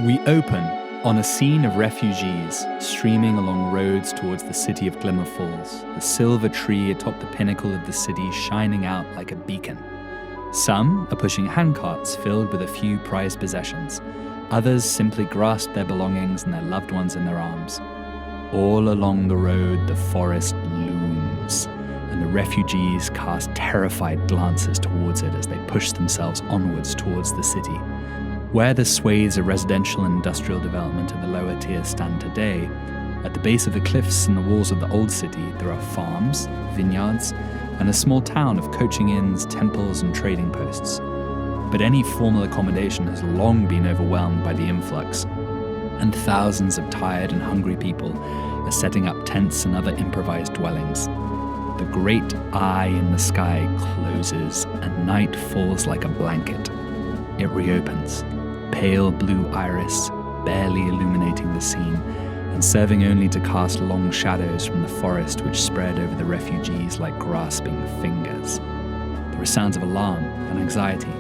We open on a scene of refugees streaming along roads towards the city of Glimmer Falls, the silver tree atop the pinnacle of the city shining out like a beacon. Some are pushing handcarts filled with a few prized possessions. Others simply grasp their belongings and their loved ones in their arms. All along the road, the forest looms, and the refugees cast terrified glances towards it as they push themselves onwards towards the city. Where the swathes of residential and industrial development of the lower tier stand today, at the base of the cliffs and the walls of the old city, there are farms, vineyards, and a small town of coaching inns, temples, and trading posts. But any formal accommodation has long been overwhelmed by the influx, and thousands of tired and hungry people are setting up tents and other improvised dwellings. The great eye in the sky closes, and night falls like a blanket. It reopens, pale blue iris, barely illuminating the scene, and serving only to cast long shadows from the forest which spread over the refugees like grasping fingers. There are sounds of alarm and anxiety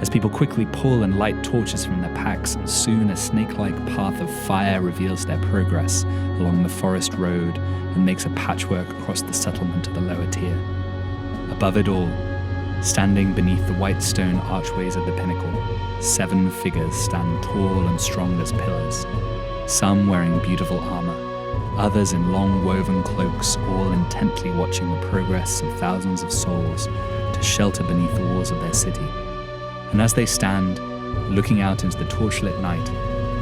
as people quickly pull and light torches from their packs, and soon a snake-like path of fire reveals their progress along the forest road and makes a patchwork across the settlement of the lower tier. Above it all, standing beneath the white stone archways of the pinnacle, 7 figures stand tall and strong as pillars, some wearing beautiful armor, others in long woven cloaks, all intently watching the progress of thousands of souls to shelter beneath the walls of their city. And as they stand, looking out into the torchlit night,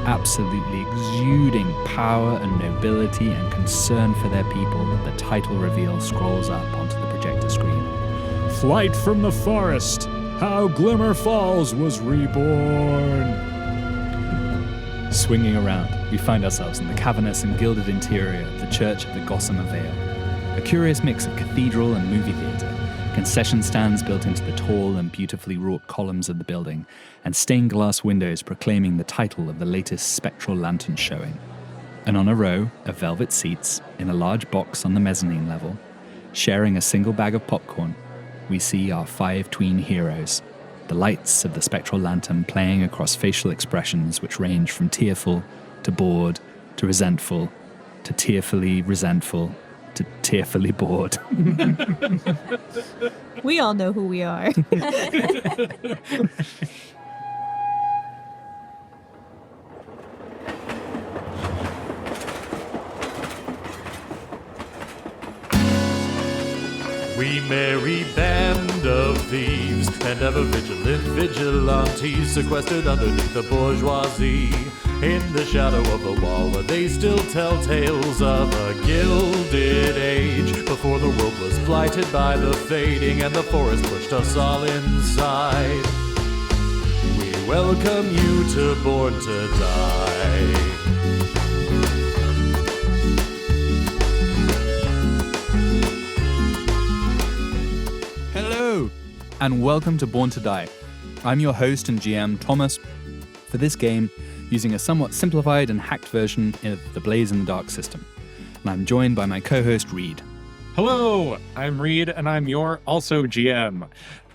absolutely exuding power and nobility and concern for their people, the title reveal scrolls up onto the projector screen. Flight from the forest, how Glimmer Falls was reborn. Swinging around, we find ourselves in the cavernous and gilded interior of the Church of the Gossamer Vale, a curious mix of cathedral and movie theatre, concession stands built into the tall and beautifully wrought columns of the building, and stained glass windows proclaiming the title of the latest spectral lantern showing. And on a row of velvet seats in a large box on the mezzanine level, sharing a single bag of popcorn, we see our 5 tween heroes, the lights of the spectral lantern playing across facial expressions which range from tearful to bored to resentful to tearfully resentful to tearfully bored. We all know who we are. We merry band of thieves and ever vigilant vigilantes sequestered underneath the bourgeoisie. In the shadow of the wall where they still tell tales of a gilded age before the world was blighted by the fading and the forest pushed us all inside. We welcome you to Born to Die. Hello, and welcome to Born to Die. I'm your host and GM, Thomas. For this game, using a somewhat simplified and hacked version of the Blaze in the Dark system. And I'm joined by my co-host, Reed. Hello, I'm Reed, and I'm your also GM.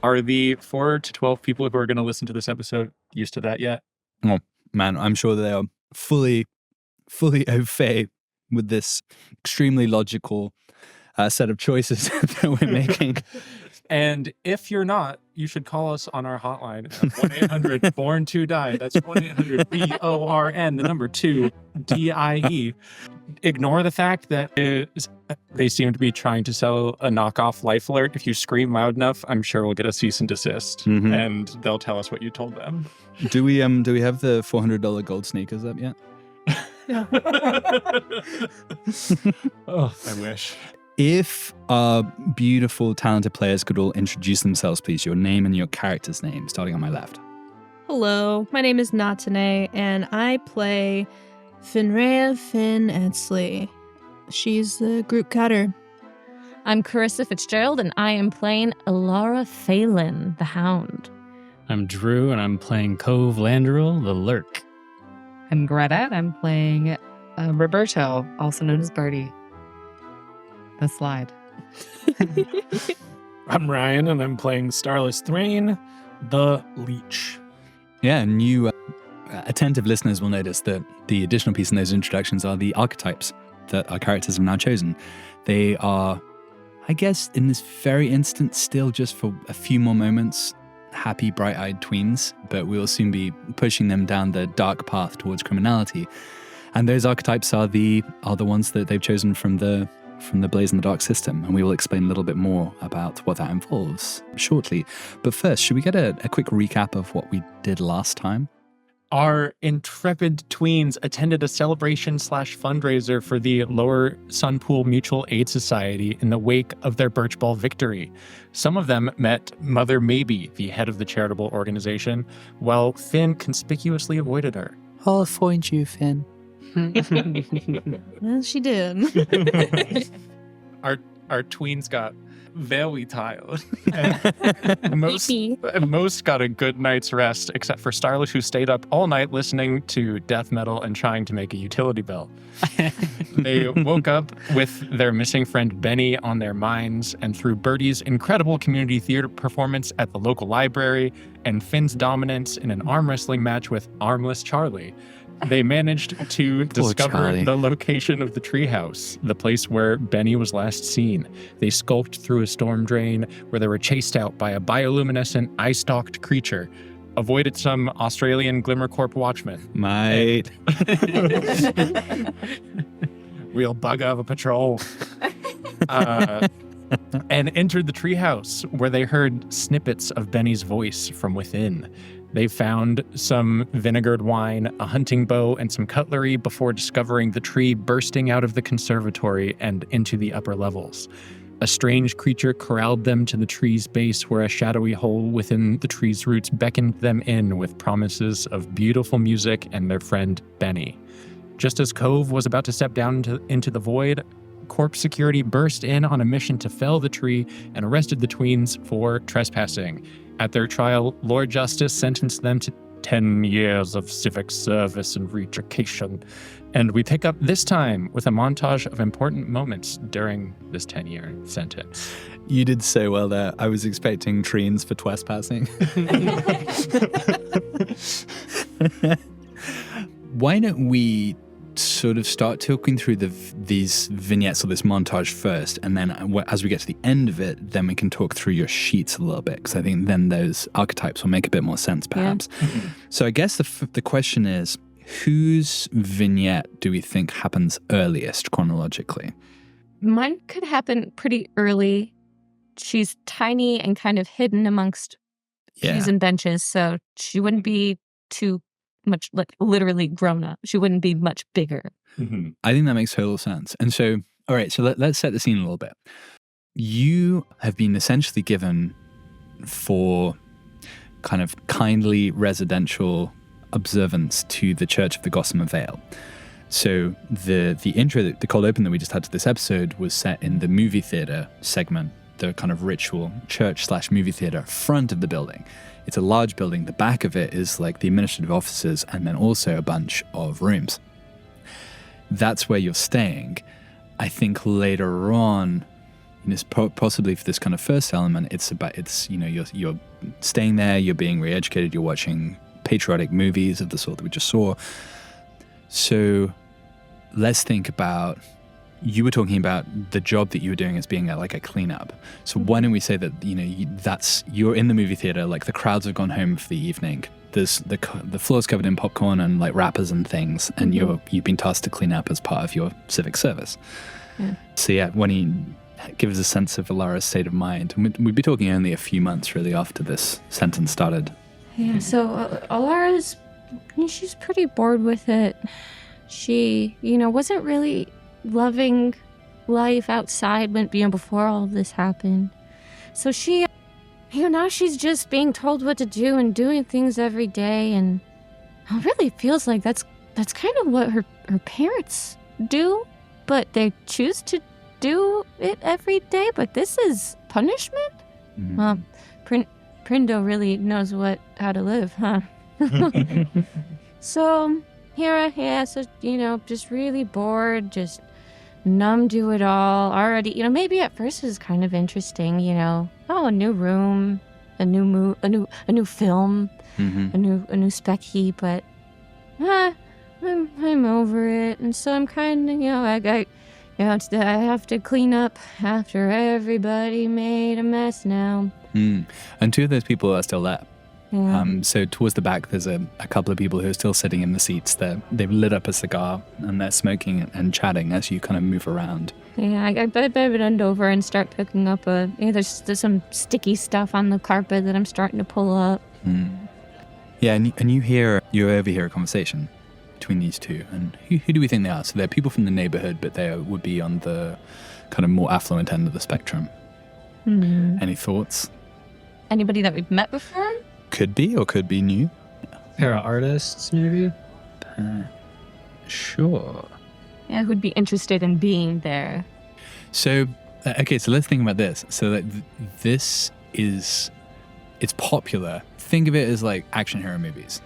Are the 4 to 12 people who are going to listen to this episode used to that yet? Oh, man, I'm sure they are fully au fait with this extremely logical set of choices that we're making. And if you're not, you should call us on our hotline at 1-800-BORN-TO-DIE. That's 1-800-BORN, the number 2, DIE. Ignore the fact that they seem to be trying to sell a knockoff Life Alert. If you scream loud enough, I'm sure we'll get a cease and desist, and they'll tell us what you told them. Do we have the $400 gold sneakers up yet? Oh, I wish. If our beautiful, talented players could all introduce themselves, please, your name and your character's name, starting on my left. Hello, my name is Natane, and I play Finrea Finn Edsley. She's the group cutter. I'm Carissa Fitzgerald, and I am playing Alara Phelan, the Hound. I'm Drew, and I'm playing Cove Landeril, the Lurk. I'm Greta, I'm playing Roberto, also known as Birdie, the Slide. I'm Ryan, and I'm playing Starless Thrain, the Leech. Yeah, and you attentive listeners will notice that the additional piece in those introductions are the archetypes that our characters have now chosen. They are, I guess, in this very instant, still just for a few more moments, happy, bright-eyed tweens, but we will soon be pushing them down the dark path towards criminality. And those archetypes are the ones that they've chosen from the Blaze in the Dark system, and we will explain a little bit more about what that involves shortly. But first, should we get a quick recap of what we did last time? Our intrepid tweens attended a celebration/fundraiser for the Lower Sunpool Mutual Aid Society in the wake of their Birch Ball victory. Some of them met Mother Maybe, the head of the charitable organization, while Finn conspicuously avoided her. I'll avoid you, Finn. Well, she did. Our tweens got very tired. Most got a good night's rest, except for Starlish, who stayed up all night listening to death metal and trying to make a utility belt. They woke up with their missing friend Benny on their minds, and through Birdie's incredible community theater performance at the local library and Finn's dominance in an arm wrestling match with Armless Charlie, they managed to discover Charlie. the location of the treehouse, the place where Benny was last seen. They skulked through a storm drain where they were chased out by a bioluminescent, eye-stalked creature, avoided some Australian Glimmer Corp watchmen. Mate. Real bug of a patrol. And entered the treehouse where they heard snippets of Benny's voice from within. They found some vinegared wine, a hunting bow, and some cutlery before discovering the tree bursting out of the conservatory and into the upper levels. A strange creature corralled them to the tree's base where a shadowy hole within the tree's roots beckoned them in with promises of beautiful music and their friend Benny. Just as Cove was about to step down into the void, Corp security burst in on a mission to fell the tree and arrested the tweens for trespassing. At their trial, Lord Justice sentenced them to 10 years of civic service and re-education. And we pick up this time with a montage of important moments during this 10-year sentence. You did so well there. I was expecting treens for trespassing. Why don't we sort of start talking through these vignettes or this montage first, and then as we get to the end of it, then we can talk through your sheets a little bit, because I think then those archetypes will make a bit more sense, perhaps. Yeah. So I guess the question is, whose vignette do we think happens earliest chronologically? Mine could happen pretty early. She's tiny and kind of hidden amongst pews and benches, so she wouldn't be too much, like, literally grown up. She wouldn't be much bigger. Mm-hmm. I think that makes total sense. And so, all right, so let's set the scene a little bit. You have been essentially given for kind of kindly residential observance to the Church of the Gossamer Vale. So the intro, the cold open that we just had to this episode was set in the movie theater segment, the kind of ritual church/movie theater front of the building. It's a large building. The back of it is like the administrative offices and then also a bunch of rooms. That's where you're staying. I think later on, possibly for this kind of first element, you're staying there, you're being re-educated, you're watching patriotic movies of the sort that we just saw. So let's think about, you were talking about the job that you were doing as being like a cleanup. So why don't we say that, you're in the movie theater, like the crowds have gone home for the evening. There's the floor's covered in popcorn and like wrappers and things, and you've been tasked to clean up as part of your civic service. Yeah. So yeah, when he gives a sense of Alara's state of mind, and we'd be talking only a few months really after this sentence started. Yeah, so Alara's, she's pretty bored with it. She, wasn't really loving life outside before all of this happened. So she, now she's just being told what to do and doing things every day, and it really feels like that's kind of what her parents do, but they choose to do it every day, but this is punishment? Mm-hmm. Prindo really knows how to live, huh? So just really bored, just numb to it all already. Maybe at first it was kind of interesting, a new room, a new film, mm-hmm. a new specky, but I'm over it. And so I'm kind of, I have to clean up after everybody made a mess now. And two of those people are still there. Yeah. So towards the back, there's a couple of people who are still sitting in the seats. They've lit up a cigar and they're smoking and chatting as you kind of move around. Yeah, I bend over and start picking up there's some sticky stuff on the carpet that I'm starting to pull up. Yeah, and you overhear a conversation between these two. And who do we think they are? So they're people from the neighborhood, but they would be on the kind of more affluent end of the spectrum. Any thoughts? Anybody that we've met before? Could be or could be new. There are artists, maybe? Sure. Yeah, who'd be interested in being there. So, okay, so let's think about this. So that this is, it's popular. Think of it as like action hero movies.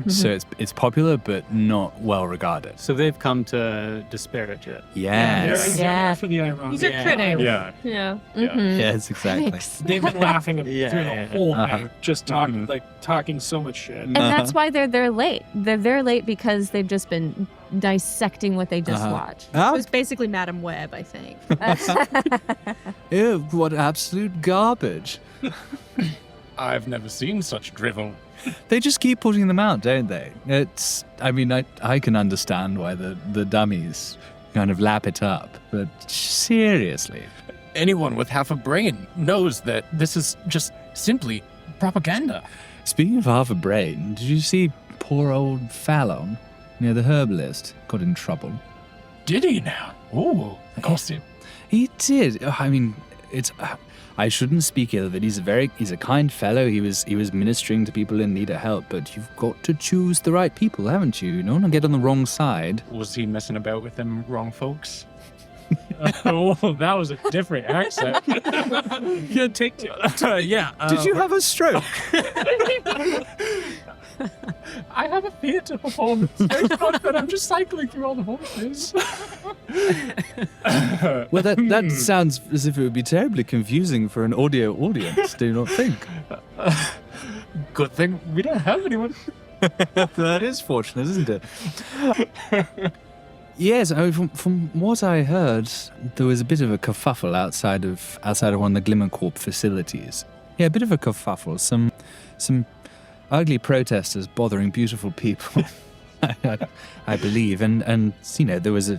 So it's popular, but not well regarded. So they've come to disparage it. Yes. Yeah. For the irony. These are critics. Yeah. Yeah. Yes, exactly. They've been laughing through the whole Uh-huh. thing, just talking so much shit. And that's why they're there late. They're there late because they've just been dissecting what they just watched. It was basically Madam Web, I think. Ew, what absolute garbage. I've never seen such drivel. They just keep putting them out, don't they? I can understand why the dummies kind of lap it up, but seriously. Anyone with half a brain knows that this is just simply propaganda. Speaking of half a brain, did you see poor old Fallon, the herbalist, got in trouble? Did he now? Oh, cost him. He did. I shouldn't speak ill of it. He's a kind fellow. He was ministering to people in need of help, but you've got to choose the right people, haven't you? You don't want to get on the wrong side. Was he messing about with them wrong folks? Oh, that was a different accent. Yeah, take two. Did you have a stroke? I have a theatre performance. It's not that I'm just cycling through all the voices. Well, that sounds as if it would be terribly confusing for an audio audience, do you not think? Good thing we don't have anyone. That is fortunate, isn't it? Yes, from what I heard, there was a bit of a kerfuffle outside of one of the Glimmer Corp facilities. Yeah, a bit of a kerfuffle. Some ugly protesters bothering beautiful people, I believe, and there was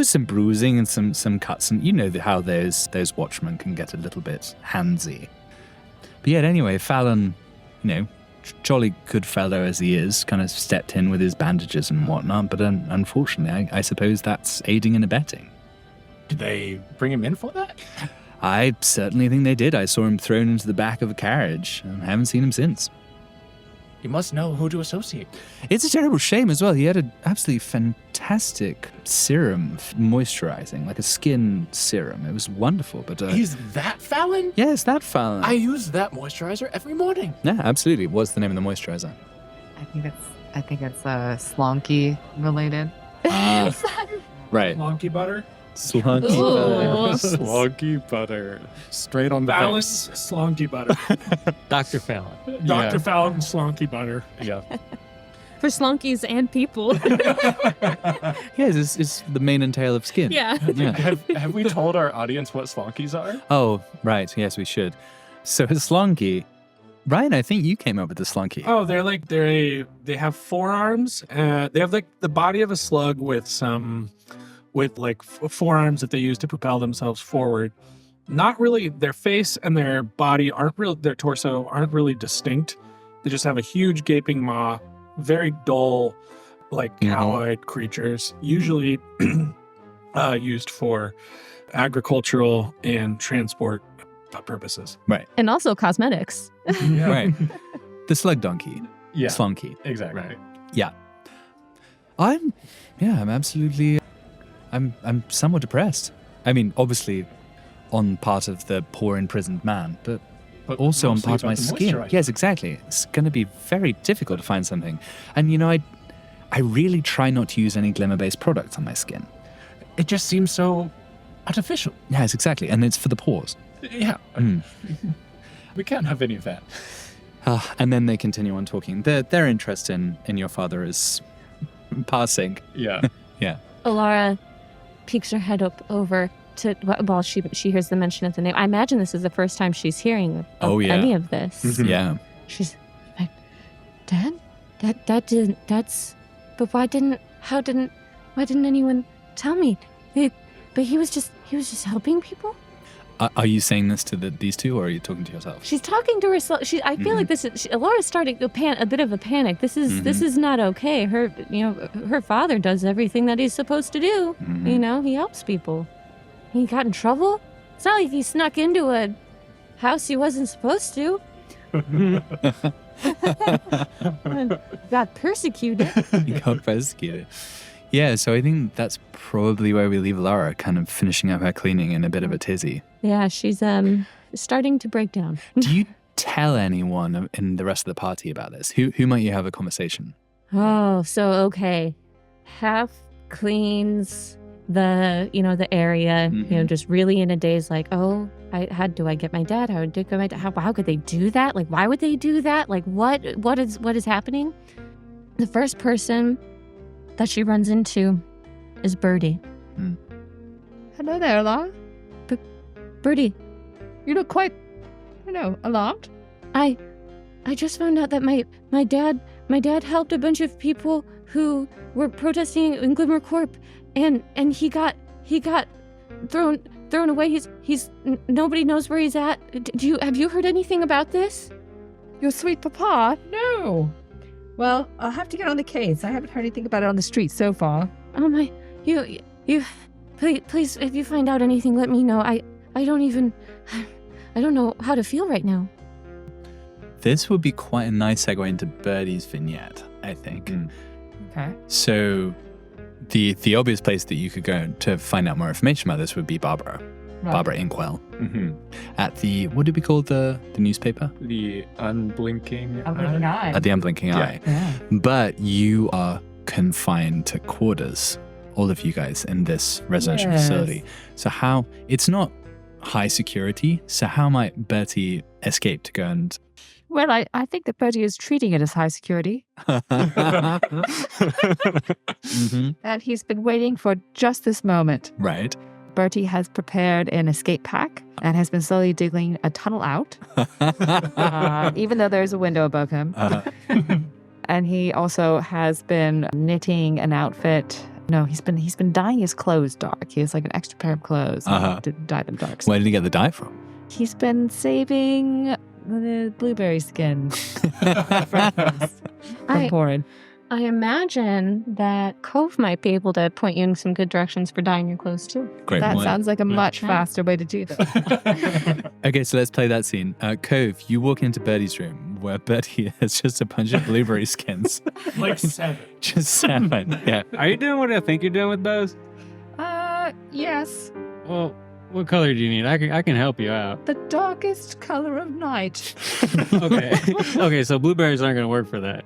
some bruising and some cuts, and how those watchmen can get a little bit handsy. But yet anyway, Fallon, jolly good fellow as he is, kind of stepped in with his bandages and whatnot, but unfortunately, I suppose that's aiding and abetting. Did they bring him in for that? I certainly think they did. I saw him thrown into the back of a carriage and haven't seen him since. You must know who to associate. It's a terrible shame as well. He had an absolutely fantastic serum moisturizing, like a skin serum. It was wonderful, but... He's that Fallon? Yes, that Fallon. I use that moisturizer every morning. Yeah, absolutely. What's the name of the moisturizer? I think it's slonky related. Right. Slonky butter? Slonky Ooh. Slonky butter. Straight on the Fallon's slonky butter. Dr. Fallon. Dr. Fallon's slonky butter. Yeah. For slunkies and people. Yes, it's the mane and tail of skin. Yeah. Yeah. Have we told our audience what slonkies are? Oh, right. Yes, we should. So a slonky... Ryan, I think you came up with the slunky. Oh, they have forearms. They have like the body of a slug with forearms that they use to propel themselves forward. Not really, their face and their body their torso aren't really distinct. They just have a huge gaping maw, very dull, like cow-eyed creatures, usually used for agricultural and transport purposes. Right. And also cosmetics. Yeah. Right. The slug donkey. Yeah. Slunky. Exactly. Right. Yeah. I'm absolutely... I'm somewhat depressed. I mean, obviously, on part of the poor imprisoned man, but also on mostly part of my about the skin. moisturizer. Yes, exactly. It's going to be very difficult to find something. And, I really try not to use any Glimmer-based products on my skin. It just seems so artificial. Yes, exactly. And it's for the pores. Yeah. We can't have any of that. And then they continue on talking. Their interest in your father is passing. Yeah. Alara peeks her head up over to, well, she hears the mention of the name. I imagine this is the first time she's hearing of any of this. Yeah. She's like, Dad? Why didn't anyone tell me? But he was just helping people? Are you saying this to these two, or are you talking to yourself? She's talking to herself. I feel like Laura's starting a bit of a panic. This is not okay. Her father does everything that he's supposed to do. He helps people. He got in trouble. It's not like he snuck into a house he wasn't supposed to. Got persecuted. He got persecuted. Yeah, so I think that's probably where we leave Laura, kind of finishing up her cleaning in a bit of a tizzy. Yeah, she's starting to break down. Do you tell anyone in the rest of the party about this? Who might you have a conversation? Oh, so okay. Half cleans the area, just really in a daze, like, oh, how do I get my dad? How could they do that? Like, why would they do that? Like, what is happening? The first person that she runs into is Birdie. Hello there, Alara. Birdie. You look quite, alarmed. I just found out that my dad helped a bunch of people who were protesting in Glimmer Corp, and he got thrown away. He's nobody knows where he's at. Have you heard anything about this? Your sweet papa? No. Well, I'll have to get on the case. I haven't heard anything about it on the street so far. Oh my, you, please, if you find out anything, let me know. I don't know how to feel right now. This would be quite a nice segue into Birdie's vignette, I think. Okay. So the obvious place that you could go to find out more information about this would be Barbara. Right. Barbara Inkwell. At the, what did we call the newspaper? The unblinking eye. At the Unblinking Eye. Yeah. But you are confined to quarters, all of you guys, in this residential facility. So it's not high security, so how might Bertie escape to go and... Well, I think that Bertie is treating it as high security. And he's been waiting for just this moment. Right. Bertie has prepared an escape pack and has been slowly digging a tunnel out, even though there's a window above him. And he also has been knitting an outfit. No, he's been dyeing his clothes dark. He has like an extra pair of clothes to dye them dark. Where did he get the dye from? He's been saving the blueberry skin from pouring. I imagine that Cove might be able to point you in some good directions for dyeing your clothes too. Great That point. sounds like a much faster way to do this. Okay, so let's play that scene. Cove, you walk into Bertie's room where Bertie has just a bunch of blueberry skins. like 7. Just 7. Yeah. Are you doing what I think you're doing with those? Yes. Well, what color do you need? I can help you out. The darkest color of night. Okay, so blueberries aren't going to work for that.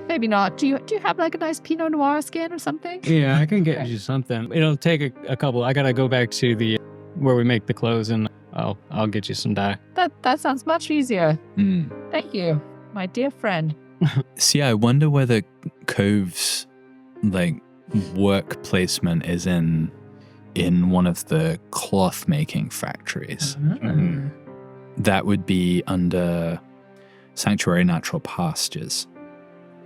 Maybe not. Do you have like a nice Pinot Noir skin or something? Yeah, I can get you something. It'll take a couple. I got to go back to where we make the clothes, and I'll get you some dye. That sounds much easier. Thank you, my dear friend. See, I wonder whether Cove's work placement is in one of the cloth making factories. That would be under Sanctuary Natural Pastures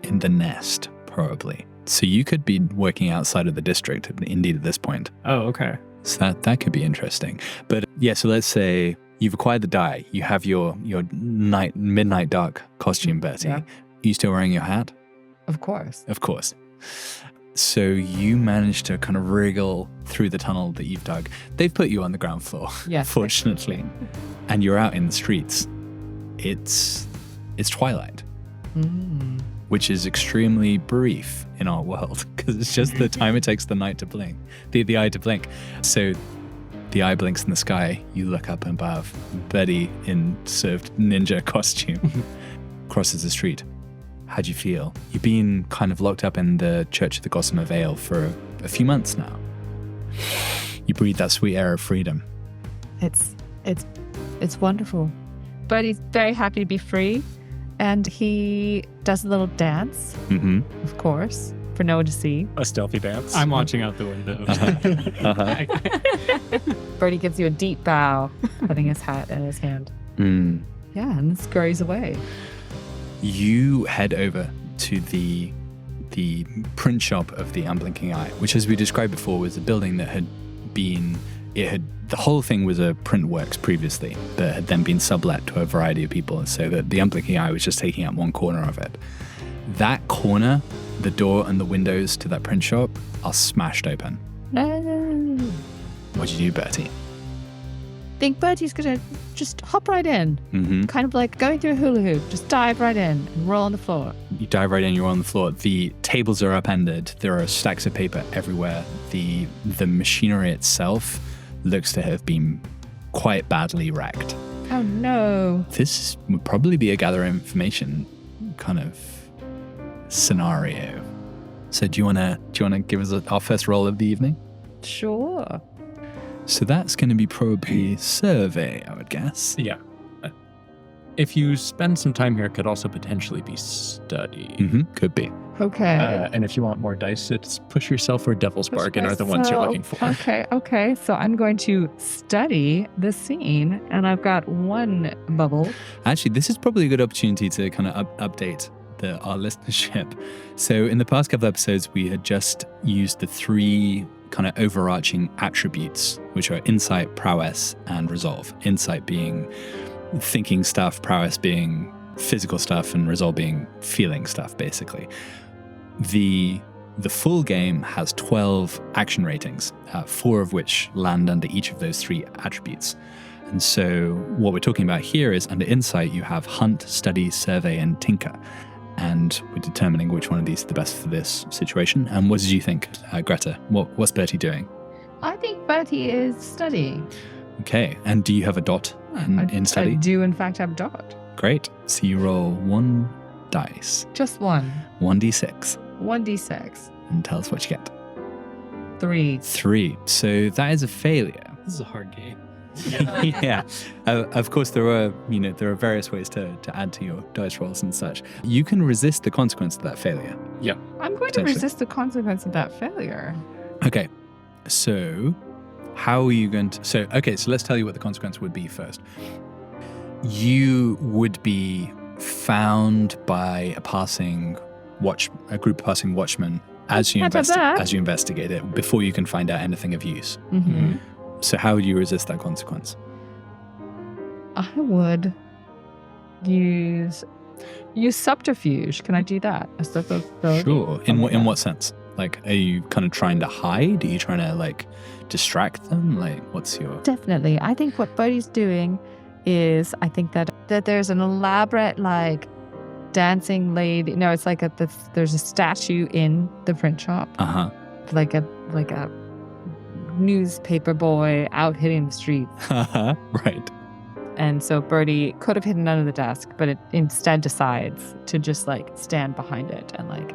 in the Nest, probably. So you could be working outside of the district, indeed, at this point. Oh, okay. So that could be interesting. But yeah, so let's say you've acquired the dye. You have your midnight dark costume, Bertie. Yeah. Are you still wearing your hat? Of course. Of course. So you manage to kind of wriggle through the tunnel that you've dug. They've put you on the ground floor, Yes. fortunately. And you're out in the streets. It's twilight, which is extremely brief in our world because it's just the time it takes the night to blink, the eye to blink. So the eye blinks in the sky. You look up above. Betty in sort of ninja costume crosses the street. How do you feel? You've been kind of locked up in the Church of the Gossamer Vale for a few months now. You breathe that sweet air of freedom. It's wonderful. But he's very happy to be free. And he does a little dance, of course. for no one to see. A stealthy dance. I'm watching out the window. Bertie gives you a deep bow, putting his hat in his hand. Yeah, and scurries away. You head over to the print shop of the Unblinking Eye, which, as we described before, was a building that the whole thing was a print works previously that had then been sublet to a variety of people, so that the Unblinking Eye was just taking up one corner of it. That corner, the door and the windows to that print shop are smashed open. No. What'd you do, Bertie? Think Bertie's gonna just hop right in. Mm-hmm. Kind of like going through a hula hoop. Just dive right in and roll on the floor. You dive right in, you're on the floor. The tables are upended. There are stacks of paper everywhere. The machinery itself looks to have been quite badly wrecked. Oh no. This would probably be a gather information kind of scenario. So do you wanna give us our first roll of the evening? Sure. So that's going to be probably survey, I would guess. Yeah. If you spend some time here, it could also potentially be study. Mm-hmm. Could be. Okay. And if you want more dice, it's push yourself or devil's bargain are the ones you're looking for. Okay. So I'm going to study the scene, and I've got one bubble. Actually, this is probably a good opportunity to kind of update our listenership. So in the past couple episodes, we had just used the 3 kind of overarching attributes, which are insight, prowess, and resolve. Insight being thinking stuff, prowess being physical stuff, and resolve being feeling stuff, basically. The full game has 12 action ratings, 4 of which land under each of those 3 attributes. And so what we're talking about here is under insight, you have hunt, study, survey, and tinker. And we're determining which one of these is the best for this situation. And what did you think, Greta? What's Bertie I think Bertie is studying. Okay. And do you have a dot in study? I do, in fact, have a dot. Great. So you roll 1 dice. Just one. 1d6. 1d6. And tell us what you get. 3. 3. So that is a failure. This is a hard game. Yeah. Of course, there are various ways to add to your dice rolls and such. You can resist the consequence of that failure. Yeah. I'm going to resist the consequence of that failure. Okay. So how are you going to... So let's tell you what the consequence would be first. You would be found by a group of passing watchmen as you investigate it before you can find out anything of use. Mm-hmm. So how would you resist that consequence? I would use subterfuge. Can I do that? Sure. In what sense? Like, are you kind of trying to hide? Are you trying to like distract them? Like, what's your... Definitely. I think what Bertie's doing is, I think that there's an elaborate like dancing lady. No, it's like there's a statue in the print shop. Uh-huh. Like a newspaper boy out hitting the streets. Right. And so Bertie could have hidden under the desk, but it instead decides to just like stand behind it and like...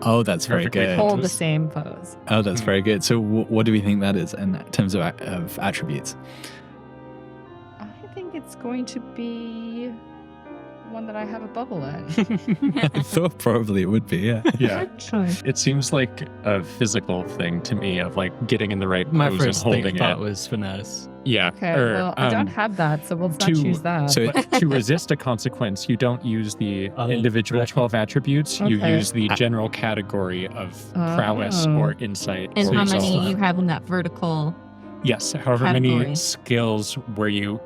Oh, that's very good. Hold the same pose. Oh, that's very good. So what do we think that is in terms of attributes? I think it's going to be one that I have a bubble in. I thought probably it would be, yeah. Yeah. Actually. It seems like a physical thing to me of like getting in the right My pose and first holding thought it. was finesse. Yeah. Okay, well, I don't have that, so we'll not choose that. So But to resist a consequence, you don't use the individual 12 attributes. You Okay. use the general category of prowess or insight. And or how resolve. many you have in that vertical. Yes, however category. many skills where you,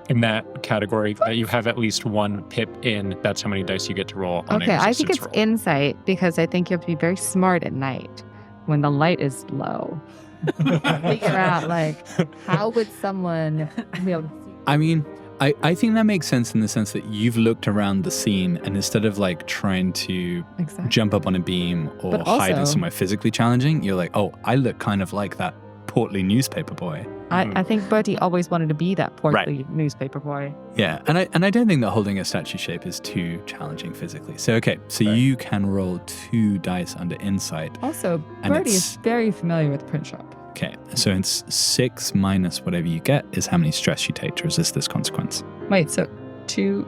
in that category, that you have at least 1 pip in, that's how many dice you get to roll on Okay, a I think resistance it's roll. insight because I think you have to be very smart at night when the light is low. Figure out like how would someone be able to see? I mean, I think that makes sense in the sense that you've looked around the scene and instead of like trying to Exactly. jump up on a beam or But hide in also- somewhere physically challenging, you're like, oh, I look kind of like that portly newspaper boy. I think Bertie always wanted to be that portly newspaper boy. Yeah, and I don't think that holding a statue shape is too challenging physically. So you can roll 2 dice under insight. Also, And Bertie it's- is very familiar with the print shop. Okay, so it's 6 minus whatever you get is how many stress you take to resist this consequence. Wait, so 2,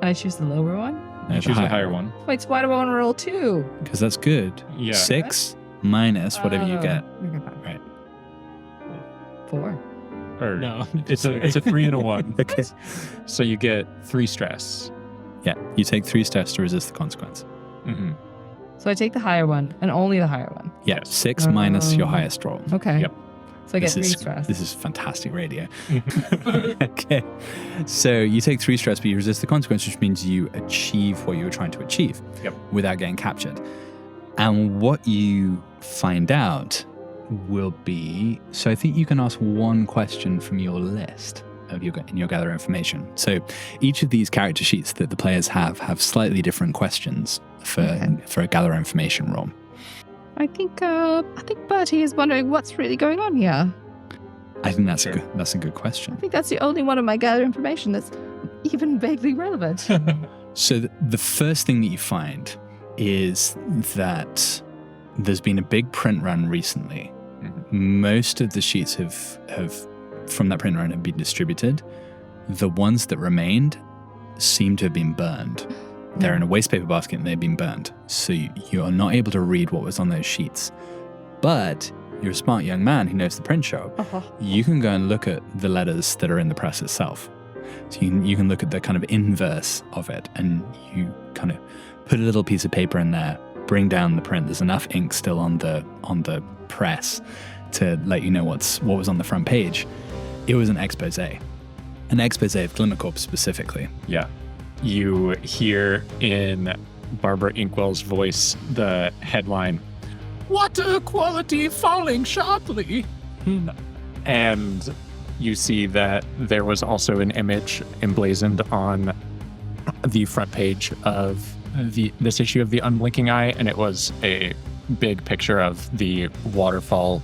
and I choose the lower one? You choose a higher one. Wait, so why do I want to roll 2? Because that's good. Yeah. 6 minus whatever you get. Okay, fine. Right. 4. Or No. it's a 3 and a 1. Okay. So you get 3 stress. Yeah, you take 3 steps to resist the consequence. Mm-hmm. So I take the higher one, and only the higher one. Yeah, Yes. 6 minus your highest roll. Okay. Yep. So I get 3 stress. This is fantastic radio. Okay. So you take 3 stress, but you resist the consequence, which means you achieve what you were trying to achieve without getting captured. And what you find out will be, so I think you can ask one question from your list of in your gather information. So each of these character sheets that the players have slightly different questions for a gather information roll. I think Bertie is wondering what's really going on here. I think that's a good question. I think that's the only one of my gather information that's even vaguely relevant. So the first thing that you find is that there's been a big print run recently. Most of the sheets have from that print run have been distributed. The ones that remained seem to have been burned. They're in a waste paper basket and they've been burned. So you are not able to read what was on those sheets. But you're a smart young man who knows the print show. You can go and look at the letters that are in the press itself. So you can look at the kind of inverse of it, and you kind of put a little piece of paper in there, bring down the print. There's enough ink still on the press to let you know what was on the front page. It was an expose of Glimmer Corp specifically. Yeah. You hear in Barbara Inkwell's voice the headline, "Water quality falling sharply." And you see that there was also an image emblazoned on the front page of this issue of The Unblinking Eye, and it was a big picture of the waterfall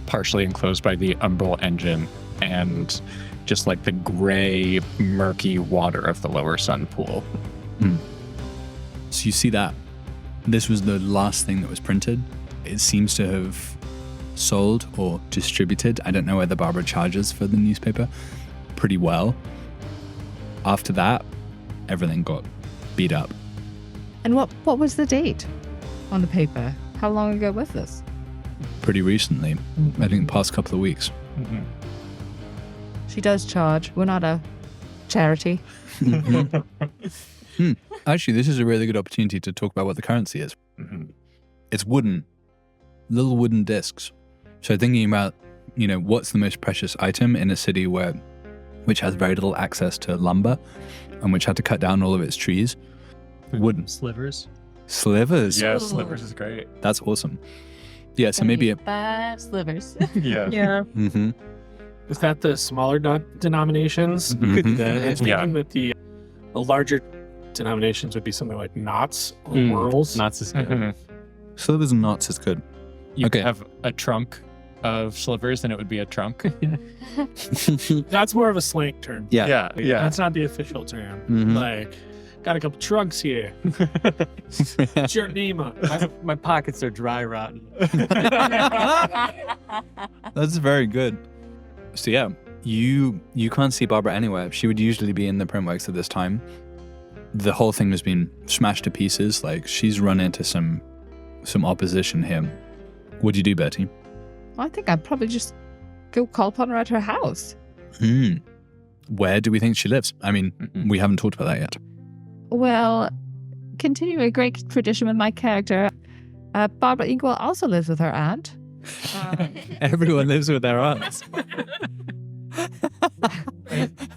partially enclosed by the Umbral engine and just like the gray, murky water of the lower sun pool. So you see that this was the last thing that was printed. It seems to have sold or distributed. I don't know whether Barbara charges for the newspaper pretty well. After that, everything got beat up. And what was the date on the paper? How long ago was this? Pretty recently. I think the past couple of weeks. She does charge. We're not a charity. Actually, this is a really good opportunity to talk about what the currency is. It's wooden. Little wooden discs. So thinking about, what's the most precious item in a city which has very little access to lumber and which had to cut down all of its trees? Wooden. Slivers. Slivers. Yeah, slivers is great. That's awesome. Yeah, so maybe 5 slivers. Yeah. Yeah. Is that the smaller denominations? And thinking that the larger denominations would be something like knots or whorls. Knots is good. Slivers and knots is good. You Okay. could have a trunk of slivers and it would be a trunk. That's more of a slang term. Yeah. That's not the official term. Like, got a couple trunks here. What's your name on it? My pockets are dry rotten. That's very good. So yeah, you can't see Barbara anywhere. She would usually be in the printworks at this time. The whole thing has been smashed to pieces. Like, she's run into some opposition here. What'd you do, Bertie? I think I'd probably just go call upon her at her house. Where do we think she lives? I mean, we haven't talked about that yet. Well, continuing a great tradition with my character, Barbara Inkwell also lives with her aunt. Everyone lives with their aunts.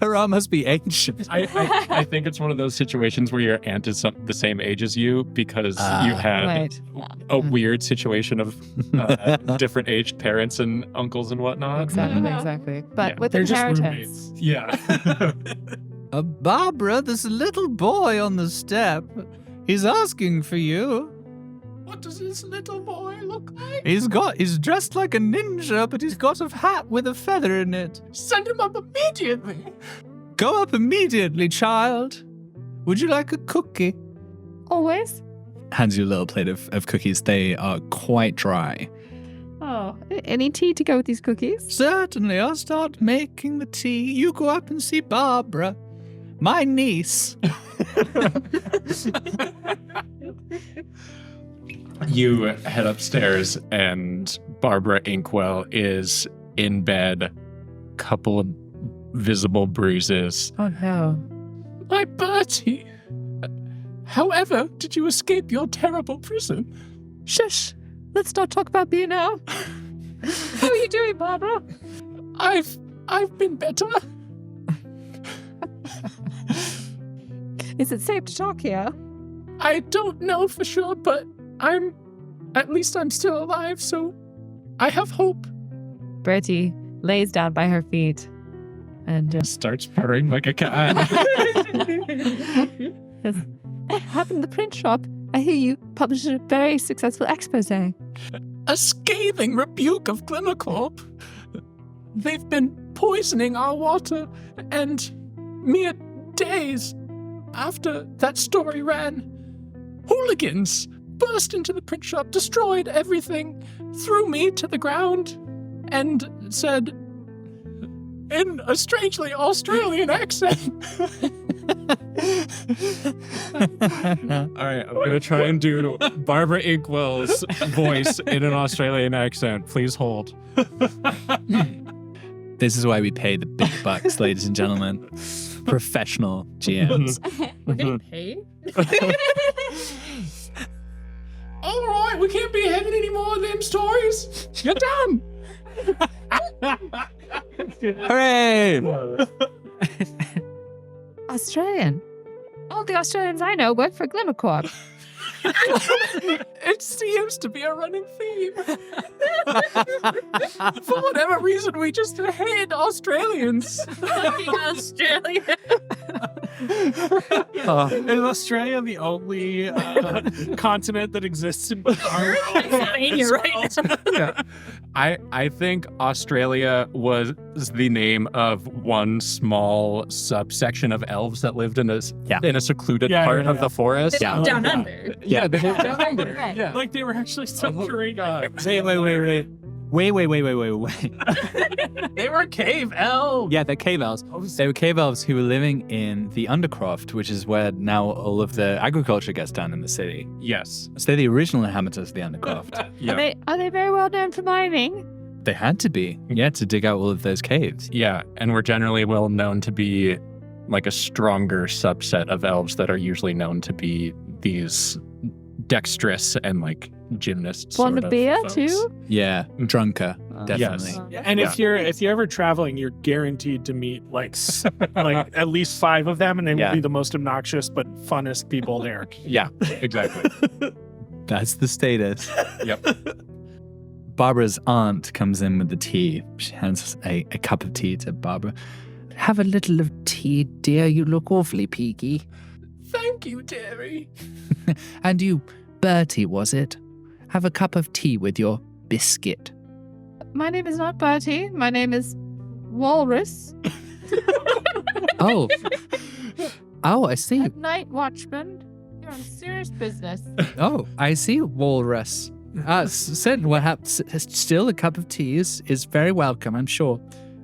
Her aunt must be ancient. I think it's one of those situations where your aunt is the same age as you because you had Right. a weird situation of different aged parents and uncles and whatnot. Exactly. But Yeah. with They're just inheritance. roommates. Yeah. Barbara, there's a little boy on the step. He's asking for you. What does this little boy look like? He's dressed like a ninja, but he's got a hat with a feather in it. Send him up immediately. Go up immediately, child. Would you like a cookie? Always? Hands you a little plate of cookies. They are quite dry. Oh, any tea to go with these cookies? Certainly, I'll start making the tea. You go up and see Barbara, my niece. You head upstairs, and Barbara Inkwell is in bed, couple of visible bruises. Oh no. My Bertie! However, did you escape your terrible prison? Shush. Let's not talk about me now. How are you doing, Barbara? I've been better. Is it safe to talk here? I don't know for sure, but at least I'm still alive, so I have hope. Bertie lays down by her feet and Starts purring like a cat. says, I happened to the print shop. I hear you published a very successful expose. A scathing rebuke of Glimmercorp. They've been poisoning our water, and mere days after that story ran, hooligans burst into the print shop, destroyed everything, threw me to the ground, and said, in a strangely Australian accent. All right, I'm going to try and do Barbara Inkwell's voice in an Australian accent. Please hold. This is why we pay the big bucks, ladies and gentlemen. Professional GMs. We're getting paid? All right, we can't be having any more of them stories. You're done. Hooray! Australian. All the Australians I know work for Glimmercorp. It seems to be a running theme. For whatever reason, we just hate Australians. Australia. Is Australia the only continent that exists in our Pennsylvania right now. Yeah. I think Australia was the name of one small subsection of elves that lived in a secluded part of the forest. Yeah. Down under. Yeah, they lived down under. Right. Like they were actually subterranean. Wait. They were cave elves. Yeah, they're cave elves. They were cave elves who were living in the Undercroft, which is where now all of the agriculture gets done in the city. Yes. So they're the original inhabitants of the Undercroft. Yeah. Are they very well known for mining? They had to be, to dig out all of those caves. Yeah, and we're generally well known to be like a stronger subset of elves that are usually known to be these dexterous and like gymnasts. Want sort a of beer folks. too? Yeah, drunker, definitely. Yes. And if you're ever traveling, you're guaranteed to meet like at least 5 of them, and they will be the most obnoxious but funnest people there. Yeah, exactly. That's the status. Yep. Barbara's aunt comes in with the tea. She hands a cup of tea to Barbara. Have a little of tea, dear. You look awfully peaky. Thank you, Terry. And you, Bertie, was it? Have a cup of tea with your biscuit. My name is not Bertie. My name is Walrus. Oh. Oh, I see. Night watchman. You're on serious business. Oh, I see, Walrus. Said what happens. Still, a cup of tea is very welcome, I'm sure.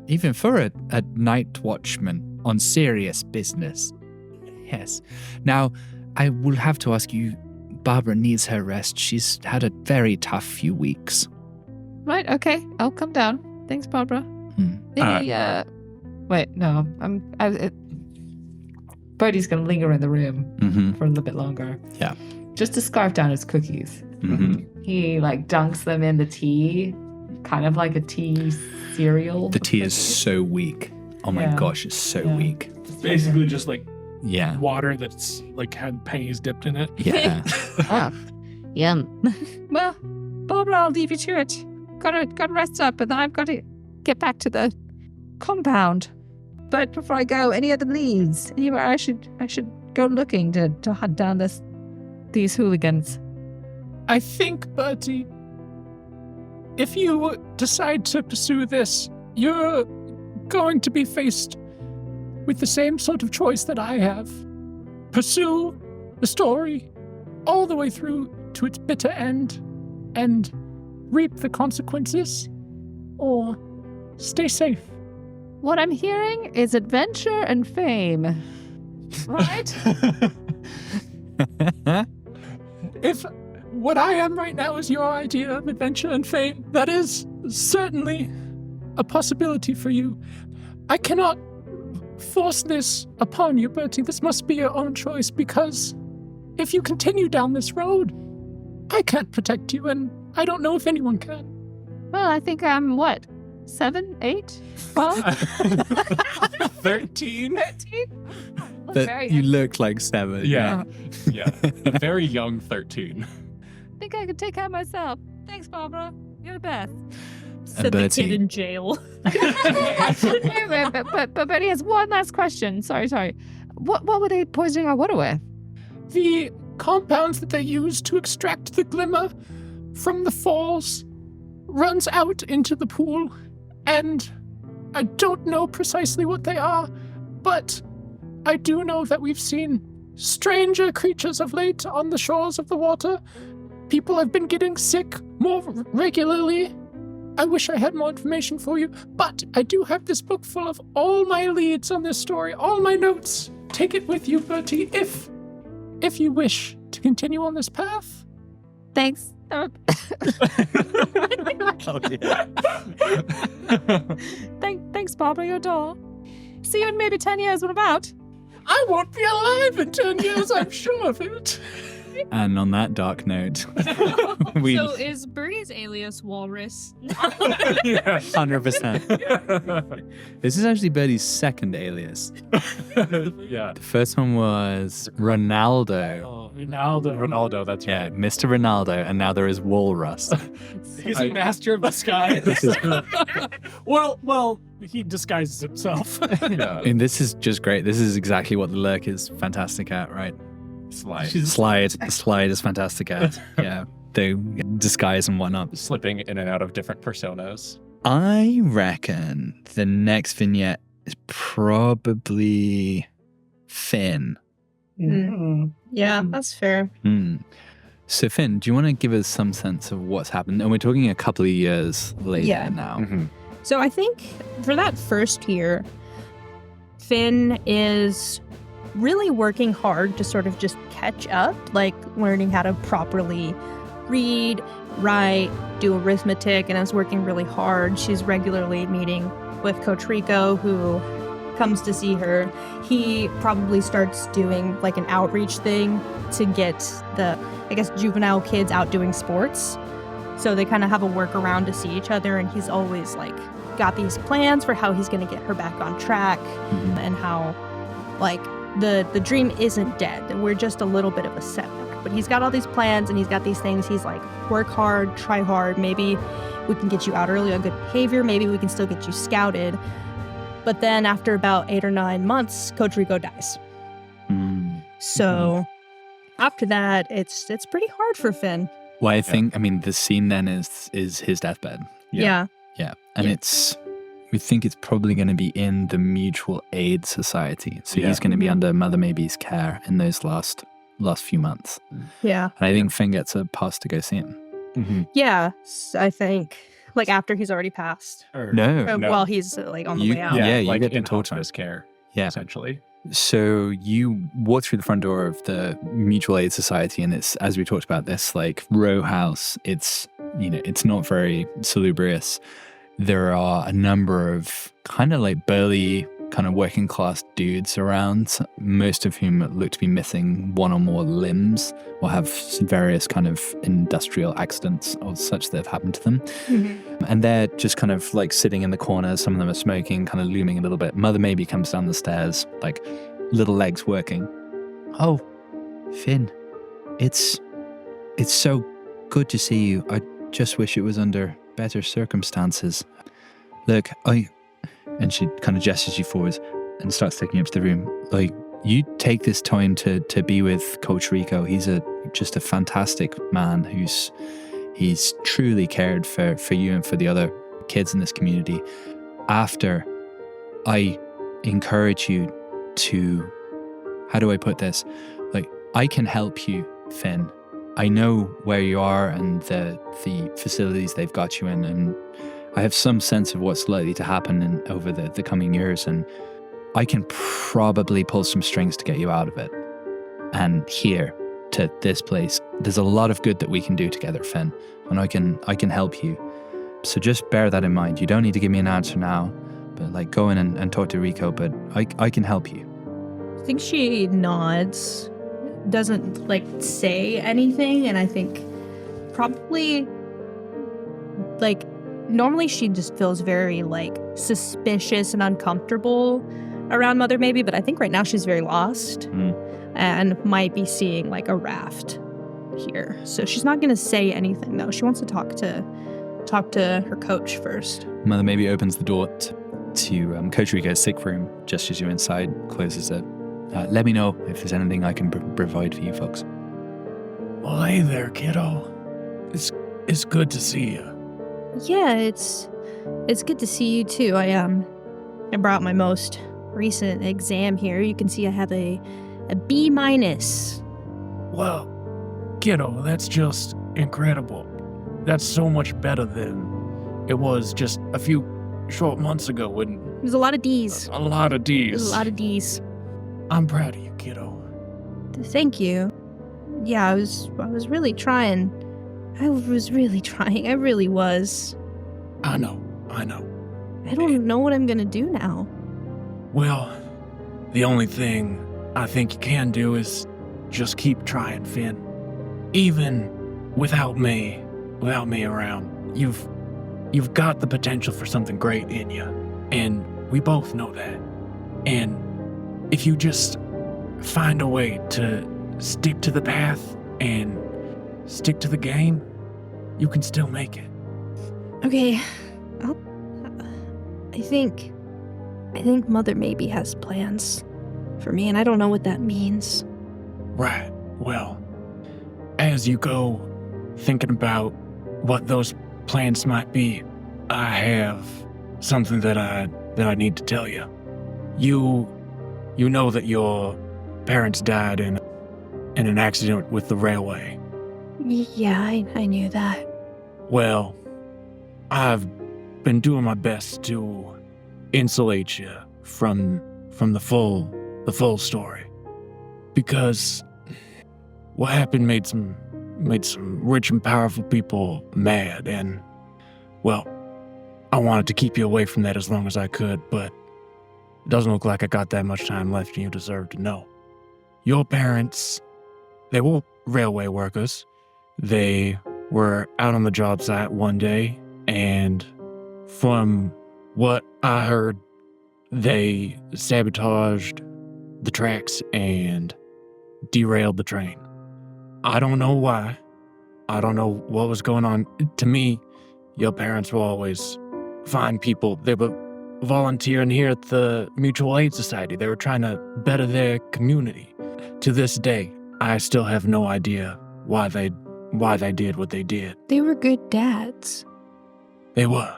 Even for a night watchman on serious business. Yes. Now, I will have to ask you, Barbara needs her rest. She's had a very tough few weeks. Right, okay. I'll come down. Thanks, Barbara. Wait, no. Bertie's going to linger in the room for a little bit longer. Yeah. Just to scarf down his cookies. Mm-hmm. He, dunks them in the tea, kind of like a tea cereal. The tea is so weak. Oh my gosh, it's so weak. It's basically just Yeah. water that's had pennies dipped in it. Yeah. Yum. Well, Barbara, I'll leave you to it. Gotta rest up, and then I've got to get back to the compound. But before I go, any other leads? Anywhere I should go looking to hunt down these hooligans? I think, Bertie, if you decide to pursue this, you're going to be faced with the same sort of choice that I have. Pursue the story all the way through to its bitter end and reap the consequences, or stay safe. What I'm hearing is adventure and fame. Right? If what I am right now is your idea of adventure and fame, that is certainly a possibility for you. I cannot force this upon you, Bertie. This must be your own choice, because if you continue down this road, I can't protect you, and I don't know if anyone can. Well, I think I'm what? 7, 8, 12? 13? 13? That you look like 7. Yeah. Yeah. A very young 13. I think I can take care of myself. Thanks, Barbara. You're the best. Said the Bertie. kid in jail. but Betty has one last question. Sorry. What were they poisoning our water with? The compounds that they use to extract the glimmer from the falls runs out into the pool, and I don't know precisely what they are, but I do know that we've seen stranger creatures of late on the shores of the water. People have been getting sick more regularly. I wish I had more information for you, but I do have this book full of all my leads on this story, all my notes. Take it with you, Bertie, if you wish to continue on this path. Thanks. Oh, yeah. Thanks, Barbara. You're a doll. See you in maybe 10 years. What about? I won't be alive in 10 years, I'm sure of it. And on that dark note, we So is Bertie's alias Walrus? 100%. This is actually Bertie's second alias. Yeah. The first one was Ronaldo. Oh, Ronaldo. Ronaldo, that's Yeah, right. Mr. Ronaldo, and now there is Walrus. He's a master of disguise. well, he disguises himself. Yeah. And this is just great. This is exactly what the Lurk is fantastic at, right? Slide. Slide is fantastic at. Yeah, they disguise and whatnot. Slipping in and out of different personas. I reckon the next vignette is probably Finn. Yeah, that's fair. So Finn, do you want to give us some sense of what's happened? And we're talking a couple of years later Yeah. now. So I think for that first year, Finn is really working hard to sort of just catch up, like learning how to properly read, write, do arithmetic, and is working really hard. She's regularly meeting with Coach Rico, who comes to see her. He probably starts doing like an outreach thing to get the, I guess, juvenile kids out doing sports. So they kind of have a workaround to see each other, and he's always like got these plans for how he's going to get her back on track and how like the dream isn't dead. We're just a little bit of a setback. But he's got all these plans and he's got these things. He's like, work hard, try hard. Maybe we can get you out early on good behavior. Maybe we can still get you scouted. But then after about 8 or 9 months, Coach Rico dies. So after that, it's pretty hard for Finn. Well, I think, I mean, the scene then is his deathbed. Yeah. Yeah. And we think it's probably going to be in the Mutual Aid Society. So he's going to be under Mother Maybe's care in those last few months. Yeah. And I think Finn gets a pass to go see him. Yeah. I think like after he's already passed. No. While he's like on the You- way out. Yeah, you like get to in talk to him. hospice care, Yeah. essentially. So you walk through the front door of the Mutual Aid Society, and it's, as we talked about, this like row house. It's, it's not very salubrious. There are a number of kind of like burly, kind of working class dudes around, most of whom look to be missing one or more limbs or have various kind of industrial accidents or such that have happened to them. And they're just kind of like sitting in the corners. Some of them are smoking, kind of looming a little bit. Mother Maybe comes down the stairs, like little legs working. Oh, Finn, it's so good to see you. I just wish it was under better circumstances. Look, and she kind of gestures you forwards and starts taking you up to the room. Like, you take this time to be with Coach Rico. He's just a fantastic man he's truly cared for you and for the other kids in this community. After, I encourage you to, how do I put this? Like, I can help you, Finn. I know where you are and the facilities they've got you in, and I have some sense of what's likely to happen over the coming years, and I can probably pull some strings to get you out of it. And here, to this place. There's a lot of good that we can do together, Finn, and I can help you. So just bear that in mind. You don't need to give me an answer now, but like go in and talk to Rico, but I can help you. I think she nods, doesn't like say anything, and I think probably like normally she just feels very like suspicious and uncomfortable around Mother maybe, but I think right now she's very lost and might be seeing like a raft here. So she's not gonna say anything though. She wants to talk to her coach first. Mother maybe opens the door to Coach Rico's sick room just as you're inside, closes it. Let me know if there's anything I can provide for you folks. Well, hey there, kiddo. It's good to see you. Yeah, it's good to see you too. I brought my most recent exam here. You can see I have a B-. Well, kiddo, that's just incredible. That's so much better than it was just a few short months ago when There's a lot of D's. a lot of D's. There's a lot of D's. I'm proud of you, kiddo. Thank you. Yeah, I was really trying. I really was. I know. I don't know what I'm gonna do now. Well, the only thing I think you can do is just keep trying, Finn. Even without me around, you've got the potential for something great in you, and we both know that. And if you just find a way to stick to the path and stick to the game, you can still make it. Okay, I think Mother maybe has plans for me, and I don't know what that means. Right. Well, as you go thinking about what those plans might be, I have something that I need to tell you. You know that your parents died in an accident with the railway. Yeah, I knew that. Well, I've been doing my best to insulate you from the full story, because what happened made some rich and powerful people mad, and well, I wanted to keep you away from that as long as I could, but it doesn't look like I got that much time left, and you deserve to know. Your parents, they were railway workers. They were out on the job site one day, and from what I heard, they sabotaged the tracks and derailed the train. I don't know why. I don't know what was going on. To me, your parents were always fine people. They were volunteering here at the Mutual Aid Society. They were trying to better their community. To this day, I still have no idea why they did what they did. They were good dads. They were.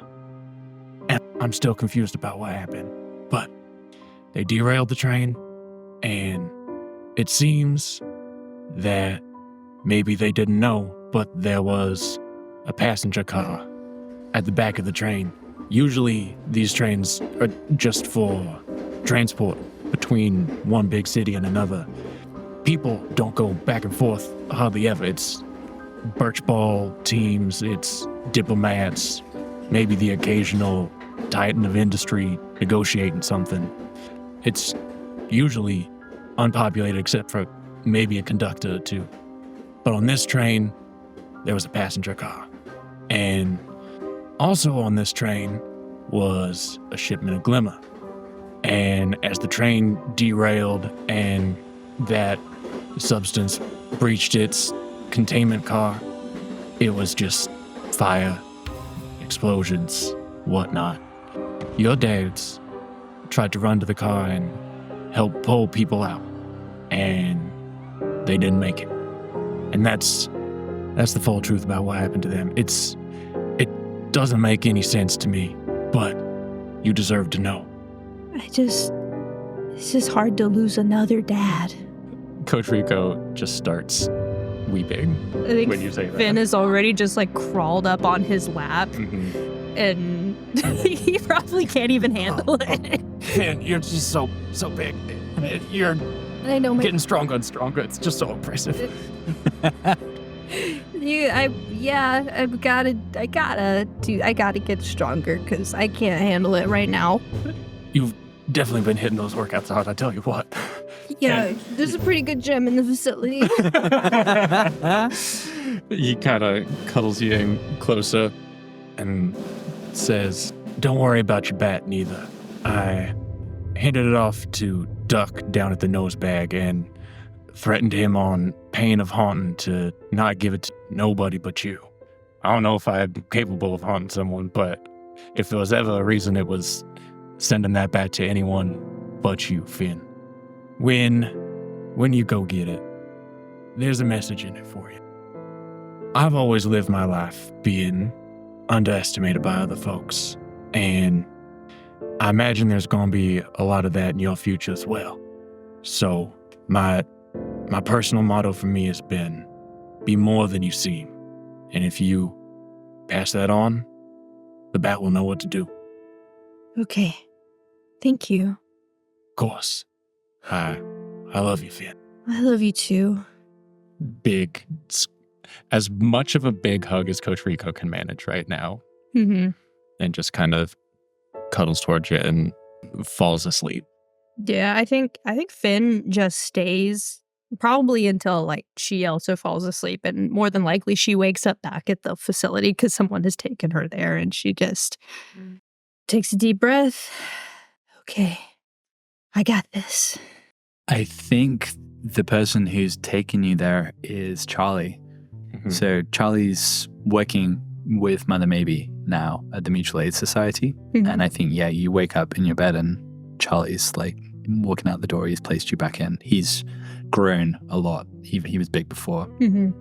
And I'm still confused about what happened. But they derailed the train, and it seems that maybe they didn't know, but there was a passenger car at the back of the train. Usually these trains are just for transport between one big city and another. People don't go back and forth hardly ever. It's birch ball teams, it's diplomats, maybe the occasional titan of industry negotiating something. It's usually unpopulated except for maybe a conductor or two. But on this train, there was a passenger car. And also on this train was a shipment of Glimmer. And as the train derailed and that substance breached its containment car, it was just fire, explosions, whatnot. Your dads tried to run to the car and help pull people out, and they didn't make it. And that's the full truth about what happened to them. It doesn't make any sense to me, but you deserve to know. It's just hard to lose another dad. Coach Rico just starts weeping I think when you say that. Finn is already just like crawled up on his lap. and he probably can't even handle it. Man, you're just so big. You're I know getting stronger and stronger. It's just so impressive. I gotta get stronger because I can't handle it right now. You've definitely been hitting those workouts hard, I tell you what. Yeah, there's a pretty good gym in the facility. He kind of cuddles you in closer. And says, don't worry about your bat neither. I handed it off to Duck down at the nose bag and threatened him on pain of haunting to not give it to nobody but you. I don't know if I'm capable of haunting someone, but if there was ever a reason, it was sending that bat to anyone but you, Finn. When you go get it, there's a message in it for you. I've always lived my life being underestimated by other folks, and I imagine there's going to be a lot of that in your future as well. So my personal motto for me has been, be more than you seem. And if you pass that on, the bat will know what to do. Okay. Thank you. Of course. I love you, Finn. I love you too. Big, as much of a big hug as Coach Rico can manage right now. Mm-hmm. And just kind of cuddles towards you and falls asleep. Yeah, I think Finn just stays probably until like she also falls asleep, and more than likely she wakes up back at the facility because someone has taken her there, and she just takes a deep breath. Okay, I got this. I think the person who's taken you there is Charlie. Mm-hmm. So Charlie's working with Mother Maybe now at the Mutual Aid Society. Mhm. And I think, yeah, you wake up in your bed and Charlie's like walking out the door. He's placed you back in. He's grown a lot. He was big before. Mm-hmm.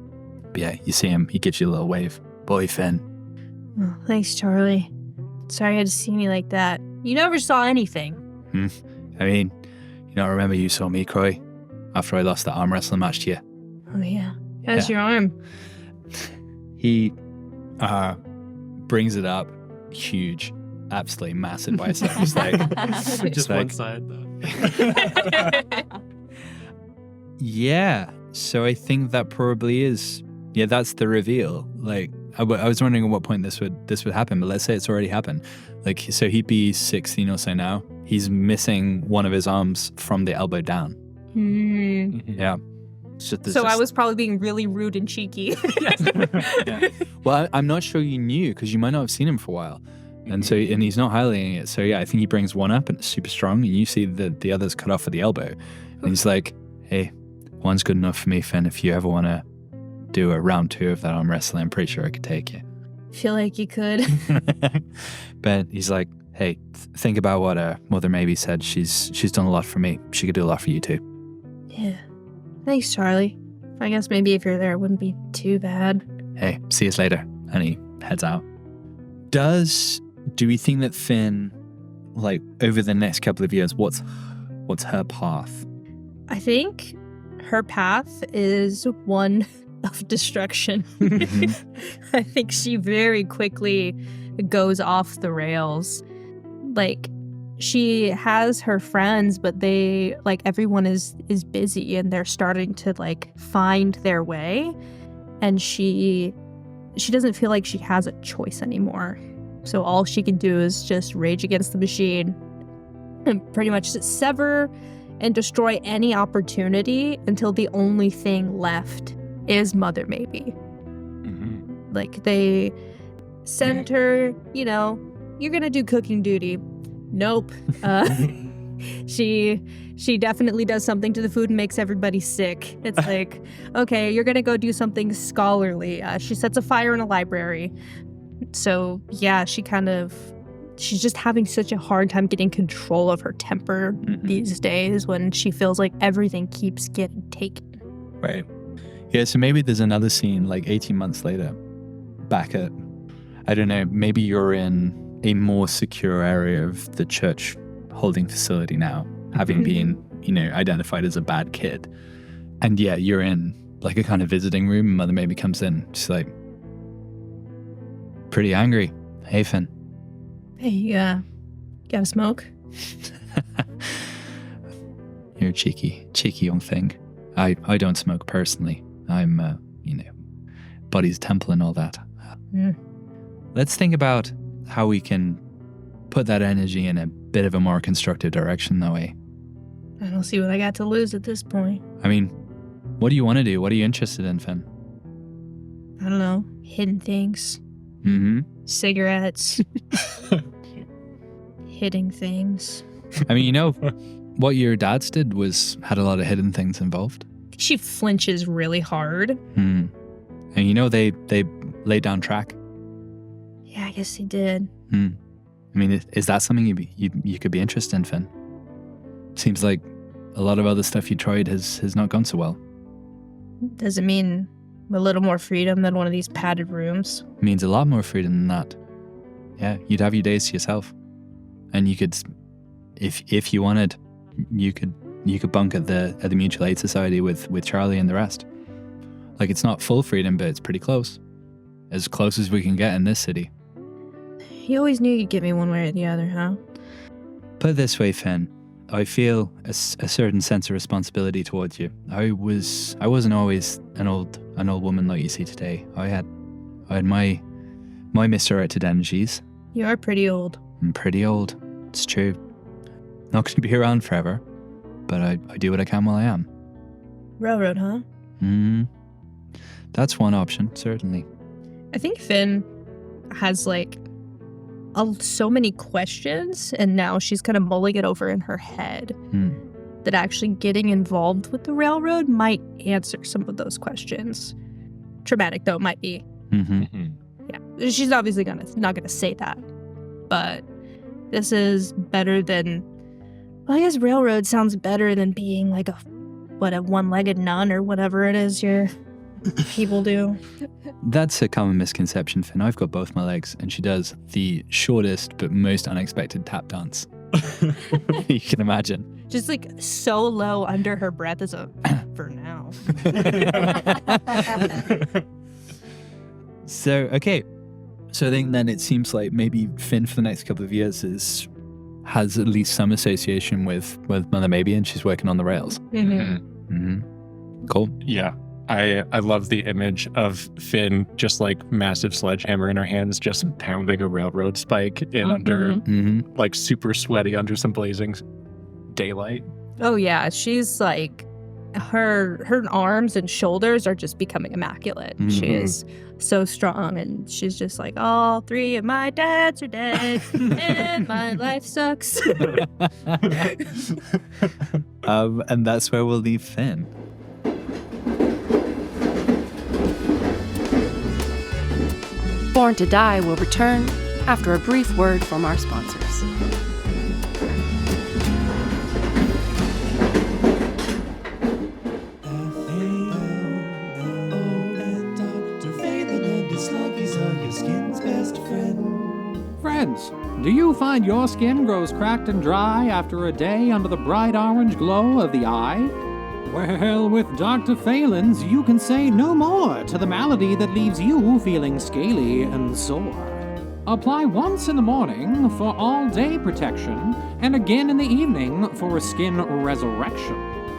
But yeah, you see him. He gives you a little wave. Boy, Finn. Oh, thanks, Charlie. Sorry I had to see me like that. You never saw anything. I mean, you don't remember you saw me cry after I lost that arm wrestling match to you? Oh, yeah. How's your arm? He brings it up, huge, absolutely massive biceps. Just like, one side, though. Yeah, so I think that probably is. Yeah, that's the reveal. Like, I was wondering at what point this would happen, but let's say it's already happened. Like, so he'd be 16 or so now. He's missing one of his arms from the elbow down. Yeah. So I was probably being really rude and cheeky. Yeah. Well, I'm not sure you knew because you might not have seen him for a while. And he's not highlighting it. So yeah, I think he brings one up and it's super strong, and you see the other's cut off at the elbow. And he's like, hey, one's good enough for me, Finn. If you ever want to do a round 2 of that arm wrestling, I'm pretty sure I could take you. Feel like you could. But he's like, hey, think about what Mother Maybe said. She's done a lot for me. She could do a lot for you too. Yeah. Thanks, Charlie. I guess maybe if you're there, it wouldn't be too bad. Hey, see us later. And he heads out. Do we think that Finn, like, over the next couple of years, what's her path? I think her path is one of destruction. Mm-hmm. I think she very quickly goes off the rails. Like, she has her friends, but they, like, everyone is busy and they're starting to, like, find their way. And she doesn't feel like she has a choice anymore. So all she can do is just rage against the machine and pretty much sever and destroy any opportunity until the only thing left is Mother Maybe. Mm-hmm. Like, they send her, you're gonna do cooking duty. Nope. She definitely does something to the food and makes everybody sick. It's like, okay, you're gonna go do something scholarly. She sets a fire in a library. So yeah, she's just having such a hard time getting control of her temper these days when she feels like everything keeps getting taken. Right. Yeah, so maybe there's another scene like 18 months later, back at, I don't know, maybe you're in a more secure area of the church holding facility now, having been, identified as a bad kid. And yeah, you're in like a kind of visiting room. Mother Maybe comes in. She's like, pretty angry. Hey, Finn, Hey, you got a smoke? You're a cheeky young thing. I don't smoke personally. I'm, body's temple and all that. Let's think about how we can put that energy in a bit of a more constructive direction that way. I don't see what I got to lose at this point. I mean, what do you want to do? What are you interested in, Finn? I don't know. Hidden things. Mm-hmm. Cigarettes. Hitting things. I mean, what your dad's did had a lot of hidden things involved. She flinches really hard. And they laid down track. Yeah, I guess he did. I mean, is that something you could be interested in, Finn? Seems like a lot of other stuff you tried has not gone so well. Does it mean a little more freedom than one of these padded rooms? It means a lot more freedom than that. Yeah, you'd have your days to yourself. And you could, if you wanted, you could bunk at the Mutual Aid Society with Charlie and the rest. Like, it's not full freedom, but it's pretty close. As close as we can get in this city. You always knew you'd get me one way or the other, huh? Put it this way, Finn. I feel a certain sense of responsibility towards you. I wasn't always an old woman like you see today. I had my misdirected energies. You are pretty old. I'm pretty old. It's true. Not going to be around forever, but I do what I can while I am. Railroad, huh? That's one option, certainly. I think Finn has so many questions, and now she's kind of mulling it over in her head. That actually getting involved with the railroad might answer some of those questions. Traumatic though it might be. Yeah, she's obviously not gonna say that, but this is better than. Well, I guess railroad sounds better than being like a one-legged nun or whatever it is your people do. That's a common misconception, Finn. I've got both my legs, and she does the shortest but most unexpected tap dance. You can imagine. Just so low under her breath as a for now. So I think then it seems like maybe Finn for the next couple of years has at least some association with Mother Maybe, and she's working on the rails. Cool. Yeah. I love the image of Finn just massive sledgehammer in her hands, just pounding a railroad spike in under super sweaty under some blazing daylight. Oh yeah, she's her arms and shoulders are just becoming immaculate. She is so strong, and she's just all 3 of my dads are dead and my life sucks. And that's where we'll leave Finn. Born to Die will return after a brief word from our sponsors. Friends, do you find your skin grows cracked and dry after a day under the bright orange glow of the eye? Well, with Dr. Phelan's, you can say no more to the malady that leaves you feeling scaly and sore. Apply once in the morning for all-day protection, and again in the evening for a skin resurrection.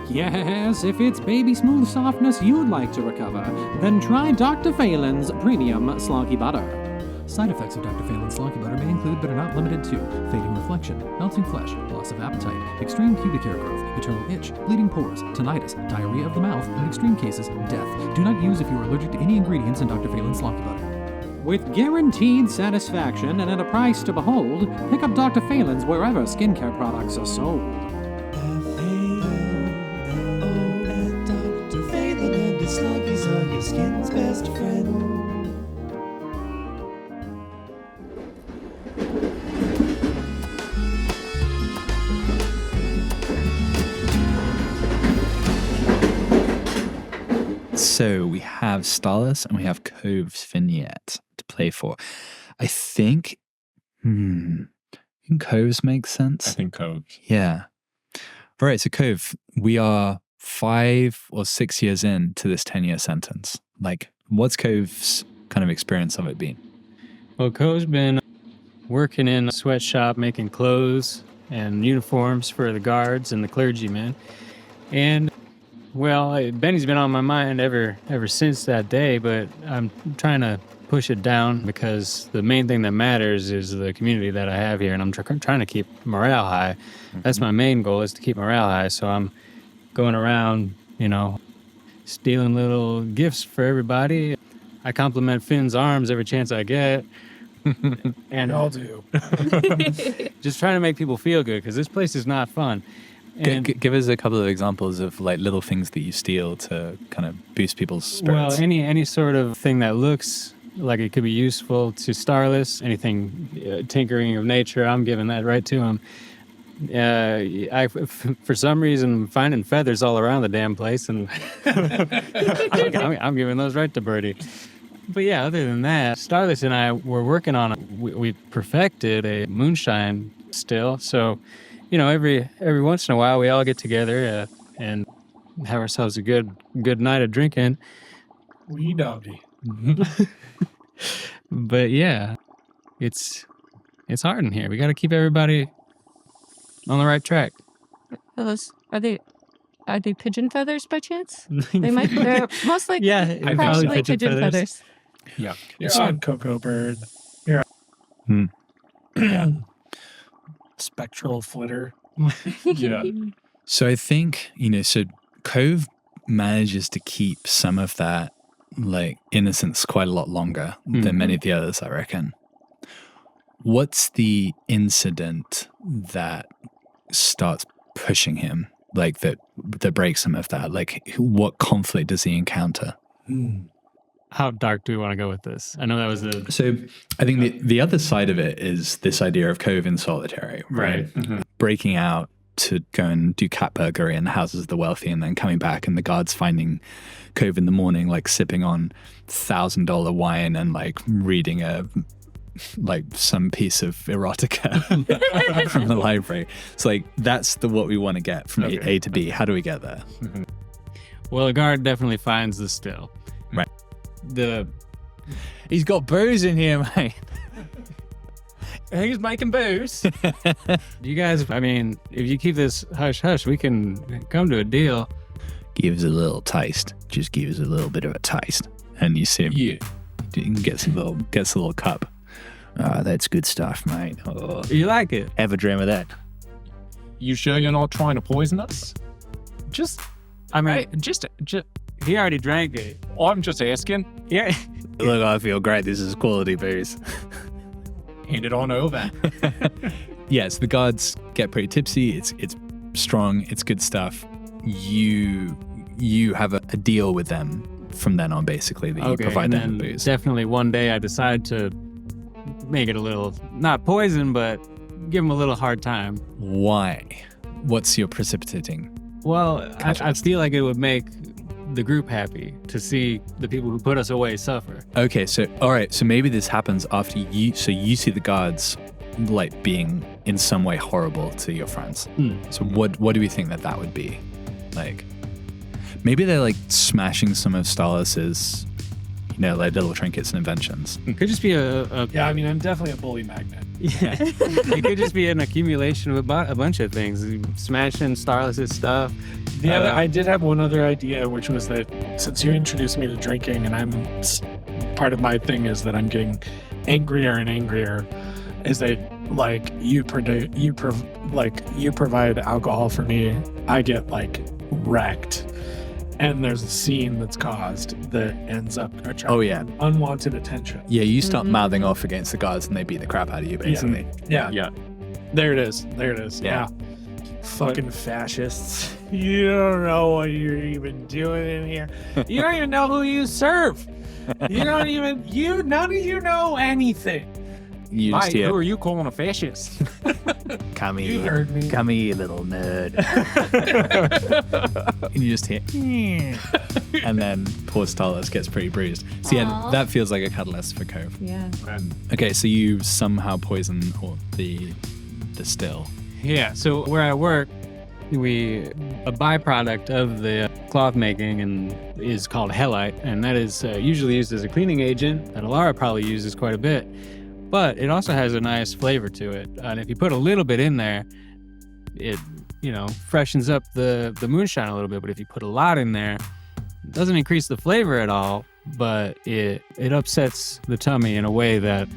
Yes, if it's baby smooth softness you'd like to recover, then try Dr. Phelan's Premium Sloggy Butter. Side effects of Dr. Phelan's Sloggy Butter may include, but are not limited to, fading reflection, melting flesh, loss of appetite, extreme pubic hair growth, eternal itch, bleeding pores, tinnitus, diarrhea of the mouth, and in extreme cases, death. Do not use if you are allergic to any ingredients in Dr. Phelan's Sloggy Butter. With guaranteed satisfaction and at a price to behold, pick up Dr. Phelan's wherever skincare products are sold. Dr. Phelan and his Sluggies are your skin's best friend. So we have Stalas and we have Cove's vignette to play for. I think Cove's makes sense. I think Cove. Yeah. All right, so Cove, we are 5 or 6 years into this 10-year sentence. What's Cove's kind of experience of it been? Well, Cove's been working in a sweatshop making clothes and uniforms for the guards and the clergymen. And, well, Benny's been on my mind ever since that day, but I'm trying to push it down because the main thing that matters is the community that I have here, and I'm trying to keep morale high. That's my main goal, is to keep morale high. So I'm going around, stealing little gifts for everybody. I compliment Finn's arms every chance I get. And I'll do. Just trying to make people feel good, because this place is not fun. And Give us a couple of examples of like little things that you steal to kind of boost people's spirits. well, any sort of thing that looks like it could be useful to Starless, anything tinkering of nature, I'm giving that right to him. For some reason, I'm finding feathers all around the damn place, and I'm giving those right to Birdie. But yeah, other than that, Starless and I were working on we perfected a moonshine still. So, every once in a while, we all get together and have ourselves a good night of drinking. Wee doggy. But yeah, it's hard in here. We got to keep everybody on the right track. Are they pigeon feathers by chance? They're most likely probably pigeon feathers. Yeah. You're on Cocoa Bird. You're Spectral Flitter. Yeah. So I think, so Cove manages to keep some of that like innocence quite a lot longer than many of the others, I reckon. What's the incident that starts pushing him, like that breaks some of that? Like, what conflict does he encounter? How dark do we want to go with this? I know that was the... So I think the other side of it is this idea of Cove in solitary, right? Breaking out to go and do cat burglary in the houses of the wealthy, and then coming back and the guards finding Cove in the morning, like sipping on $1,000 wine and like reading some piece of erotica from the library. It's like, that's what we want to get from A to B. How do we get there? Well, a guard definitely finds the still. Right. He's got booze in here, mate. He's making booze. You guys, I mean, if you keep this hush-hush, we can come to a deal. Give us a little taste. Just give us a little bit of a taste. And you see him. Yeah. He gets a little cup. That's good stuff, mate. Oh. You like it? Ever dream of that? You sure you're not trying to poison us? He already drank it. I'm just asking. Yeah. Look, I feel great. This is quality booze. Hand it on over. Yes, the guards get pretty tipsy. It's strong. It's good stuff. You have a deal with them from then on, basically, that you provide them with booze. Definitely one day I decide to make it a little, not poison, but give them a little hard time. Why? What's your precipitating? Well, I feel like it would make the group happy to see the people who put us away suffer. Okay, so maybe this happens after you see the guards like being in some way horrible to your friends. So what do we think that would be? Like, maybe they're like smashing some of Starless's, like little trinkets and inventions. It could just be Yeah, I mean, I'm definitely a bully magnet. Yeah. It could just be an accumulation of a bunch of things. Smashing Starless's stuff. I did have one other idea, which was that since you introduced me to drinking, and part of my thing is that I'm getting angrier and angrier, is that like you provide alcohol for me, I get like wrecked, and there's a scene that's caused that ends up attracting unwanted attention. Yeah, you start mouthing off against the guards, and they beat the crap out of you, basically. Yeah. There it is. Yeah. Fucking fascists. You don't know what you're even doing in here. You don't even know who you serve. None of you know anything. Mike, who are you calling a fascist? Come here. You heard me. Come here, little nerd. And you just hear, and then poor Starless gets pretty bruised. So yeah, that feels like a catalyst for Cove. Yeah. Okay, so you somehow poison the still. Yeah, so where I work, a byproduct of the cloth making is called hellite, and that is usually used as a cleaning agent that Alara probably uses quite a bit. but it also has a nice flavor to it. And if you put a little bit in there, it, freshens up the moonshine a little bit. But if you put a lot in there, it doesn't increase the flavor at all, but it upsets the tummy in a way that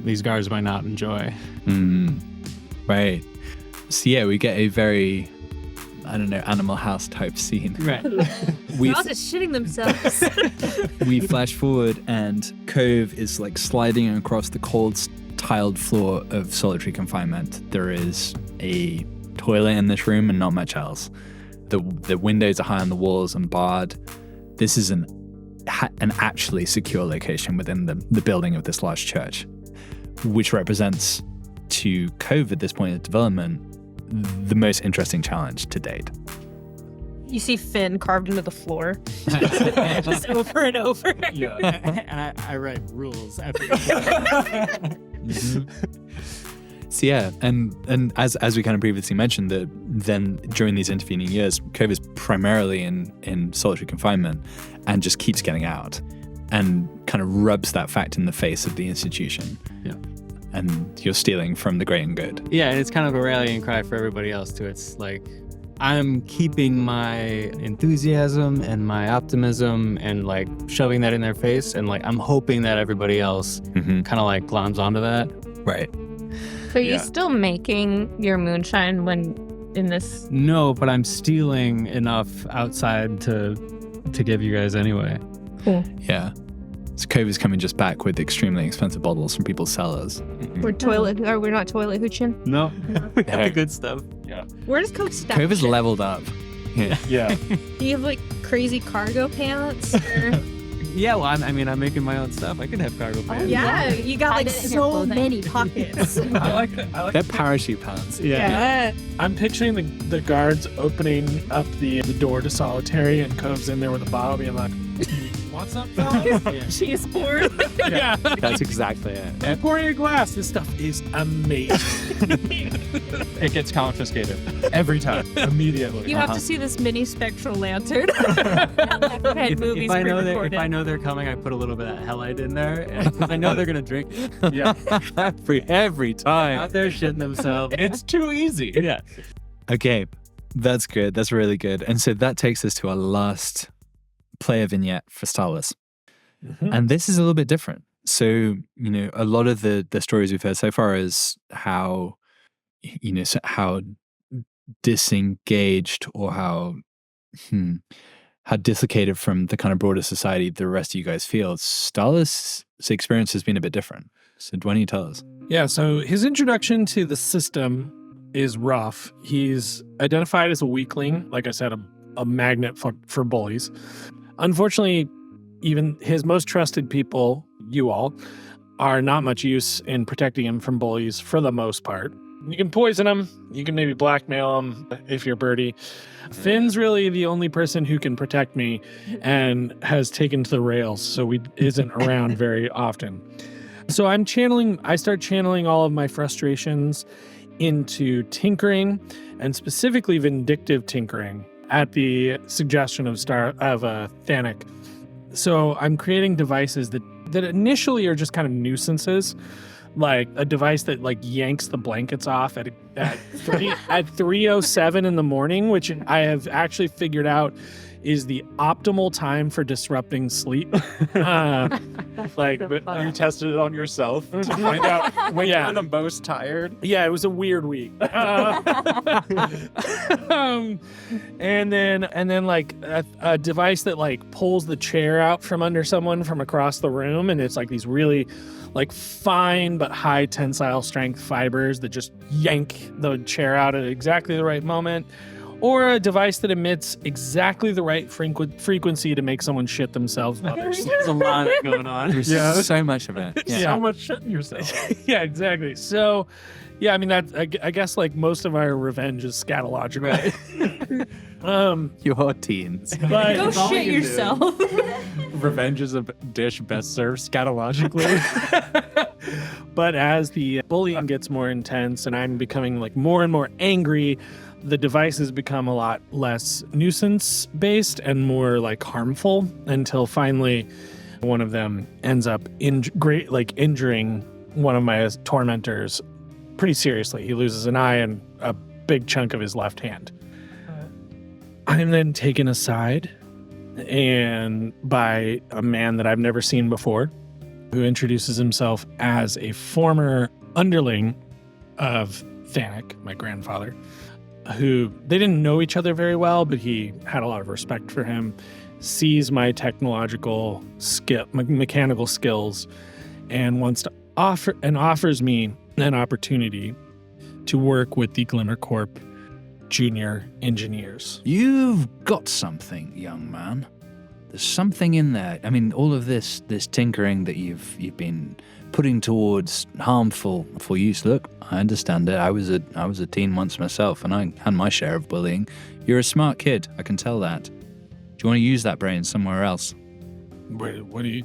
these guards might not enjoy. Right. So yeah, we get a very, Animal House type scene. Right. They're all just shitting themselves. We flash forward and Cove is like sliding across the cold tiled floor of solitary confinement. There is a toilet in this room and not much else. The windows are high on the walls and barred. This is an actually secure location within the building of this large church, which represents to Cove at this point of development the most interesting challenge to date. You see Finn carved into the floor, just over and over. Yeah, and I write rules after. So yeah, and as we kind of previously mentioned, that then during these intervening years, Cove is primarily in solitary confinement and just keeps getting out and kind of rubs that fact in the face of the institution. Yeah. And you're stealing from the great and good. Yeah, and it's kind of a rallying cry for everybody else too. It's like I'm keeping my enthusiasm and my optimism and like shoving that in their face, and like I'm hoping that everybody else kind of like gloms onto that. Right. So you're still making your moonshine when in this? No, but I'm stealing enough outside to give you guys anyway. Cool. Yeah. So Cove is coming just back with extremely expensive bottles from people's cellars. We're not toilet hooching? No. We got the good stuff. Yeah. Where does Cove stack Cove is shit? leveled up. Yeah. Yeah. Do you have like crazy cargo pants? Or... Yeah, well, I'm making my own stuff. I can have cargo pants. Yeah, you got like Hide it in your so clothing. many pockets. I like that. They're parachute pants. Yeah. I'm picturing the guards opening up the door to solitary, and Cove's in there with a bottle being like, "What's up, fellas?" She's bored. Yeah. That's exactly it. And pouring a glass. This stuff is amazing. It gets confiscated every time, immediately. You have to see this mini spectral lantern. If I know they're coming, I put a little bit of halide in there, because I know they're gonna drink it. Yeah. every time. Out there shitting themselves. It's too easy. Yeah. Okay, that's good. That's really good. And so that takes us to our last player vignette for Starless. And this is a little bit different. So, a lot of the stories we've heard so far is how, how disengaged or how dislocated from the kind of broader society the rest of you guys feel. Starless' experience has been a bit different. So why don't you tell us? Yeah, so his introduction to the system is rough. He's identified as a weakling, like I said, a magnet for bullies. Unfortunately, even his most trusted people, you all, are not much use in protecting him from bullies for the most part. You can poison him. You can maybe blackmail him if you're Birdie. Finn's really the only person who can protect me and has taken to the rails, so he isn't around very often. So I start channeling all of my frustrations into tinkering, and specifically vindictive tinkering at the suggestion of Thanik. So I'm creating devices that initially are just kind of nuisances, like a device that like yanks the blankets off at 3:07 in the morning, which I have actually figured out is the optimal time for disrupting sleep. But you tested it on yourself to find out when you're the most tired. Yeah, it was a weird week. And then like a device that like pulls the chair out from under someone from across the room, and it's like these really like fine but high tensile strength fibers that just yank the chair out at exactly the right moment. Or a device that emits exactly the right frequency to make someone shit themselves. There's a lot going on. There's so much of it. So much shitting yourself. Yeah, exactly. So, yeah, I mean, I guess like most of our revenge is scatological. Your teens. But Go shit yourself. Revenge is a dish best served scatologically. But as the bullying gets more intense and I'm becoming like more and more angry, the devices become a lot less nuisance based and more like harmful, until finally one of them ends up injuring one of my tormentors pretty seriously. He loses an eye and a big chunk of his left hand. I'm then taken aside and by a man that I've never seen before, who introduces himself as a former underling of Thanik, my grandfather, who they didn't know each other very well, but he had a lot of respect for him, sees my technological skill, mechanical skills, and offers me an opportunity to work with the Glimmer Corp junior engineers. You've got something, young man. There's something in there. I mean, all of this tinkering that you've been putting towards harmful for use. Look, I understand it. I was a teen once myself, and I had my share of bullying. You're a smart kid. I can tell that. Do you want to use that brain somewhere else? Wait, what do you...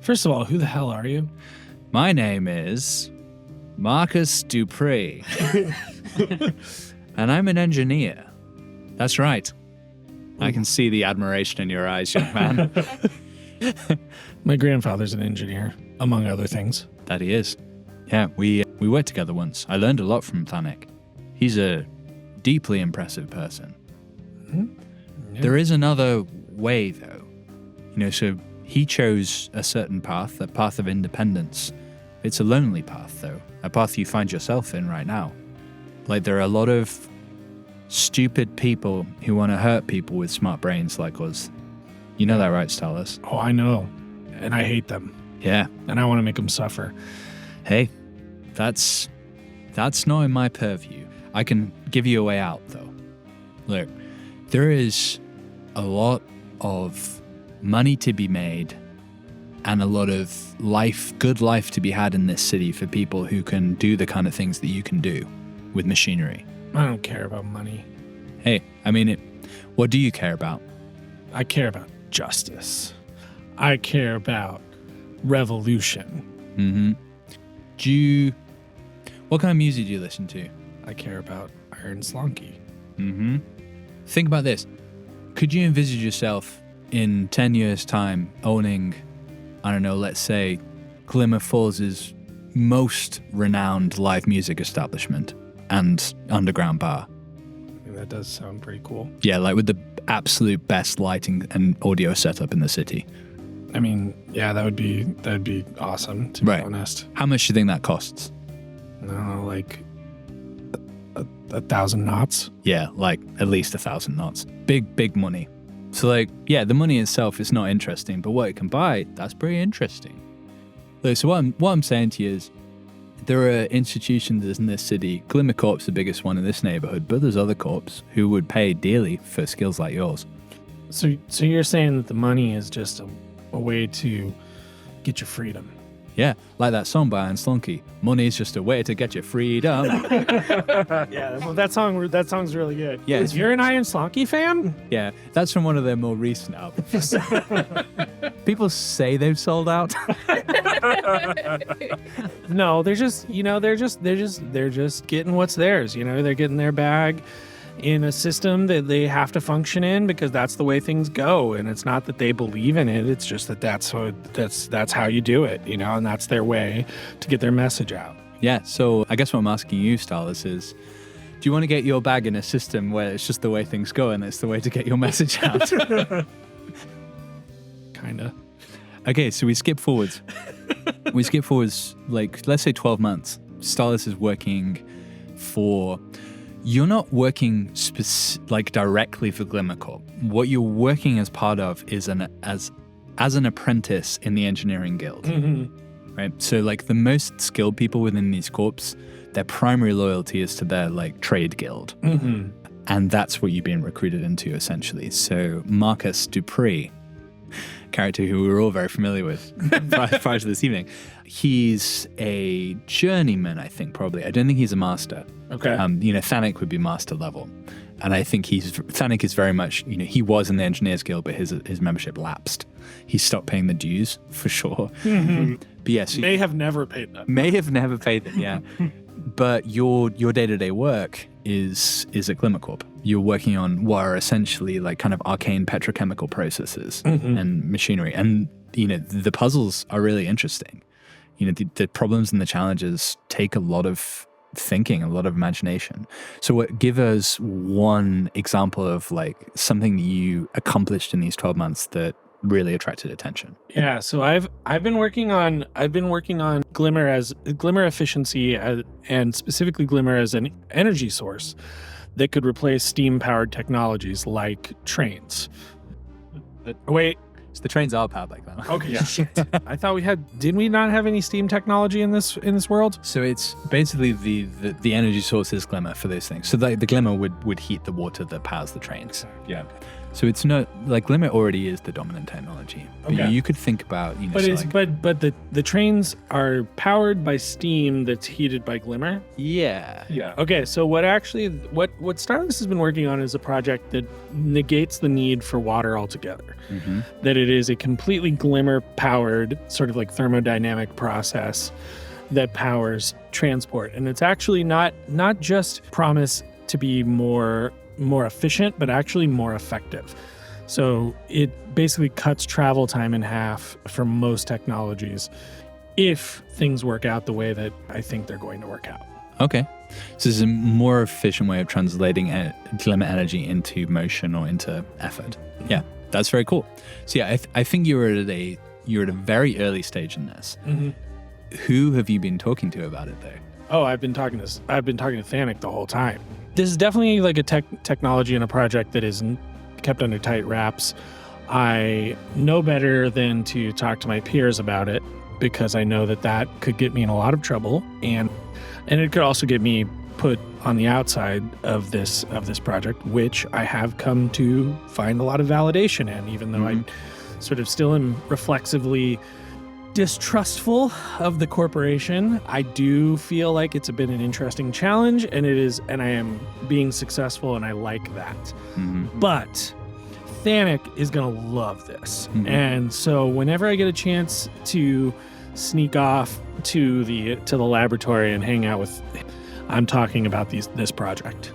First of all, who the hell are you? My name is Marcus Dupree. And I'm an engineer. That's right. I can see the admiration in your eyes, young man. My grandfather's an engineer, among other things. That he is. Yeah, we worked together once. I learned a lot from Thanik. He's a deeply impressive person. Mm-hmm. Yeah. There is another way, though. So he chose a certain path, a path of independence. It's a lonely path, though. A path you find yourself in right now. Like, there are a lot of stupid people who want to hurt people with smart brains like us. You know that, right, Stalis? Oh, I know. And I hate them. Yeah. And I want to make them suffer. Hey, that's not in my purview. I can give you a way out, though. Look, there is a lot of money to be made and a lot of good life to be had in this city for people who can do the kind of things that you can do with machinery. I don't care about money. Hey, I mean, what do you care about? I care about justice. I care about revolution. Mm-hmm. What kind of music do you listen to? I care about Iron Slonky. Mm-hmm. Think about this. Could you envisage yourself in 10 years' time owning, I don't know, let's say, Glimmer Falls' most renowned live music establishment and underground bar? That does sound pretty cool. Yeah, like with the absolute best lighting and audio setup in the city. I mean, yeah, that'd be awesome, to be honest. How much do you think that costs? I don't know, like 1,000 knots? Yeah, like at least 1,000 knots. Big money. So like, yeah, the money itself is not interesting, but what it can buy, that's pretty interesting. Look, so what I'm saying to you is, there are institutions in this city. Glimmer Corp's the biggest one in this neighborhood, but there's other corps who would pay dearly for skills like yours. So you're saying that the money is just a way to get your freedom? Yeah, like that song by Iron Slonky. Money's just a way to get your freedom. Yeah, well, that song's really good. Yeah, you're an Iron Slonky fan? Yeah, that's from one of their more recent albums. People say they've sold out. No, they're just getting what's theirs. They're getting their bag in a system that they have to function in because that's the way things go. And it's not that they believe in it. It's just that that's how you do it, and that's their way to get their message out. Yeah. So I guess what I'm asking you, Stalis, is, do you want to get your bag in a system where it's just the way things go and it's the way to get your message out? Kinda. Okay, so we skip forwards. Like, let's say 12 months. Stalis is working for... You're not working directly for Glimmer Corp. What you're working as part of is as an apprentice in the engineering guild. Mm-hmm. Right? So like the most skilled people within these corps, their primary loyalty is to their trade guild. Mm-hmm. And that's what you've been recruited into, essentially. So Marcus Dupree, character who we were all very familiar with prior to this evening, he's a journeyman, I think, probably. I don't think he's a master. Okay. Thanik would be master level. And I think Thanik is very much, he was in the Engineers Guild, but his membership lapsed. He stopped paying the dues, for sure. Mm-hmm. But yes. May have never paid them. May have never paid them, yeah. But your day-to-day work is at Glimmer Corp. You're working on what are essentially kind of arcane petrochemical processes and machinery. And, the puzzles are really interesting. the problems and the challenges take a lot of thinking, a lot of imagination. So give us one example of like something that you accomplished in these 12 months that really attracted attention. Yeah, so I've been working on Glimmer efficiency and specifically Glimmer as an energy source that could replace steam powered technologies like trains. Wait, So the trains are powered like that. okay, shit. I thought did we not have any steam technology in this world? So it's basically the energy source is Glimmer for those things. So the Glimmer would heat the water that powers the trains. Yeah. So it's not like Glimmer already is the dominant technology. But Okay. you could think about, But the trains are powered by steam that's heated by Glimmer. yeah. Okay, so what Starless has been working on is a project that negates the need for water altogether. Mm-hmm. That it is a completely Glimmer powered sort of like thermodynamic process that powers transport, and it's actually not just promised to be more efficient, but actually more effective. So it basically cuts travel time in half for most technologies if things work out the way that I think they're going to work out. Okay. So this is a more efficient way of translating Glimmer energy into motion or into effort. Yeah, that's very cool. So yeah, I think you're at a very early stage in this. Mm-hmm. Who have you been talking to about it though? Oh, I've been talking to Thanik the whole time. This is definitely like a technology and a project that is kept under tight wraps. I know better than to talk to my peers about it because I know that could get me in a lot of trouble, and it could also get me put on the outside of this project, which I have come to find a lot of validation in, even though I sort of still am reflexively distrustful of the corporation. I do feel like it's been an interesting challenge, and I am being successful, and I like that. Mm-hmm. But Thanik is gonna love this, and so whenever I get a chance to sneak off to the laboratory and hang out with, I'm talking about this project.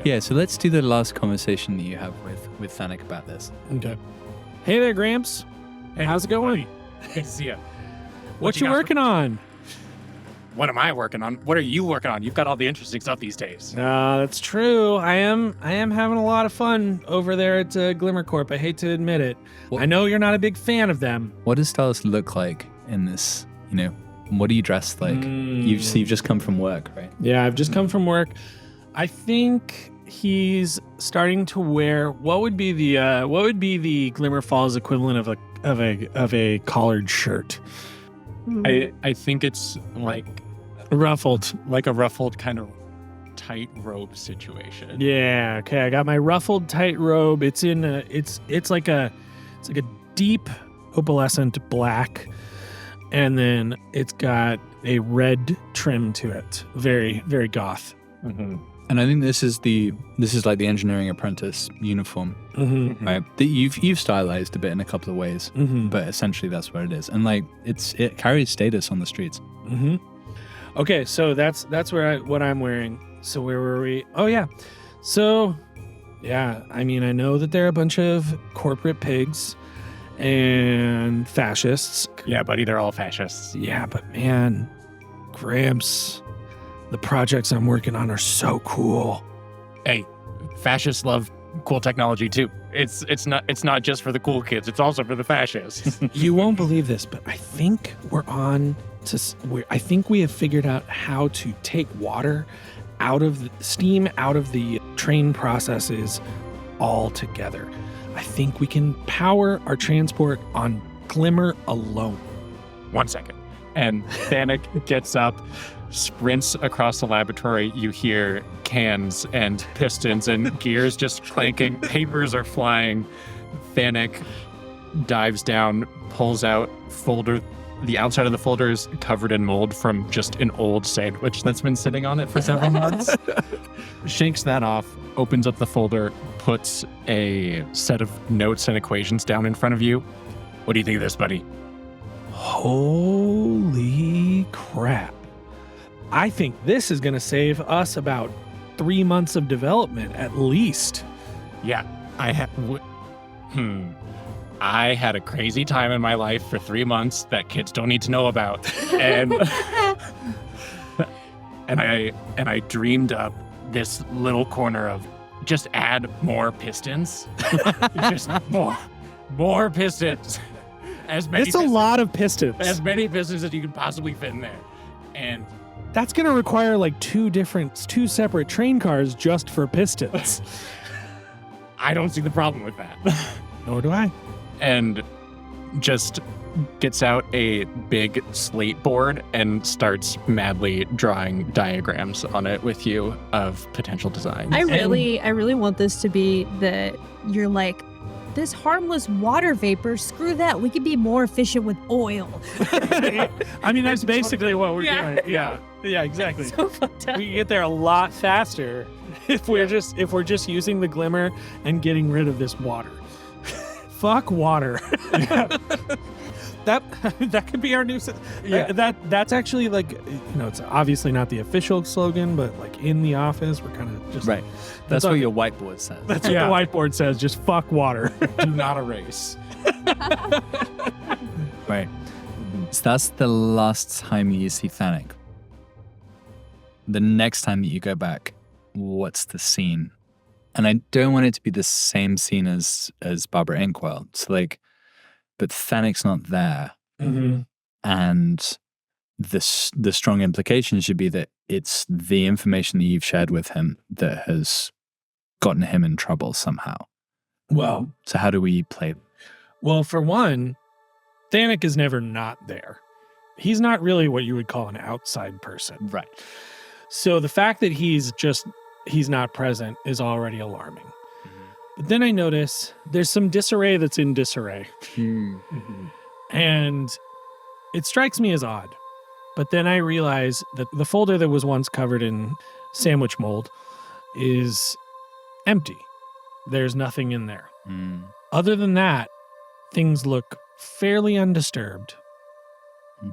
Yeah. So let's do the last conversation that you have with Thanik about this. Okay. Hey there, Gramps. Hey, how's it going? Good to see you. What you working on? What am I working on? What are you working on? You've got all the interesting stuff these days. That's true. I am having a lot of fun over there at Glimmer Corp. I hate to admit it. I know you're not a big fan of them. What does Starless look like in this? What are you dressed like? You've just come from work, right? Yeah, I've just come from work. I think he's starting to wear what would be the Glimmer Falls equivalent of a collared shirt. I think it's like ruffled, like a ruffled kind of tight robe situation. Yeah. Okay. I got my ruffled tight robe. It's like a deep opalescent black, and then it's got a red trim to it. Very, very goth. Mm-hmm. And I think this is like the engineering apprentice uniform, right? That you've stylized a bit in a couple of ways, but essentially that's what it is. And like it carries status on the streets. Mm-hmm. Okay, so that's what I'm wearing. So where were we? Oh yeah. So yeah, I mean, I know that there are a bunch of corporate pigs and fascists. Yeah, buddy, they're all fascists. Yeah, but man, Gramps, the projects I'm working on are so cool. Hey, fascists love cool technology too. It's not just for the cool kids. It's also for the fascists. You won't believe this, but I think I think we have figured out how to take steam out of the train processes altogether. I think we can power our transport on Glimmer alone. 1 second. And Thanik gets up, sprints across the laboratory. You hear cans and pistons and gears just clanking. Papers are flying. Thanik dives down, pulls out folder. The outside of the folder is covered in mold from just an old sandwich that's been sitting on it for several months. Shakes that off, opens up the folder, puts a set of notes and equations down in front of you. What do you think of this, buddy? Holy crap. I think this is going to save us about 3 months of development at least. Yeah, I had a crazy time in my life for 3 months that kids don't need to know about. And and I dreamed up this little corner of just add more pistons. Just more pistons. It's a lot of pistons. As many pistons as you can possibly fit in there. And that's going to require like two separate train cars just for pistons. I don't see the problem with that. Nor do I. And just gets out a big slate board and starts madly drawing diagrams on it with you of potential designs. I really want this to be that you're like, this harmless water vapor, screw that. We could be more efficient with oil. I mean, that's basically what we're doing. Yeah, exactly. So fucked up. We can get there a lot faster if we're just using the Glimmer and getting rid of this water. Fuck water. That could be our new. That's actually like, it's obviously not the official slogan, but like in the office, we're kind of just right. That's what your whiteboard says. That's what the whiteboard says. Just fuck water. Do not erase. Right. So that's the last time you see Thanik. The next time that you go back, what's the scene? And I don't want it to be the same scene as Barbara Inkwell. So like, but Thanik's not there. Mm-hmm. And the strong implication should be that it's the information that you've shared with him that has gotten him in trouble somehow. Well, so how do we play? Well, for one, Thanik is never not there. He's not really what you would call an outside person. Right. So the fact that he's not present is already alarming. But then I notice there's some disarray that's in disarray. Mm-hmm. And it strikes me as odd. But then I realize that the folder that was once covered in sandwich mold is empty. There's nothing in there. Mm. Other than that, things look fairly undisturbed,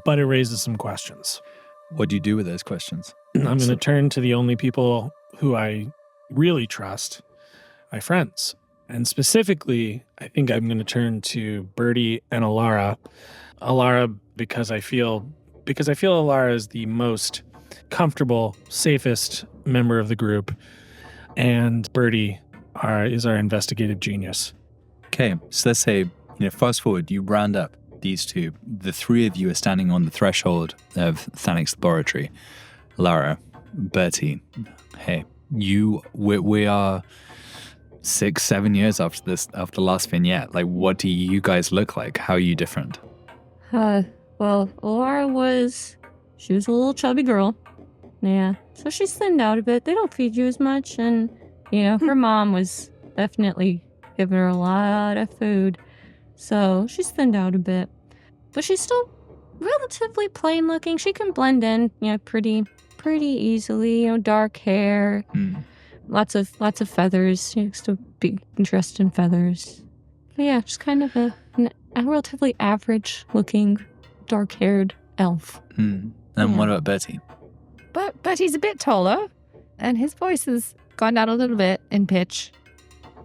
but it raises some questions. What do you do with those questions? I'm going to turn to the only people who I really trust, my friends. And specifically, I think I'm going to turn to Bertie and Alara. Alara, because I feel Alara is the most comfortable, safest member of the group. And Bertie is our investigative genius. Okay, so let's say, fast forward, you round up these two. The three of you are standing on the threshold of Thanik's laboratory. Lara, Bertie, hey, we are 6-7 years after the last vignette. Like, what do you guys look like? How are you different? Well, Laura she was a little chubby girl. Yeah. So she's thinned out a bit. They don't feed you as much. And, her mom was definitely giving her a lot of food. So she's thinned out a bit. But she's still relatively plain looking. She can blend in, pretty easily. Dark hair. Mm. Lots of feathers. She used to be interested in feathers. But yeah, just kind of a relatively average-looking, dark-haired elf. Mm. And what about Bertie? But he's a bit taller, and his voice has gone down a little bit in pitch.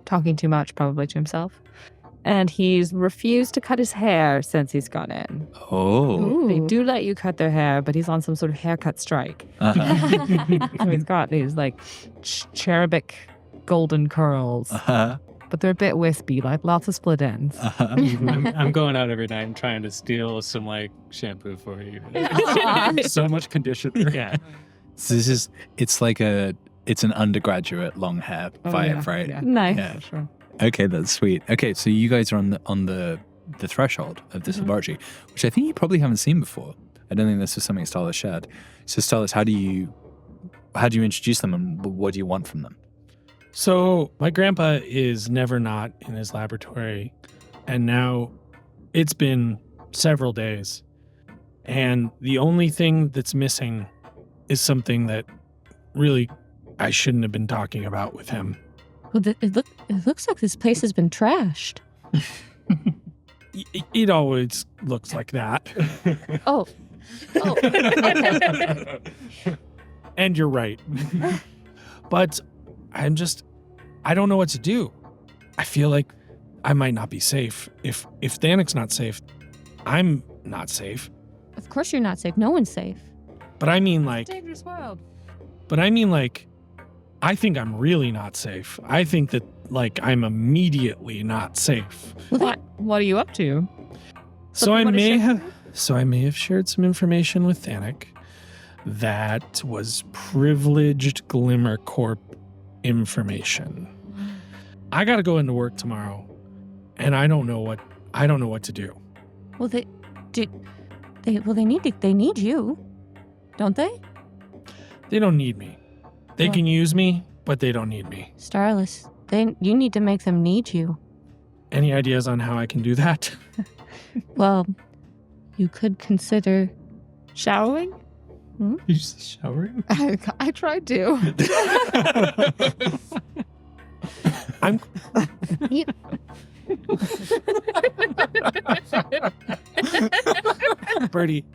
Talking too much, probably to himself. And he's refused to cut his hair since he's gone in. Oh. They do let you cut their hair, but he's on some sort of haircut strike. Uh-huh. So he's got these cherubic golden curls. Uh-huh. But they're a bit wispy, like lots of split ends. Uh-huh. I'm going out every night and trying to steal some shampoo for you. So much conditioner. Yeah. So it's an undergraduate long hair vibe, right? Yeah. Nice. Yeah. Sure. Okay, that's sweet. Okay, so you guys are on the threshold of this laboratory, which I think you probably haven't seen before. I don't think this is something Starless shared. So Starless, how do you introduce them, and what do you want from them? So my grandpa is never not in his laboratory, and now it's been several days, and the only thing that's missing is something that really I shouldn't have been talking about with him. Well, it looks like this place has been trashed. It always looks like that. Oh. And you're right. But I don't know what to do. I feel like I might not be safe. If Thanic's not safe, I'm not safe. Of course you're not safe. No one's safe. But I mean, like, Dangerous world. I think I'm really not safe. I think that, like, I'm immediately not safe. What are you up to? So I may have shared some information with Thanic that was privileged Glimmer Corp information. I got to go into work tomorrow, and I don't know what to do. Well, they need you, don't they? They don't need me. They can use me, but they don't need me. Starless, you need to make them need you. Any ideas on how I can do that? Well, you could consider Showering? You just showering? I tried to. I'm. Birdie,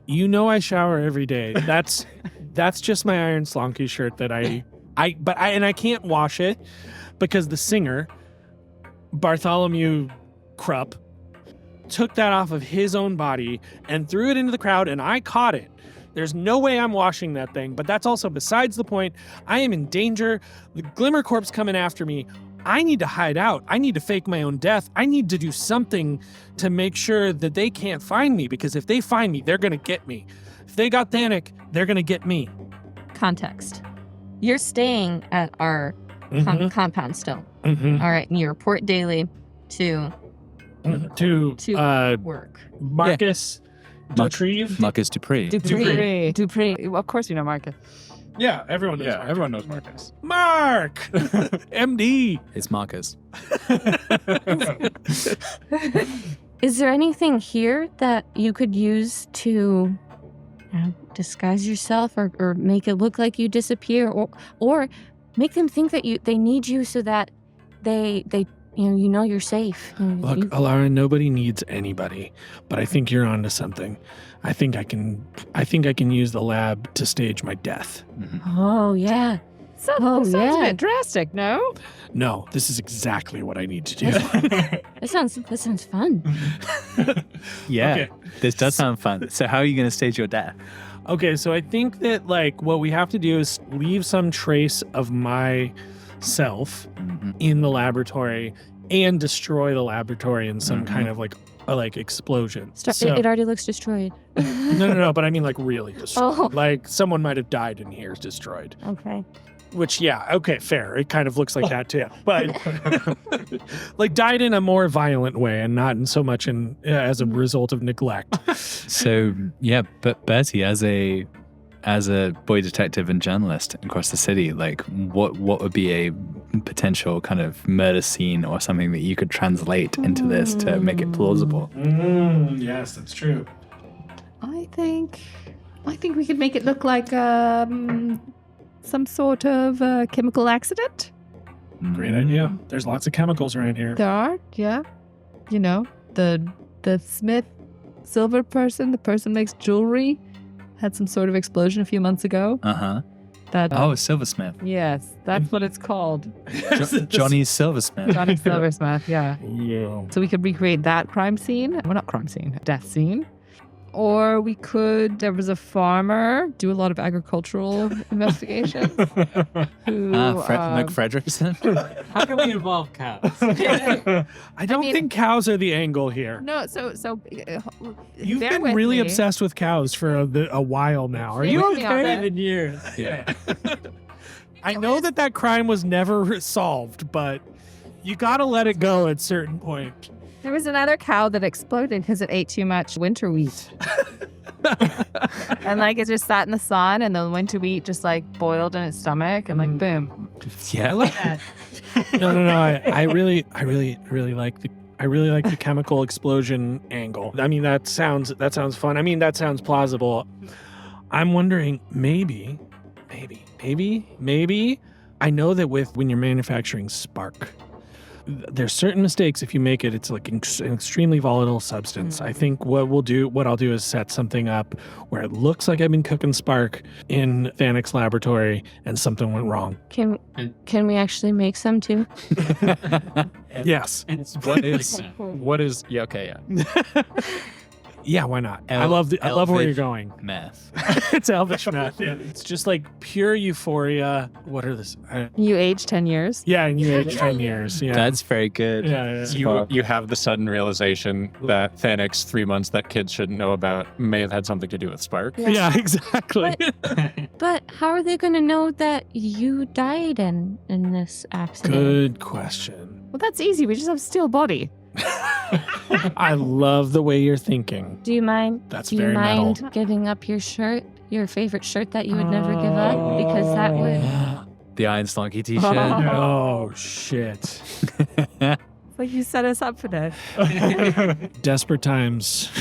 you know I shower every day. That's just my Iron Slonky shirt that I can't wash it because the singer, Bartholomew Krupp, took that off of his own body and threw it into the crowd, and I caught it. There's no way I'm washing that thing, but that's also besides the point. I am in danger. The Glimmer Corp's coming after me. I need to hide out. I need to fake my own death. I need to do something to make sure that they can't find me, because if they find me, they're going to get me. If they got Thanic, they're going to get me. context. You're staying at our compound still. Mm-hmm. All right, and you report daily to work. Marcus Dupree. Marcus Dupree. Dupree. Well, of course you know Marcus. Yeah, everyone knows. Marcus. Everyone knows Marcus. Mark, MD. It's Marcus. Is there anything here that you could use to disguise yourself or make it look like you disappear, or make them think that they need you so that they you know you're safe? Look, Alara, nobody needs anybody, but I think you're onto something. I think I can use the lab to stage my death. Mm-hmm. Oh yeah. Sounds a bit drastic, no? No, this is exactly what I need to do. That sounds fun. Yeah, Okay. This does sound fun. So how are you going to stage your death? Okay, so I think that what we have to do is leave some trace of myself in the laboratory and destroy the laboratory in some kind of like explosion. It already looks destroyed. No, but I mean really destroyed. Oh. Like someone might have died in here, destroyed. Okay. Which, yeah, okay, fair. It kind of looks like that too. But died in a more violent way and not in so much as a result of neglect. So, yeah, but Bertie, as a boy detective and journalist across the city, what would be a potential kind of murder scene or something that you could translate into this to make it plausible? Yes, that's true. I think we could make it look like some sort of chemical accident. Great idea. There's lots of chemicals around here. There are, yeah. You know, the Smith silver person, the person makes jewelry, had some sort of explosion a few months ago. Silversmith. Yes, that's what it's called. Johnny Silversmith. Johnny Silversmith, yeah. Yeah. So we could recreate that crime scene. Well, not crime scene, death scene. Or we could, there was a farmer, do a lot of agricultural investigations. McFrederickson. How can we involve cows? I don't think cows are the angle here. No, so You've bear been with really me. obsessed with cows for a while now. Are Stay you with me on okay? that. 7 years. Yeah. I know that crime was never solved, but you gotta let it go at a certain point. There was another cow that exploded because it ate too much winter wheat. And it just sat in the sun and the winter wheat just boiled in its stomach and boom. Yeah. No. I really like the chemical explosion angle. I mean, that sounds fun. I mean, that sounds plausible. I'm wondering maybe. I know that when you're manufacturing spark, there's certain mistakes if you make it. It's like an extremely volatile substance. I think what I'll do is set something up where it looks like I've been cooking spark in Thanic's laboratory and something went wrong. Can we actually make some too? Yes. What is yeah, okay, yeah. Yeah, why not? I love where you're going. Meth. It's elvish meth. Yeah. It's just like pure euphoria. What are this? You age 10 years? Yeah, and you age 10 years. Yeah. That's very good. Yeah. You have the sudden realization that Thanic's 3 months that kids shouldn't know about may have had something to do with Spark. Yeah, exactly. But how are they going to know that you died in this accident? Good question. Well, that's easy. We just have steel body. I love the way you're thinking. Do you mind? That's Do you very mind metal. giving up your shirt, your favorite shirt that you would never give up? Because that would. The Iron Slonky t-shirt. Oh, shit. It's like you set us up for that. Desperate times.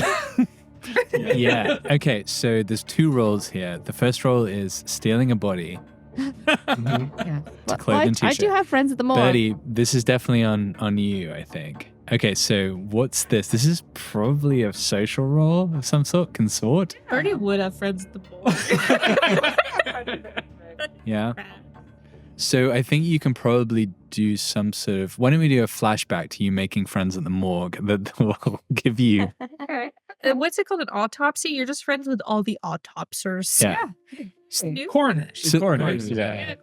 Yeah. Okay, so there's 2 roles here. The first role is stealing a body. Yeah. To clothing I t-shirt. do have friends at the mall. Bertie, this is definitely on you, I think. Okay, so what's this? This is probably a social role of some sort, consort. Bertie would have friends at the mall. Yeah. So I think you can probably do some sort of. Why don't we do a flashback to you making friends at the morgue that will give you. What's it called? An autopsy? You're just friends with all the autopsers. Yeah. Coroners. So- Coroners. Yeah.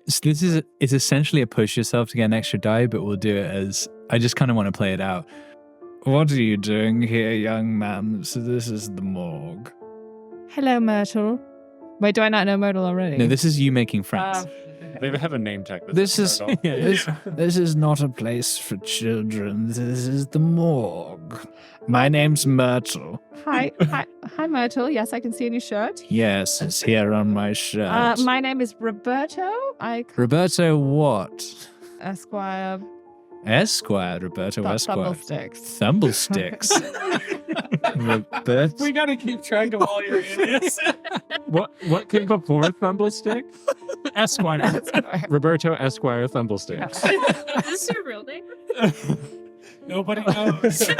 So this is it's essentially a push yourself to get an extra die, but we'll do it as I just kind of want to play it out. What are you doing here, young man? So this is the morgue. Hello, Myrtle. Wait, do I not know Myrtle already? No, this is you making friends. They have a name tag. This is this is not a place for children. This is the morgue. My name's Myrtle. Hi, Myrtle. Yes, I can see in your shirt. Yes, it's here on my shirt. My name is Roberto. Roberto what? Esquire. Esquire, Roberto Esquire. Thumblesticks. Roberto. We gotta keep track of all your idiots. What came before Thumblestick? Esquire. Roberto Esquire Thumblesticks. Is this your real name? Nobody knows.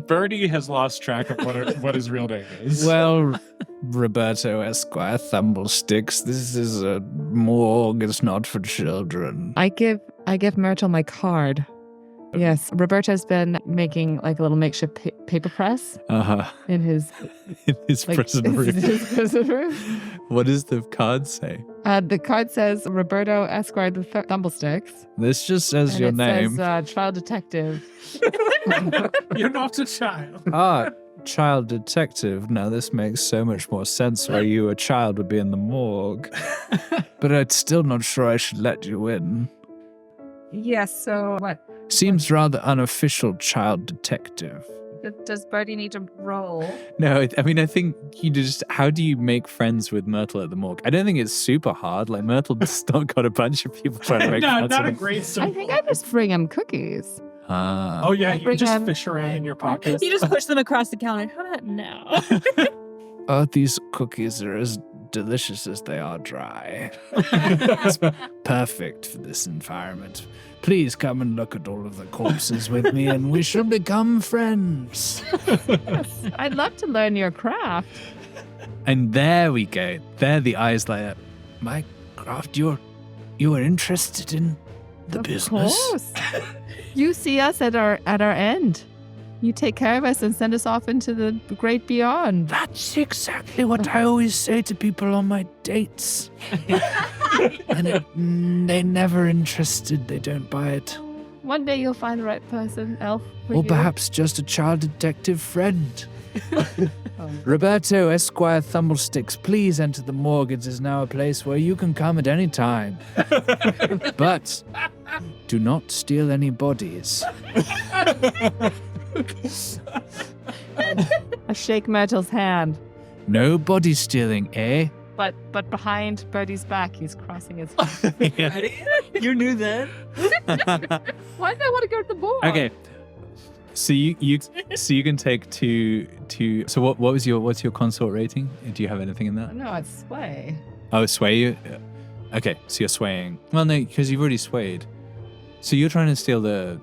Bertie has lost track of what his real name is. Well, Roberto Esquire Thumblesticks. This is a morgue. It's not for children. I give Myrtle my card. Yes, Roberto's been making like a little makeshift paper press in his prison room. His prison room. What does the card say? The card says Roberto Esquire the Thumblesticks. This just says And your it name. says child detective. You're not a child. Ah, child detective. Now this makes so much more sense why you, a child, would be in the morgue. But I'm still not sure I should let you in. Yes, so what? Seems rather unofficial, child detective. Does Bertie need to roll? No, I mean, I think you just. How do you make friends with Myrtle at the morgue? I don't think it's super hard. Like Myrtle's not got a bunch of people trying to make friends. not with a him. great I simple. think I just bring him cookies. Oh yeah, you bring just him- fish around in your pockets. You just push them across the counter. How about now? Oh, these cookies are as delicious as they are dry. It's perfect for this environment. Please come and look at all of the corpses with me, and we shall become friends. I'd love to learn your craft. And there we go. There the eyes light up. My craft, you are interested in the business? Of course. You see us at our end. You take care of us and send us off into the great beyond. That's exactly what I always say to people on my dates. And they never interested. They don't buy it. One day you'll find the right person, Elf. for Or you. perhaps just a child detective friend. Roberto Esquire Thumblesticks, please enter the morgue. It is now a place where you can come at any time. But do not steal any bodies. I shake Myrtle's hand, No body stealing, eh? but behind Bertie's back, he's crossing his. You knew that. Why did I want to go to the morgue? Okay. So you can take two. So what's your consort rating? Do you have anything in that? No, it's sway. Oh, sway you. Okay, so you're swaying. Well, no, because you've already swayed. So you're trying to steal the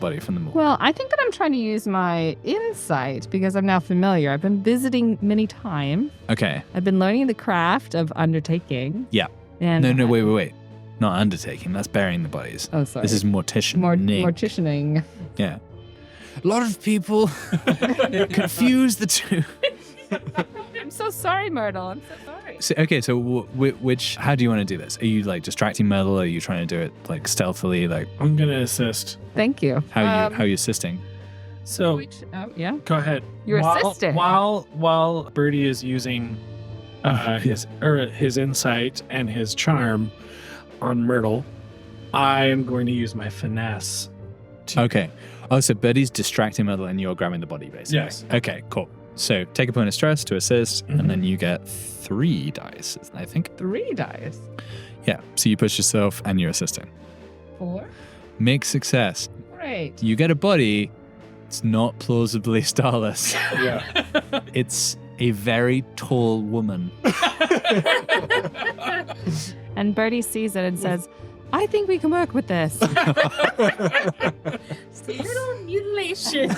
body from the morgue. Well, I think that I'm trying to use my insight because I'm now familiar. I've been visiting many times. Okay. I've been learning the craft of undertaking. Yeah. And No, wait. Not undertaking. That's burying the bodies. Oh, sorry. This is mortician. Morticianing. Yeah. A lot of people confuse the two. I'm so sorry, Myrtle. I'm so sorry. So which? How do you want to do this? Are you like distracting Myrtle? Or are you trying to do it like stealthily? Like I'm gonna assist. Thank you. How are you assisting? So yeah. Go ahead. You're assisting. While Birdie is using his insight and his charm on Myrtle, I am going to use my finesse. Okay. Oh, so Birdie's distracting Myrtle and you're grabbing the body, basically. Yes. Okay, cool. So take a point of stress to assist, and then you get 3 dice, I think. 3 dice. Yeah. So you push yourself and you're assisting. 4. Make success. Great. You get a body. It's not plausibly starless. Yeah. It's a very tall woman. And Birdie sees it and says, I think we can work with this. Little mutilation.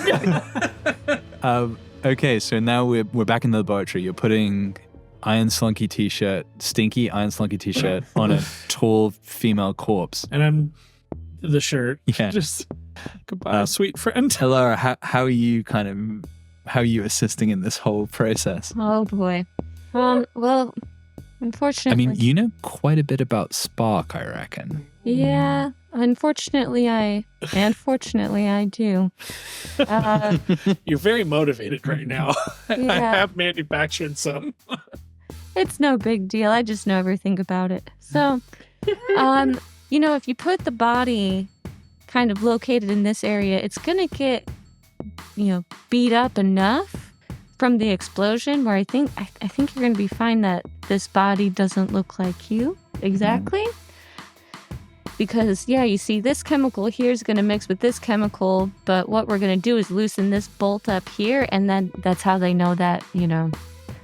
Okay, so now we're back in the laboratory. You're putting stinky Iron Slunky t-shirt on a tall female corpse. And I'm the shirt. Yeah. Just goodbye, sweet friend. Laura, how are you assisting in this whole process? Oh boy. Well, unfortunately. I mean, you know quite a bit about Spark, I reckon. Yeah. Unfortunately, I do. You're very motivated right now. Yeah. I have manufactured some. It's no big deal. I just know everything about it. So, if you put the body kind of located in this area, it's going to get, beat up enough from the explosion where I think you're going to be fine that this body doesn't look like you exactly. Because, you see, this chemical here is going to mix with this chemical, but what we're going to do is loosen this bolt up here, and then that's how they know that,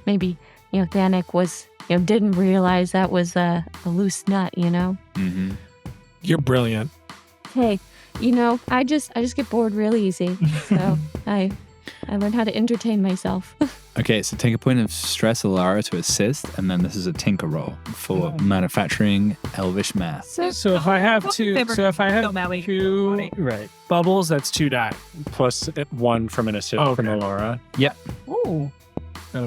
maybe, Thanik was, didn't realize that was a loose nut, Mm-hmm. You're brilliant. Hey, I just get bored real easy, so I learned how to entertain myself. Okay, so take a point of stress, Alara, to assist, and then this is a tinker roll for manufacturing elvish math. So if I have two right bubbles, that's 2 die Plus 1 from an assist from Alara. Yep. Ooh.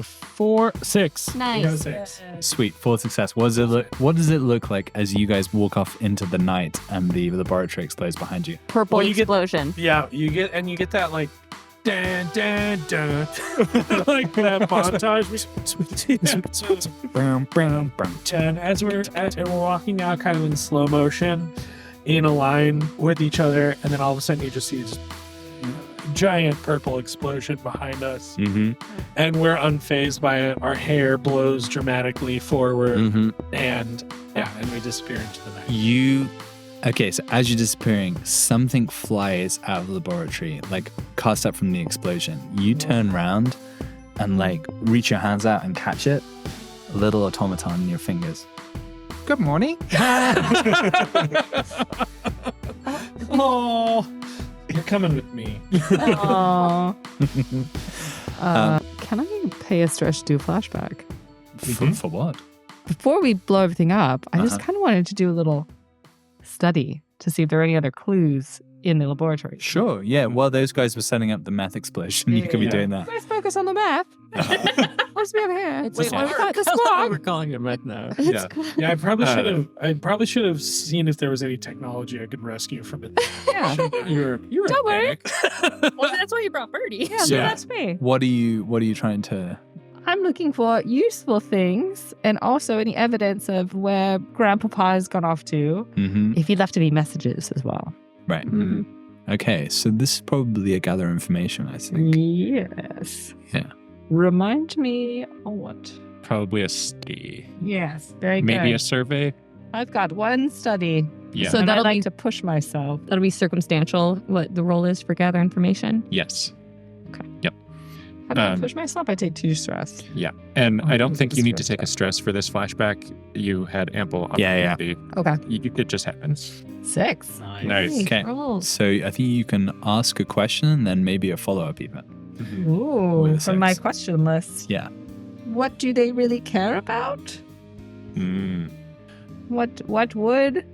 4, 6. Nice. You got 6. Sweet, full success. What does it look like as you guys walk off into the night and the laboratory explodes behind you? Purple explosion. You get that like dun, dun, dun. Like that montage. And as we're walking out kind of in slow motion in a line with each other, and then all of a sudden you just see this giant purple explosion behind us. Mm-hmm. And we're unfazed by it. Our hair blows dramatically forward, and we disappear into the night. Okay, so as you're disappearing, something flies out of the laboratory, like cast up from the explosion. You turn around and reach your hands out and catch it. A little automaton in your fingers. Good morning. Oh, you're coming with me. Aww. Can I pay a stretch to do a flashback? For what? Before we blow everything up, I just kind of wanted to do a little study to see if there are any other clues in the laboratory. Sure, yeah. While those guys were setting up the math explosion, you could be doing that. Let's focus on the math. Let's be over here. It's Wait, fine. what about the squad? We're calling it meth now. Yeah. Yeah, I probably should have seen if there was any technology I could rescue from it. Yeah. You're Don't worry. Well, that's why you brought Birdie. Yeah, so that's me. What are you trying to... I'm looking for useful things and also any evidence of where Grandpapa has gone off to. Mm-hmm. If he left any messages as well. Right. Mm-hmm. Okay, so this is probably a gather information, I think. Yes. Yeah. Remind me on what? Probably a study. Yes, very good. Maybe a survey. I've got 1 study. Yeah. So And that'll I'd like be to push myself. that'll be circumstantial. What the role is for gather information. Yes. Okay. Yep. How do I push myself? I take 2 stress. Yeah. And I don't think you need to stress take a stress for this flashback. You had ample Yeah. opportunity. Okay. It just happens. 6. Nice. Okay. So I think you can ask a question and then maybe a follow-up even. Ooh, With a from my 6. question list. Yeah. What do they really care about? Mm. What would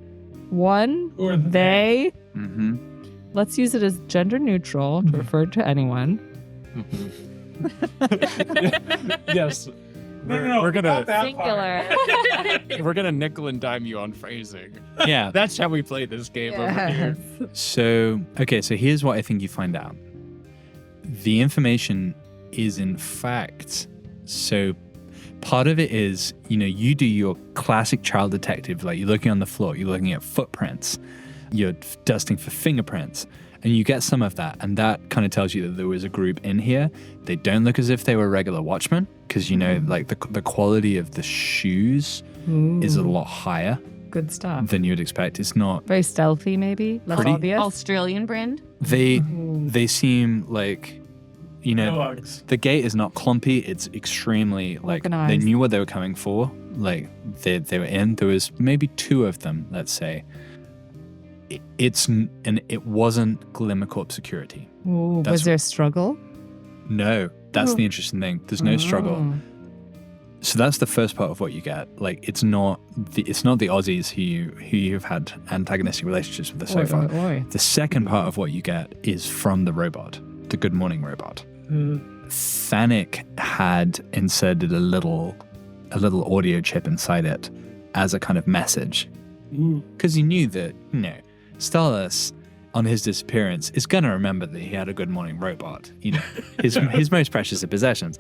one Or they? Mm-hmm. Let's use it as gender neutral to refer to anyone. Yes. We're gonna Singular. we're gonna nickel and dime you on phrasing. Yeah. That's how we play this game over here. So here's what I think you find out. The information is in fact, so part of it is, you do your classic child detective, like you're looking on the floor, you're looking at footprints, you're dusting for fingerprints, and you get some of that, and that kind of tells you that there was a group in here. They don't look as if they were regular watchmen, because like the quality of the shoes is a lot higher Good stuff. than you would expect. It's not Very stealthy, maybe. Less Pretty- obvious. Australian brand. they seem like Dogs. the gate is not clumpy. It's extremely like they Organized. knew what they were coming for. Like they were in. There was maybe 2 of them. Let's say it wasn't Glimmer Corp security. Ooh, That's- was there a struggle? No, that's the interesting thing. There's no struggle. Oh. So that's the first part of what you get. Like it's not the Aussies who you've had antagonistic relationships with so far. Oi. The second part of what you get is from the robot, the Good Morning robot. Thanik had inserted a little audio chip inside it as a kind of message, because he knew that Starless on his disappearance is gonna remember that he had a Good Morning robot, his most precious of possessions,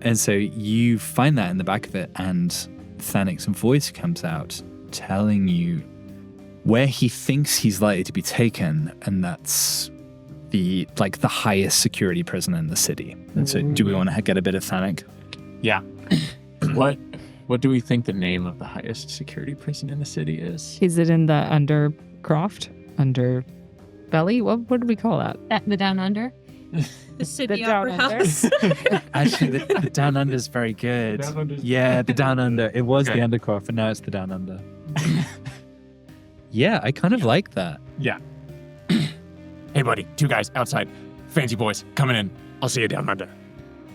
and so you find that in the back of it, and Thanik's voice comes out telling you where he thinks he's likely to be taken, and that's the highest security prison in the city. And so, do we want to get a bit of Thanik? Yeah. What do we think the name of the highest security prison in the city is? Is it in the undercroft? Underbelly? What do we call that? The Down Under. The City The Down Opera Under. House. Actually, the Down Under is very good. Down Under's- Yeah, the Down Under. It was Okay. the Undercroft, but now it's the Down Under. Yeah, I kind of like that. Yeah. Hey, buddy, 2 guys outside. Fancy boys, coming in. I'll see you down under.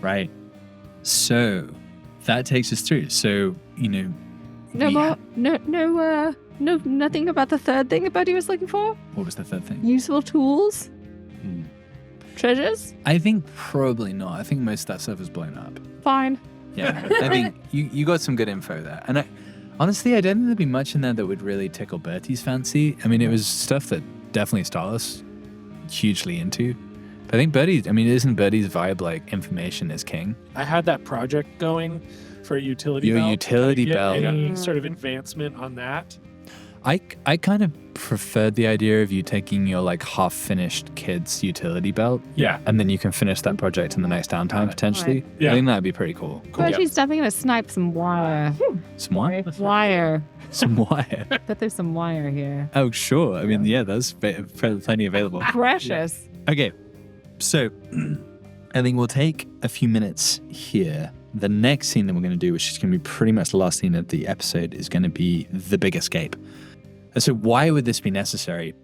Right. So that takes us through. So, No we more. ha- No, nothing about the third thing Buddy was looking for? What was the third thing? Useful tools? Treasures? I think probably not. I think most of that stuff is blown up. Fine. Yeah. I think you got some good info there. And honestly, I don't think there'd be much in there that would really tickle Bertie's fancy. I mean, it was stuff that definitely Starless hugely into. But I think isn't Bertie's vibe like information is king? I had that project going for a utility Your belt. utility Did I get belt. Any sort of advancement on that? I kind of preferred the idea of you taking your like half-finished kid's utility belt. Yeah. And then you can finish that project in the next downtime potentially. Yeah. I think that'd be pretty cool. Buddy's definitely going to snipe some wire. Some wire? Wire. Some wire. Bet there's some wire here. Oh, sure. I mean, yeah, there's plenty available. Precious. Okay, so I think we'll take a few minutes here. The next scene that we're going to do, which is going to be pretty much the last scene of the episode, is going to be the big escape. And so why would this be necessary?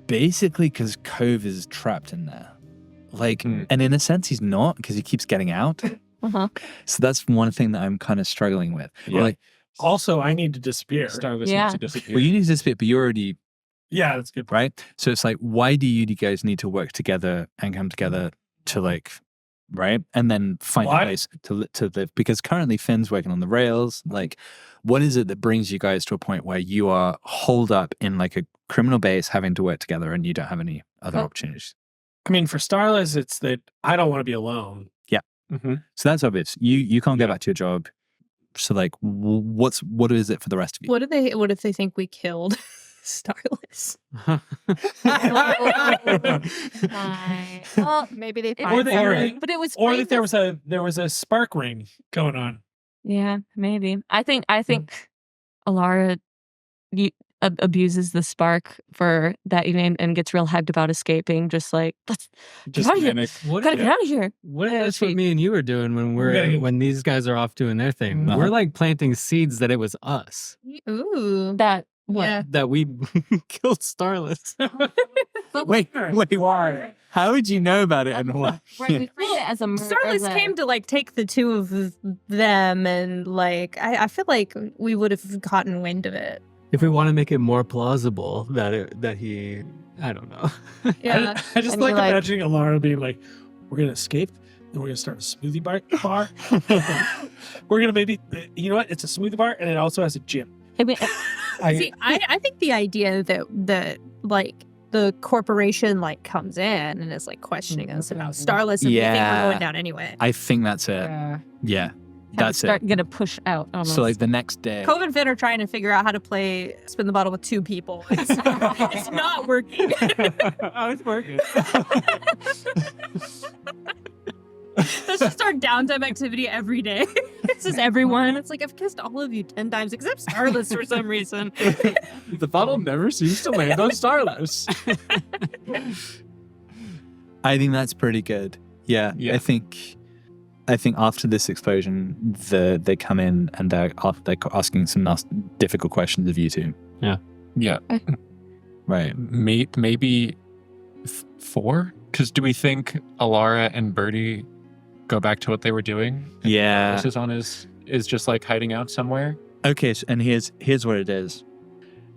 Basically because Cove is trapped in there. And in a sense, he's not, because he keeps getting out. So that's one thing that I'm kind of struggling with. Yeah. Also, I need to disappear. Starless Yeah. needs to disappear. Well, you need to disappear, but you're already Yeah, that's good. right. So it's like, why do you guys need to work together and come together to right? And then find a Why? place to live, because currently Finn's working on the rails. Like, what is it that brings you guys to a point where you are holed up in like a criminal base having to work together and you don't have any other opportunities? I mean, for Starless, it's that I don't want to be alone. Yeah. So that's obvious. You can't go back to your job. So like, what is it for the rest of you? What if they think we killed Starless? Well, Maybe they It- find Or they- something. but it was Or great that there was a spark ring going on. Yeah, maybe. I think Alara, abuses the spark for that evening and gets real hyped about escaping. Just like, let's get out of here. Gotta get out of here. What if that's what me and you are doing when these guys are off doing their thing? We're like planting seeds that it was us. Ooh. That That we killed Starless. Wait, why? How would you know about it and why? Right, we framed it as a Starless came to like take the two of them, and like I feel like we would have gotten wind of it. If we want to make it more plausible that he, I don't know. Yeah. I just like imagining Alara being like, "We're gonna escape, and we're gonna start a smoothie bar. We're gonna maybe, you know what? It's a smoothie bar, and it also has a gym." See, I think the idea that like the corporation like comes in and is like questioning us about Starless, and we think we're going down anyway. I think that's it. Yeah. That's start gonna push out almost. So like the next day, Cove and Finn are trying to figure out how to play spin the bottle with two people. It's not working. Oh, it's working. That's just our downtime activity every day. This is everyone. It's like I've kissed all of you 10 times except Starless for some reason. The bottle never seems to land on Starless. I think that's pretty good. Yeah. I think after this explosion, they come in and they're asking some difficult questions of you two. Yeah. Right. Maybe 4? Because do we think Alara and Birdie go back to what they were doing? Yeah. This is just like hiding out somewhere. Okay, and here's what it is.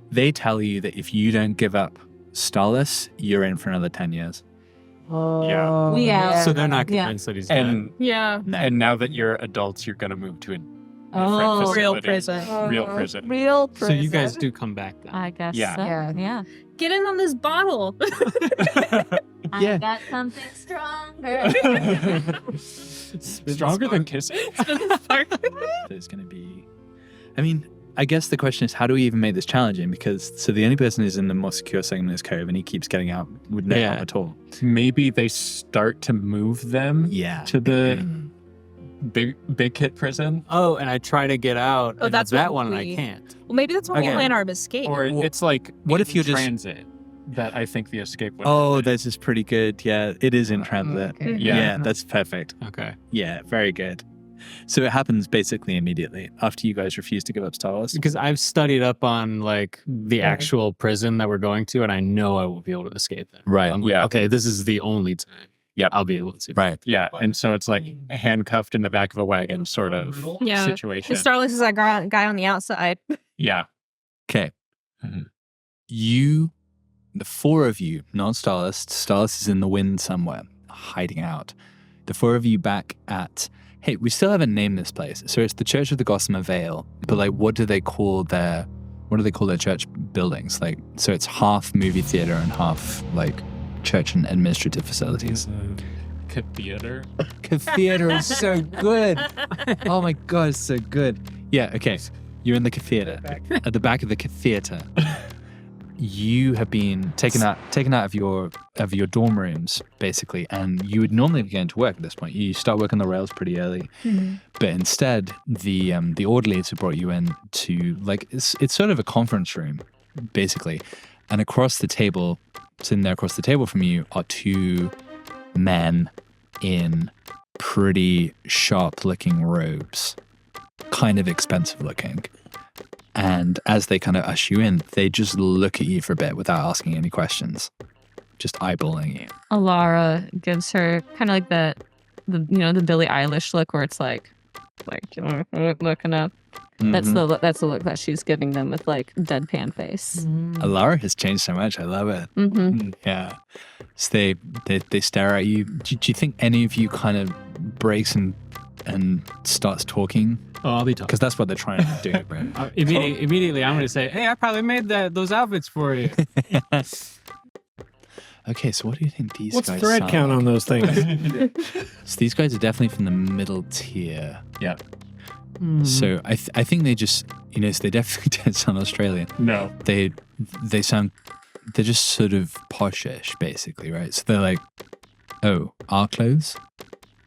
They tell you that if you don't give up Starless, you're in for another 10 years. Yeah. Yeah. So they're not convinced that he's dead. And now that you're adults, you're gonna move to a different real facility. prison. Real prison. Real prison. So you guys do come back then. I guess Yeah. so. Yeah. Get in on this bottle. I got something stronger. Stronger than kissing? There's going to be... I mean, I guess the question is, how do we even make this challenging? Because, so the only person who's in the more secure segment is Cove, and he keeps getting out with no harm at all. Maybe they start to move them to the big kid prison. Oh, and I try to get out. Oh, and that's that what one, and we- I can't. Well, maybe that's when we plan our escape. Or it's like, what if in you're just... transit that I think the escape would Oh, this is pretty good. Yeah, it is in transit. Okay. Yeah, that's perfect. Okay. Yeah, very good. So it happens basically immediately after you guys refuse to give up Starless. Because I've studied up on like the actual prison that we're going to, and I know I will be able to escape it. Right. I'm like, okay, this is the only time. Yeah, I'll be able to. Right. Yeah, and so it's like handcuffed in the back of a wagon sort of situation. And Starless is that guy on the outside. Yeah. Okay. The 4 of you, not Starless. Starless is in the wind somewhere, hiding out. The 4 of you back at... Hey, we still haven't named this place. So it's the Church of the Gossamer Vale. But like, what do they call their church buildings? Like, so it's half movie theater and half like church and administrative facilities. Cathedral. Cathedral is so good. Oh my God, it's so good. Yeah, okay. You're in the cathedral. At the back of the cathedral. You have been taken out of your dorm rooms, basically, and you would normally be going to work at this point. You start working the rails pretty early, but instead, the orderlies have brought you in to like it's sort of a conference room, basically, and sitting there across the table from you are 2 men in pretty sharp-looking robes, kind of expensive looking. And as they kind of usher you in, they just look at you for a bit without asking any questions, just eyeballing you. Alara gives her kind of like the Billie Eilish look, where it's like looking up. Mm-hmm. That's the look that she's giving them with like deadpan face. Alara has changed so much. I love it. Mm-hmm. Yeah. So they stare at you. Do you think any of you kind of breaks and starts talking? Oh, I'll be talking. Because that's what they're trying to do, right? Immediately, I'm going to say, hey, I probably made those outfits for you. Okay, so what do you think these What's guys thread sound count like? on those things? So these guys are definitely from the middle tier. Yeah. So I think they just, so they definitely don't sound Australian. No. They're just sort of poshish, basically, right? So they're like, oh, our clothes?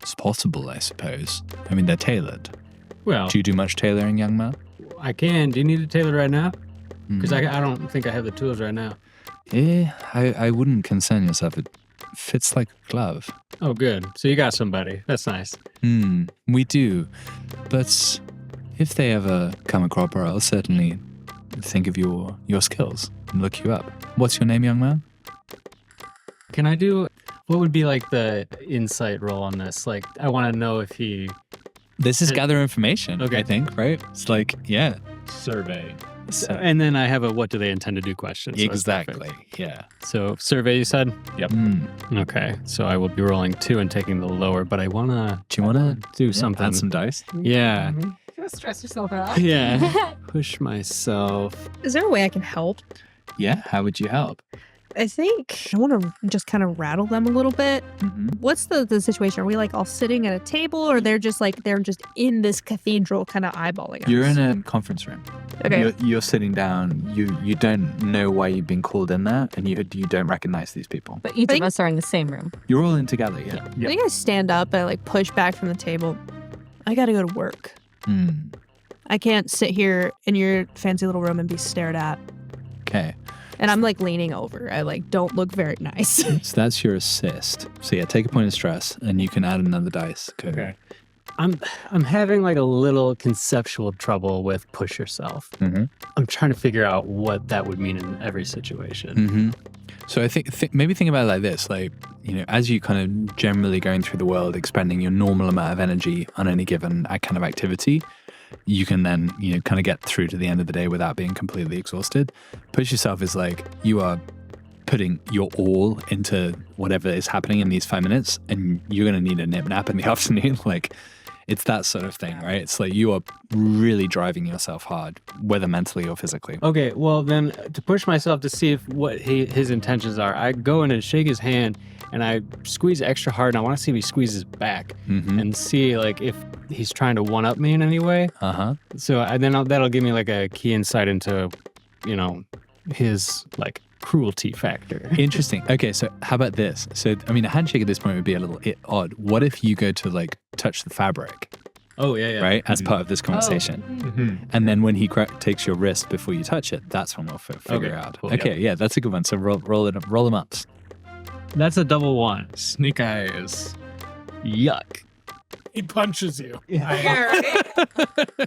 It's possible, I suppose. I mean, they're tailored. Well, Do you do much tailoring, young man? I can. Do you need it tailored right now? Because I don't think I have the tools right now. Yeah, I wouldn't concern yourself. It fits like a glove. Oh, good. So you got somebody. That's nice. We do. But if they ever come a cropper, I'll certainly think of your skills and look you up. What's your name, young man? Can I do... What would be like the insight roll on this? Like, I want to know if he... This is gather information, Okay. I think, right? It's like, yeah. Survey. And then I have a what do they intend to do question. So that's perfect. Exactly, yeah. So survey, you said? Yep. Okay, so I will be rolling 2 and taking the lower, but I want to... Do you want to do something? Add some dice? Yeah. You're stress yourself out. Yeah. Push myself. Is there a way I can help? Yeah, how would you help? I think I want to just kind of rattle them a little bit. What's the situation? Are we like all sitting at a table, or they're just in this cathedral kind of eyeballing us? You're in a conference room. Okay. You're sitting down. You don't know why you've been called in there, and you don't recognize these people. But each of us are in the same room. You're all in together, yeah. I think I stand up and I like push back from the table. I got to go to work. I can't sit here in your fancy little room and be stared at. Okay. And I'm like leaning over. I like don't look very nice. So that's your assist. So yeah, take a point of stress, and you can add another dice. Okay. I'm having like a little conceptual trouble with push yourself. I'm trying to figure out what that would mean in every situation. So I think maybe think about it like this, like, as you kind of generally going through the world, expending your normal amount of energy on any given kind of activity, you can then, kind of get through to the end of the day without being completely exhausted. Push yourself is like you are putting your all into whatever is happening in these 5 minutes, and you're going to need a nap in the afternoon. Like, it's that sort of thing, right? It's like you are really driving yourself hard, whether mentally or physically. Okay, well then, to push myself to see what his intentions are, I go in and shake his hand, and I squeeze extra hard, and I want to see if he squeezes back, and see like if he's trying to one-up me in any way. So that'll give me like a key insight into, his like cruelty factor. Interesting. Okay, so how about this? So, I mean, a handshake at this point would be a little odd. What if you go to like touch the fabric? Oh, yeah. Right? As part of this conversation. And then when he takes your wrist before you touch it, that's when we'll figure out. Cool, okay, yeah, that's a good one. So roll them up. That's a double 1. Sneak eyes. Yuck. He punches you.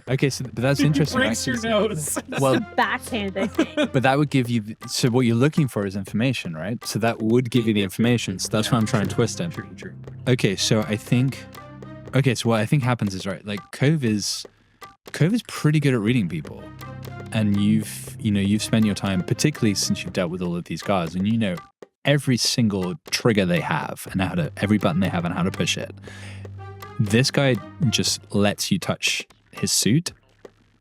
Okay, so but that's interesting. Breaks your nose. Well, Backhand, I think. but that would give you. So what you're looking for is information, right? So that would give you the information. So that's what I'm trying to twist in. True. Okay, so I think. Okay, so what I think happens is, right, like Cove is pretty good at reading people, and you've spent your time, particularly since you've dealt with all of these guards, and every single trigger they have and every button they have and how to push it. This guy just lets you touch his suit.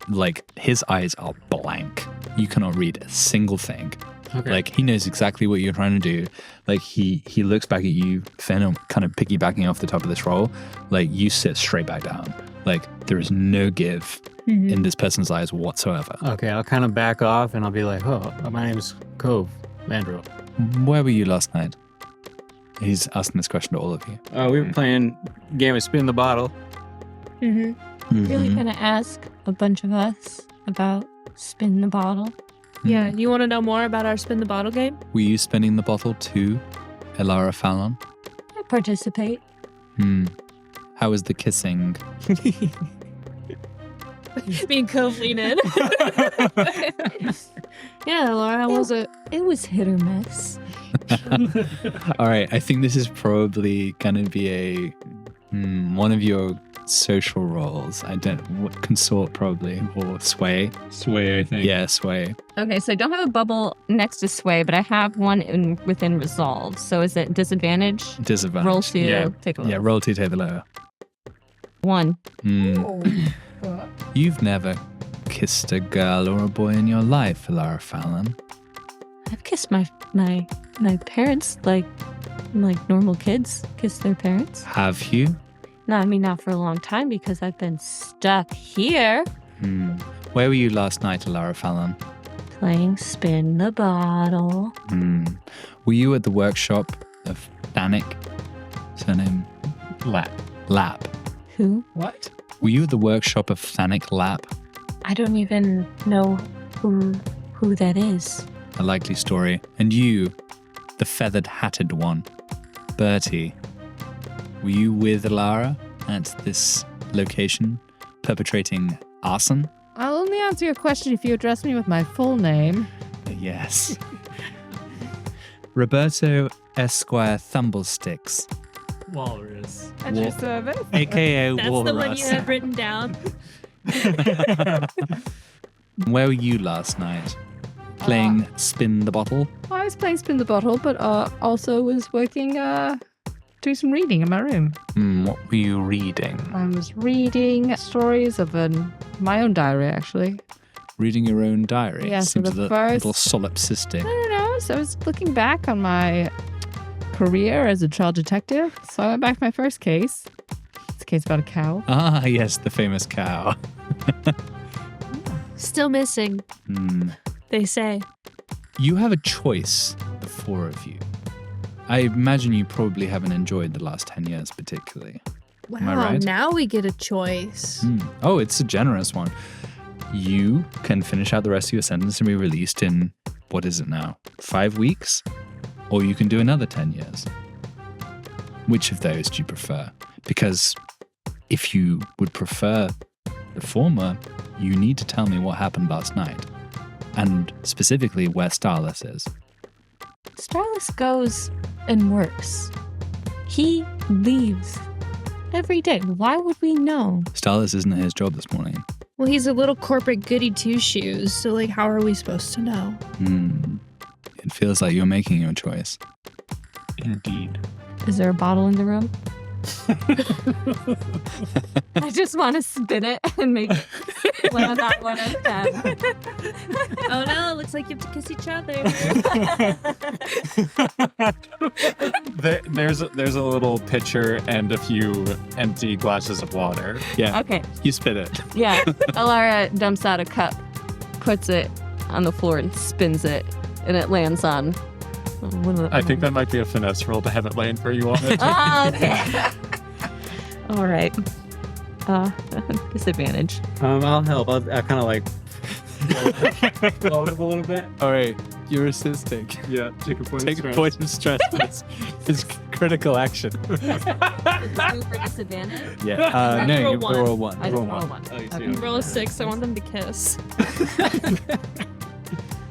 Like, his eyes are blank. You cannot read a single thing. Okay. Like, he knows exactly what you're trying to do. Like, he looks back at you, Finn, kind of piggybacking off the top of this roll. Like, you sit straight back down. Like, there is no give in this person's eyes whatsoever. Okay, I'll kind of back off and I'll be like, oh, my name's Cove Mandrill. Where were you last night? He's asking this question to all of you. We were playing a game of Spin the Bottle. Really gonna ask a bunch of us about Spin the Bottle. Yeah, you want to know more about our spin the bottle game? Were you spinning the bottle to Elara Fallon? I participate. How was the kissing? Me and Cove lean in. Yeah, Laura, it was hit or miss. All right, I think this is probably going to be one of your social roles. Consort probably, or sway. Sway, I think. Yeah, sway. Okay, so I don't have a bubble next to sway, but I have one within resolve. So is it disadvantage? Disadvantage. Roll to take a look. Yeah, roll to take the lower. 1. You've never kissed a girl or a boy in your life, Elara Fallon. I've kissed my parents like normal kids kiss their parents. Have you? No, I mean not for a long time because I've been stuck here. Where were you last night, Elara Fallon? Playing Spin the Bottle. Were you at the workshop of Danik? Surname? Lap. Who? What? Were you at the workshop of Thanik Lap? I don't even know who who that is. A likely story. And you, the feathered-hatted one, Bertie, were you with Lara at this location, perpetrating arson? I'll only answer your question if you address me with my full name. Yes. Roberto Esquire Thumblesticks, Walrus. At your service. a.k.a. That's Walrus. the one you have written down. Where were you last night? Playing Spin the Bottle? I was playing Spin the Bottle, but also was working, doing some reading in my room. What were you reading? I was reading stories of my own diary, actually. Reading your own diary? Yeah, so Seems the a first- little solipsistic. I don't know. So I was looking back on my career as a child detective. So I went back to my first case. It's a case about a cow. Ah, yes, the famous cow. Still missing, they say. You have a choice, the four of you. I imagine you probably haven't enjoyed the last 10 years particularly. Am I Wow, right? now we get a choice. Oh, it's a generous one. You can finish out the rest of your sentence and be released in, what is it now, 5 weeks? Or you can do another 10 years. Which of those do you prefer? Because if you would prefer the former, you need to tell me what happened last night. And specifically where Starless is. Starless goes and works. He leaves every day. Why would we know? Starless isn't his job this morning. Well, he's a little corporate goody two-shoes, so, like, how are we supposed to know? It feels like you're making your choice. Indeed. Is there a bottle in the room? I just want to spin it and make land on one of them. Oh no, it looks like you have to kiss each other. There's a little pitcher and a few empty glasses of water. Yeah. Okay. You spit it. Yeah. Alara dumps out a cup, puts it on the floor and spins it, and it lands on one of the... I think that might be a finesse roll to have it land where you want it. Oh, okay. All right. Disadvantage. I'll help. I'll kind of like blow it up a little bit. All right, you're assisting. Yeah, take a point Take of a stress. point of stress. It's critical action. For disadvantage? Yeah. No, you roll a 1. I just roll a 1. Oh, you see. Okay. Okay. Roll a 6. I want them to kiss.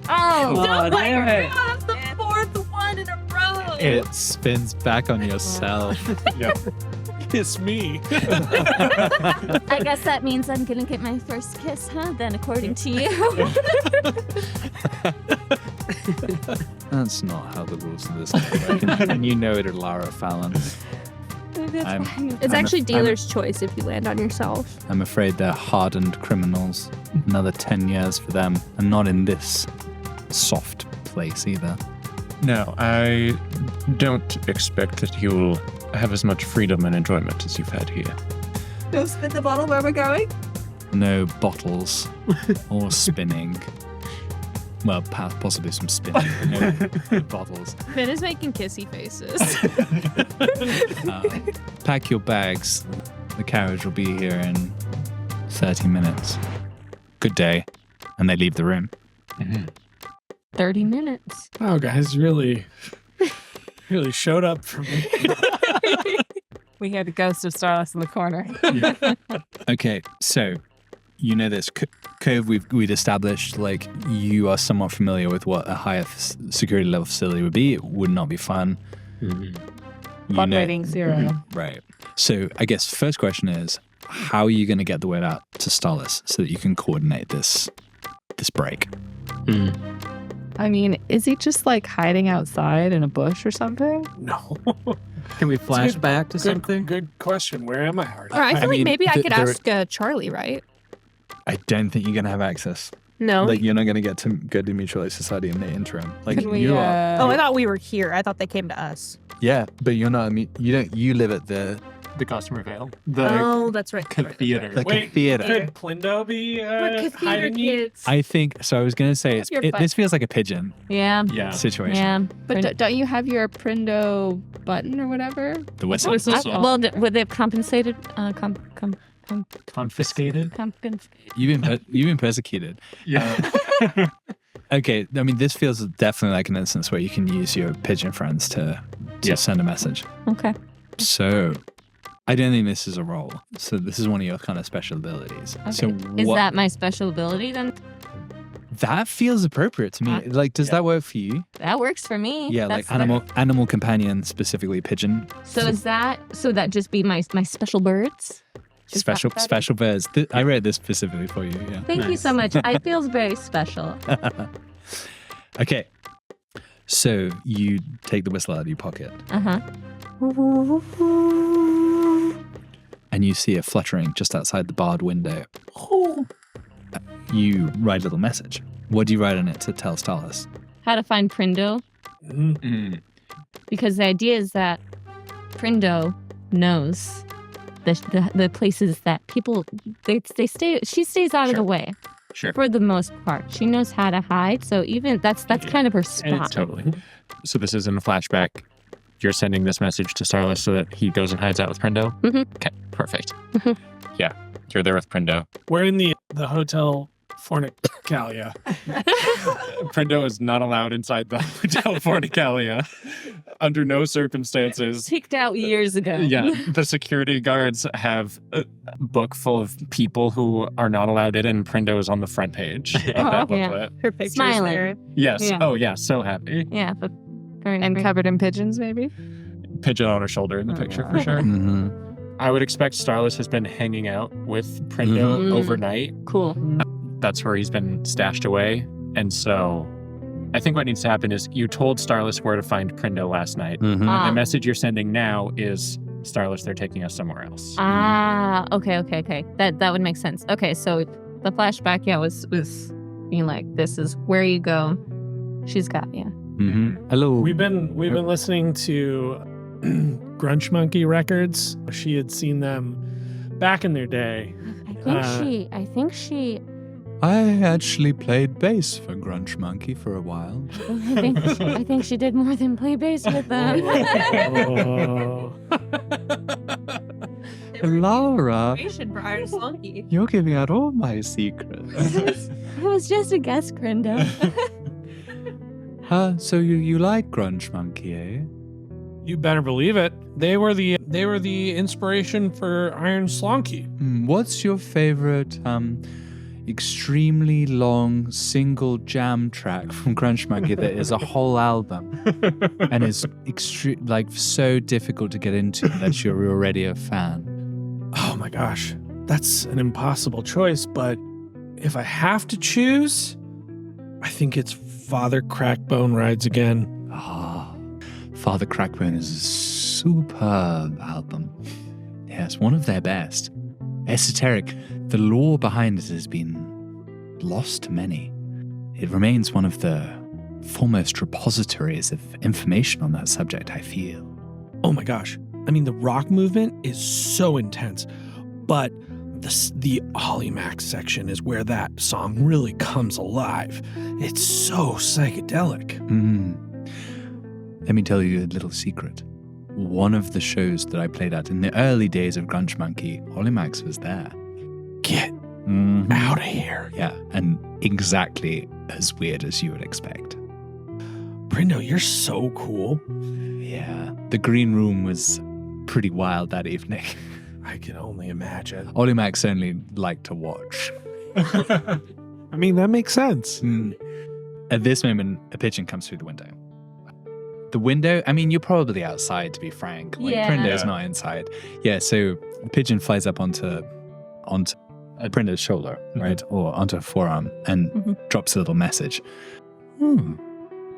Oh, Oh my damn it. god, the 4th one in a row. It spins back on yourself. Yeah. Kiss me. I guess that means I'm gonna get my first kiss, huh? Then, according to you. That's not how the rules of this game work. And you know it, Lara Fallon. It's actually dealer's choice if you land on yourself. I'm afraid they're hardened criminals. Another 10 years for them, and not in this soft place either. No, I don't expect that you'll have as much freedom and enjoyment as you've had here. No spin the bottle where we're going? No bottles or spinning. Well, possibly some spinning, but no bottles. Finn is making kissy faces. Pack your bags. The carriage will be here in 30 minutes. Good day. And they leave the room. 30 minutes. Wow, guys, really showed up for me. We hear the ghost of Starless in the corner. Okay, so you know this Cove we'd established, like, you are somewhat familiar with what a higher security level facility would be. It would not be fun. Fun rating 0. Right. So I guess first question is, how are you going to get the word out to Starless so that you can coordinate this break? I mean, is he just like hiding outside in a bush or something? No. Can we flash back to something? Good question. Where am I, Hard? Or I feel like mean, maybe I could there- ask Charlie, right? I don't think you're going to have access. No. Like, you're not going to get to go to Mutual Aid Society in the interim. Like, Can we, you are. Oh, I thought we were here. I thought they came to us. Yeah, but you're not. You live at the Customer Vale. The Oh, that's right. theater. theater. Could Plindo be We're cathedral hiding me? kids. I think so. I was going to say Your butt. this feels like a pigeon Yeah. Yeah. situation. Yeah. But don't you have your Prindo button or whatever? The whistle. Well, would they have compensated? Confiscated. You've been persecuted. Yeah. Okay, I mean, this feels definitely like an instance where you can use your pigeon friends to send a message. Okay. So, I don't think this is a roll. So this is one of your kind of special abilities. Okay. So Is that my special ability then? That feels appropriate to me. Like, does that work for you? That works for me. Yeah, That's like animal companion, specifically pigeon. So that just be my special birds? Special birds. I read this specifically for you. Yeah. Thank you so much. I feel very special. Okay. So you take the whistle out of your pocket. Uh-huh. And you see a fluttering just outside the barred window. You write a little message. What do you write on it to tell Starless? How to find Prindo. Because the idea is that Prindo knows the places that people they stay. She stays out of the way. Sure. For the most part, she knows how to hide. So even that's kind of her spot. Totally. So this is in a flashback. You're sending this message to Starless so that he goes and hides out with Prindo? Mm-hmm. Okay, perfect. Yeah, you're there with Prindo. We're in the Hotel Fornicalia. Prindo is not allowed inside the Hotel Fornicalia under no circumstances. Kicked out years ago. Yeah, the security guards have a book full of people who are not allowed in, and Prindo is on the front page of that booklet. Her picture's Smiling. there. Yes. Yeah. Oh, yeah, so happy. Yeah, but And covered in pigeons, maybe? Pigeon on her shoulder in the picture, for sure. Mm-hmm. I would expect Starless has been hanging out with Prindo overnight. Cool. That's where he's been stashed away. And so I think what needs to happen is you told Starless where to find Prindo last night. Mm-hmm. The message you're sending now is, Starless, they're taking us somewhere else. Okay. That would make sense. Okay, so the flashback, was being like, this is where you go. She's got you. Mm-hmm. Hello. We've been listening to Grunch Monkey records. She had seen them back in their day. I think she I actually played bass for Grunch Monkey for a while. I think she did more than play bass with them. Laura, Slunky. you're giving out all my secrets. It was just a guess, Prindo. So you like Grunch Monkey, eh? You better believe it. They were the inspiration for Iron Slonky. What's your favorite extremely long single jam track from Grunch Monkey that is a whole album and is so difficult to get into that you're already a fan? Oh my gosh, that's an impossible choice. But if I have to choose, I think it's Father Crackbone Rides Again. Father Crackbone is a superb album. Yes, one of their best. Esoteric. The lore behind it has been lost to many. It remains one of the foremost repositories of information on that subject, I feel. Oh my gosh. I mean, the rock movement is so intense, but the Hollymax section is where that song really comes alive. It's so psychedelic. Let me tell you a little secret. One of the shows that I played at in the early days of Grunch Monkey, Hollymax was there. Get out of here. Yeah, and exactly as weird as you would expect. Prindo, you're so cool. Yeah, the green room was pretty wild that evening. I can only imagine. Hollymax only liked to watch. I mean, that makes sense. At this moment, a pigeon comes through the window. The window, I mean, you're probably outside, to be frank. Like, Prindo's not inside. Yeah, so the pigeon flies up onto Prindo's shoulder, right? Or onto her forearm and drops a little message.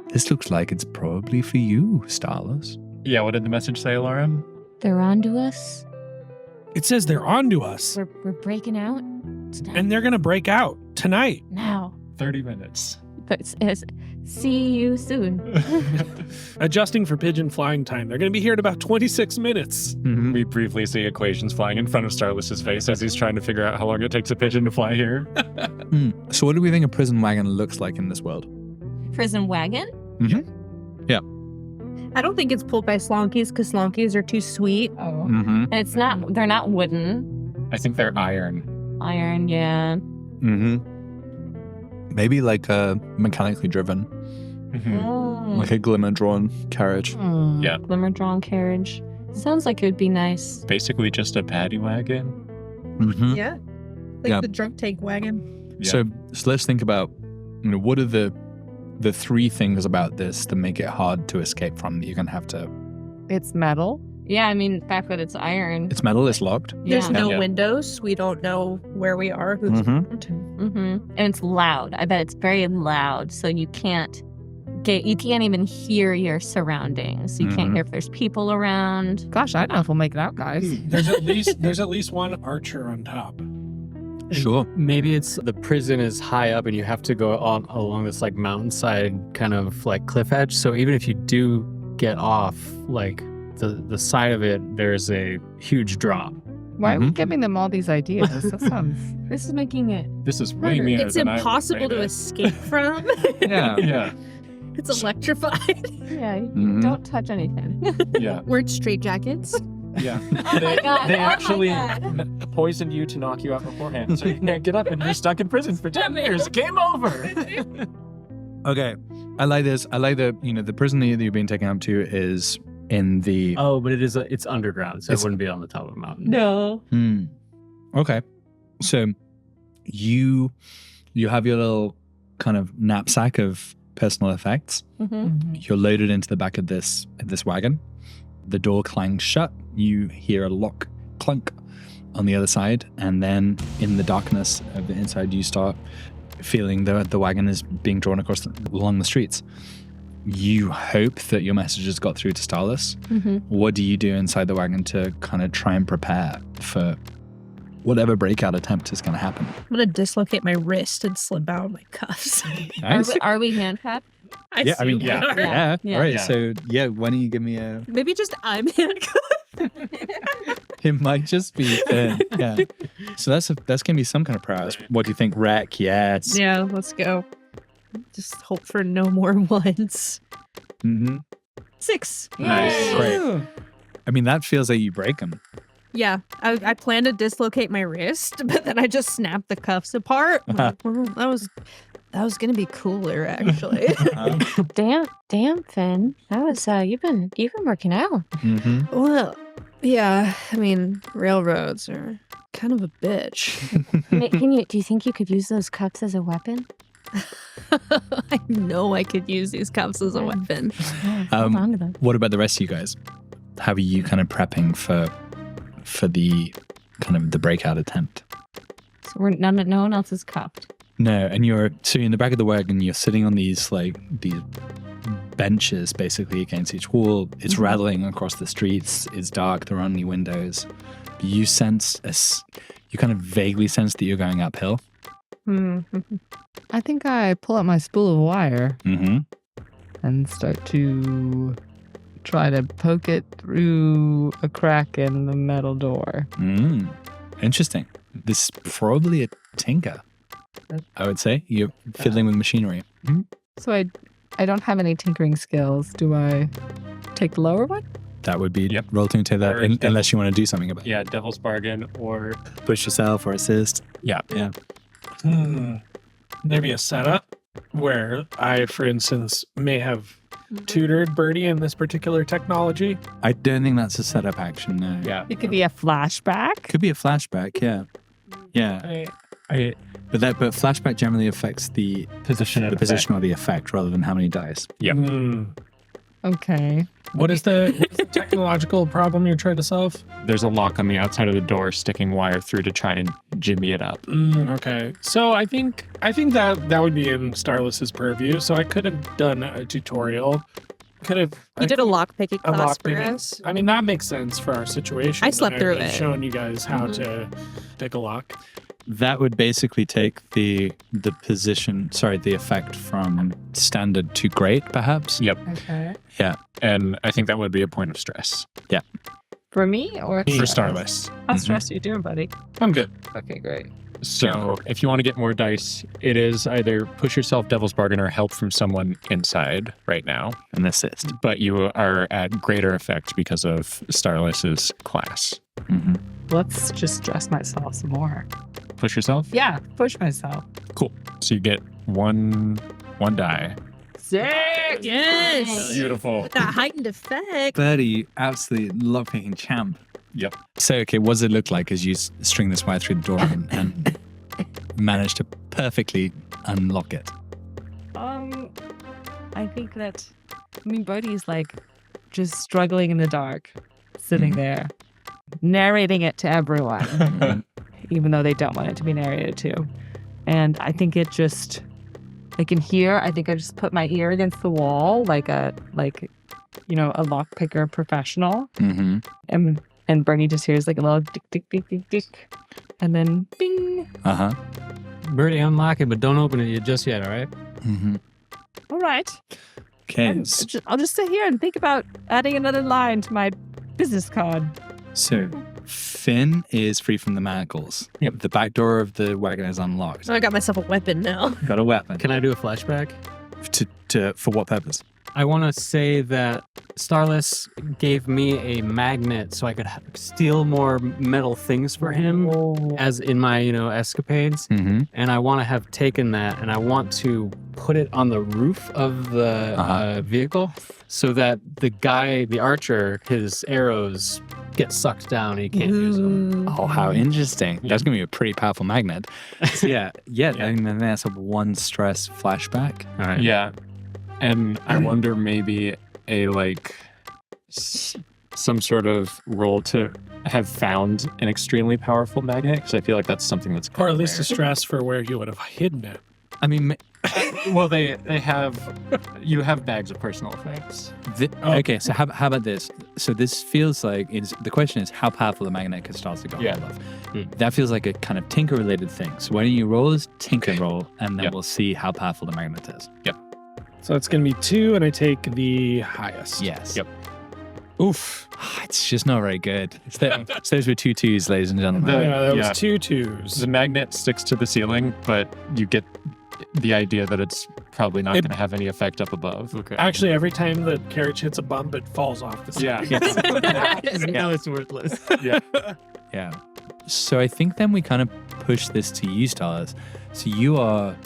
This looks like it's probably for you, Starless. Yeah, what did the message say, Lauren? They're onto us. It says they're onto us. We're breaking out. And they're going to break out tonight. Now. 30 minutes. But see you soon. Adjusting for pigeon flying time. They're going to be here in about 26 minutes. We briefly see equations flying in front of Starless's face as he's trying to figure out how long it takes a pigeon to fly here. So what do we think a prison wagon looks like in this world? Prison wagon? Yeah. I don't think it's pulled by slonkies because slonkies are too sweet. And it's not, they're not wooden. I think they're iron. Iron, yeah. Maybe like a mechanically driven, like a glimmer drawn carriage. Yeah. Glimmer drawn carriage. Sounds like it would be nice. Basically just a paddy wagon. Mm-hmm. Yeah. Like Yeah. the drunk tank wagon. So let's think about, what are the three things about this that make it hard to escape from that you're going to have to... It's metal. Yeah, I mean, the fact that it's iron. It's metal, it's locked. There's Yeah. no windows. We don't know where we are. Who's And it's loud. I bet it's very loud, so you can't even hear your surroundings. You can't hear if there's people around. Gosh, I don't know if we'll make it out, guys. There's at least one archer on top. Sure. Maybe it's the prison is high up and you have to go along this like mountainside kind of like cliff edge. So even if you do get off, like the side of it, there's a huge drop. Why are we giving them all these ideas? That sounds... This is making it. This is way meaner It's than I impossible to rated. escape from. Yeah. Yeah. It's electrified. Yeah, Don't touch anything. Yeah. We're straitjackets. Yeah. Oh my God. They Oh my actually God. poisoned you to knock you out beforehand, so you can't get up and you're stuck in prison for 10 years. Game over. Okay. I like this. I like the prison that you're being taken up to is in the... Oh, but it's underground, so it wouldn't be on the top of a mountain. No. Okay. So you have your little kind of knapsack of personal effects. You're loaded into the back of this wagon. The door clangs shut. You hear a lock clunk on the other side, and then in the darkness of the inside, you start feeling the wagon is being drawn along the streets. You hope that your message has got through to Starless. What do you do inside the wagon to kind of try and prepare for whatever breakout attempt is going to happen? I'm going to dislocate my wrist and slip out my cuffs. Nice. Are we handcuffed? I Yeah, I mean, assume we are. yeah. Yeah. All right, Yeah. so why don't you give me a... Maybe just I'm handcuffed. It might just be... yeah. So that's going to be some kind of prize. What do you think, Rec? Yes. Yeah, let's go. Just hope for no more ones. 6. Nice. Great. I mean, that feels like you break them. Yeah, I plan to dislocate my wrist, but then I just snapped the cuffs apart. That was gonna be cooler, actually. Damn, Finn. That was you've been working out. Well, yeah. I mean, railroads are kind of a bitch. Do you think you could use those cuffs as a weapon? I know I could use these cuffs as a weapon. Hold on to them. What about the rest of you guys? How are you kind of prepping for the kind of the breakout attempt? So no one else is cuffed. No, and you're in the back of the wagon. You're sitting on these benches, basically against each wall. It's rattling across the streets. It's dark. There aren't any windows. You you kind of vaguely sense that you're going uphill. I think I pull out my spool of wire Mm-hmm. and start to try to poke it through a crack in the metal door. Interesting. This is probably a tinker, I would say. You're fiddling with machinery. So I don't have any tinkering skills. Do I take the lower one? That would be roll to take that, Or unless you want to do something about it. Yeah, Devil's Bargain or Push yourself or assist. Yeah. Maybe a setup where I, for instance, may have tutored Birdie in this particular technology. I don't think that's a setup action, no. Yeah. It could be a flashback. Could be a flashback, yeah. Yeah. But flashback generally affects the Position of position or the effect rather than how many dice. Yep. Okay. What is the technological problem you're trying to solve? There's a lock on the outside of the door sticking wire through to try and jimmy it up. Okay. So I think that would be in Starless's purview. So I could have done a tutorial. You did a lockpicking a class for lockpicking. us. I mean, that makes sense for our situation. I slept through it. Showing you guys how to pick a lock. That would basically take the effect from standard to great, perhaps. Yep. Okay. Yeah. And I think that would be a point of stress. Yeah. For me or For Starless. How stressed are you doing, buddy? I'm good. Okay, great. So if you want to get more dice, it is either push yourself Devil's Bargain or help from someone inside right now. An assist. But you are at greater effect because of Starless's class. Let's just stress myself some more. push yourself? Yeah, push myself. Cool. So you get one die. Sick! Yes. Beautiful. That heightened effect. Birdie, absolute lockpicking champ. Yep. So, okay, what does it look like as you string this wire through the door and manage to perfectly unlock it? I think that, Birdie's like just struggling in the dark, sitting there, narrating it to everyone, even though they don't want it to be narrated to. And I think it just, like in here, I think I just put my ear against the wall like a lockpicker professional. Mm-hmm. And Bernie just hears like a little tick, tick, tick, tick, tick. And then bing. Uh-huh. Birdie, unlock it, but don't open it just yet, all right? Mm-hmm. All right. Okay. I'll just sit here and think about adding another line to my business card. So, Finn is free from the manacles. Yep. The back door of the wagon is unlocked. So I got myself a weapon now. Got a weapon. Can I do a flashback? For what purpose? I want to say that Starless gave me a magnet so I could steal more metal things for him as in my, escapades. Mm-hmm. And I want to have taken that and I want to put it on the roof of the vehicle so that the archer, his arrows get sucked down. He can't use them. Oh, how interesting. That's going to be a pretty powerful magnet. So yeah. I mean, that's a one stress flashback. All right. Yeah. And I wonder maybe some sort of role to have found an extremely powerful magnet, because I feel like that's something that's Or at least a stress for where you would have hidden it. I mean, well, they have, you have bags of personal effects. Okay, so how about this? So this feels like, the question is how powerful the magnet could start to get hold of. That feels like a kind of tinker related thing. So why don't you roll this tinker roll, and then we'll see how powerful the magnet is. Yep. So it's going to be 2, and I take the highest. Yes. Yep. Oof. It's just not very good. It's those were 2 2s, ladies and gentlemen. That was 2 2s. The magnet sticks to the ceiling, but you get the idea that it's probably not going to have any effect up above. Okay. Actually, every time the carriage hits a bump, it falls off the ceiling. Now it's worthless. Yeah. So I think then we kind of push this to you, Stars. So you are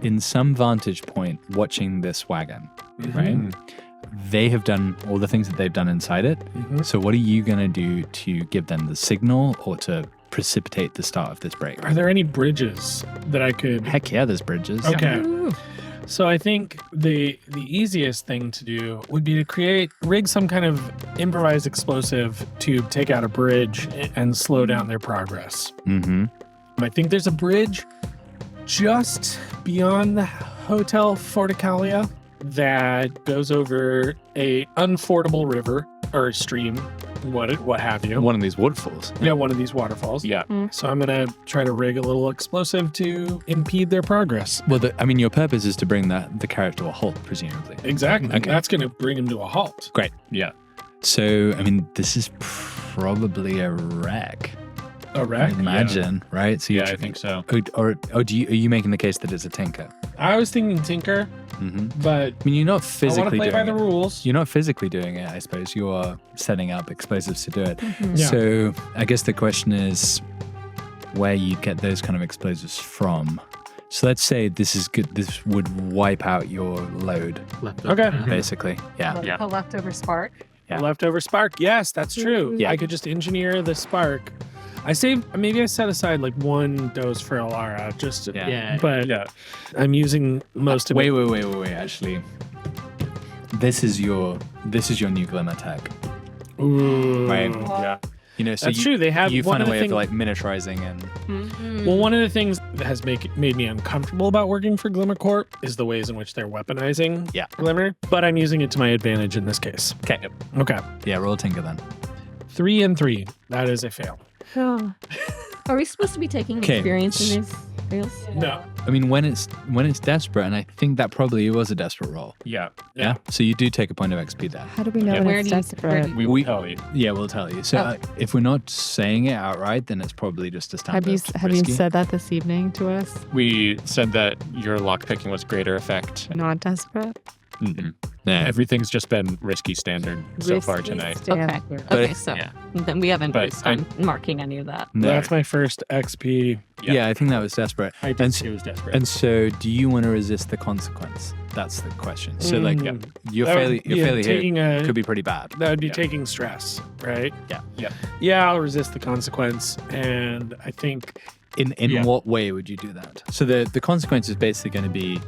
in some vantage point watching this wagon, right? They have done all the things that they've done inside it. So what are you going to do to give them the signal or to precipitate the start of this break? Are there any bridges that I could... Heck yeah, there's bridges. Okay. So I think the easiest thing to do would be to rig some kind of improvised explosive to take out a bridge and slow down their progress. Mm-hmm. I think there's a bridge just beyond the Hotel Forticalia that goes over a unfordable river or a stream, what have you. One of these waterfalls. Yeah, one of these waterfalls. Yeah. So I'm going to try to rig a little explosive to impede their progress. Well, your purpose is to bring the carriage to a halt, presumably. Exactly. Okay. That's going to bring him to a halt. Great. Yeah. So, I mean, this is probably a wreck. A wreck? I imagine, right? So I think so. Are you making the case that it's a tinker? I was thinking tinker, but I mean, you're not physically I want to play by doing the it. rules. You're not physically doing it, I suppose. You are setting up explosives to do it. Yeah. So I guess the question is where you get those kind of explosives from. So let's say this is good. This would wipe out your load, Okay. basically. Yeah. A leftover spark. Yeah. Leftover spark. Yes, that's true. Yeah. I could just engineer the spark. I set aside like 1 dose for Alara just to, but I'm using most of it. Wait. Actually, this is your new Glimmer tech. Ooh. Right. Yeah. So That's true. They have you one find of a the way things. of like miniaturizing and Well, one of the things that has made me uncomfortable about working for Glimmer Corp is the ways in which they're weaponizing Glimmer. But I'm using it to my advantage in this case. Okay. Okay. Yeah, roll tinker then. 3 and 3. That is a fail. Oh. Are we supposed to be taking 'Kay. experience in these reels? No. I mean, when it's desperate, and I think that probably was a desperate roll. Yeah. Yeah. So you do take a point of XP there. How do we know when Where it's do you- desperate? We will tell you. Yeah, we'll tell you. So if we're not saying it outright, then it's probably just a standard. Have you risky. said that this evening to us? We said that your lockpicking was greater effect. Not desperate? Yeah. Everything's just been risky standard so far Risky tonight. standard. Okay, so yeah. then we haven't But based on marking any of that. No. That's my first XP. Yeah, I think that was desperate. I did And see it was desperate. And so, do you want to resist the consequence? That's the question. So, like, Mm. your That would failure be taking here a- could be pretty bad. That would be taking stress, right? Yeah. Yeah, I'll resist the consequence. And I think In Yeah. what way would you do that? So the consequence is basically going to be,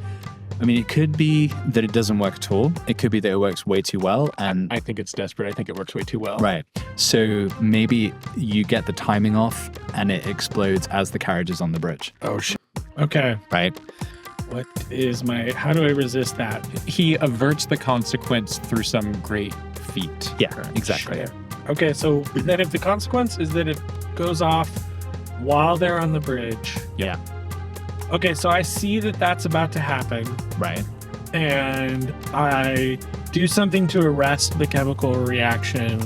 I mean, it could be that it doesn't work at all. It could be that it works way too well. And I think it's desperate. I think it works way too well. right. So maybe you get the timing off and it explodes as the carriage is on the bridge. oh shit. Okay. Right. What is how do I resist that? He averts the consequence through some great feat. Yeah, exactly. Shit. Okay, so then if the consequence is that it goes off while they're on the bridge. Yeah. Okay, so I see that that's about to happen. Right. And I do something to arrest the chemical reaction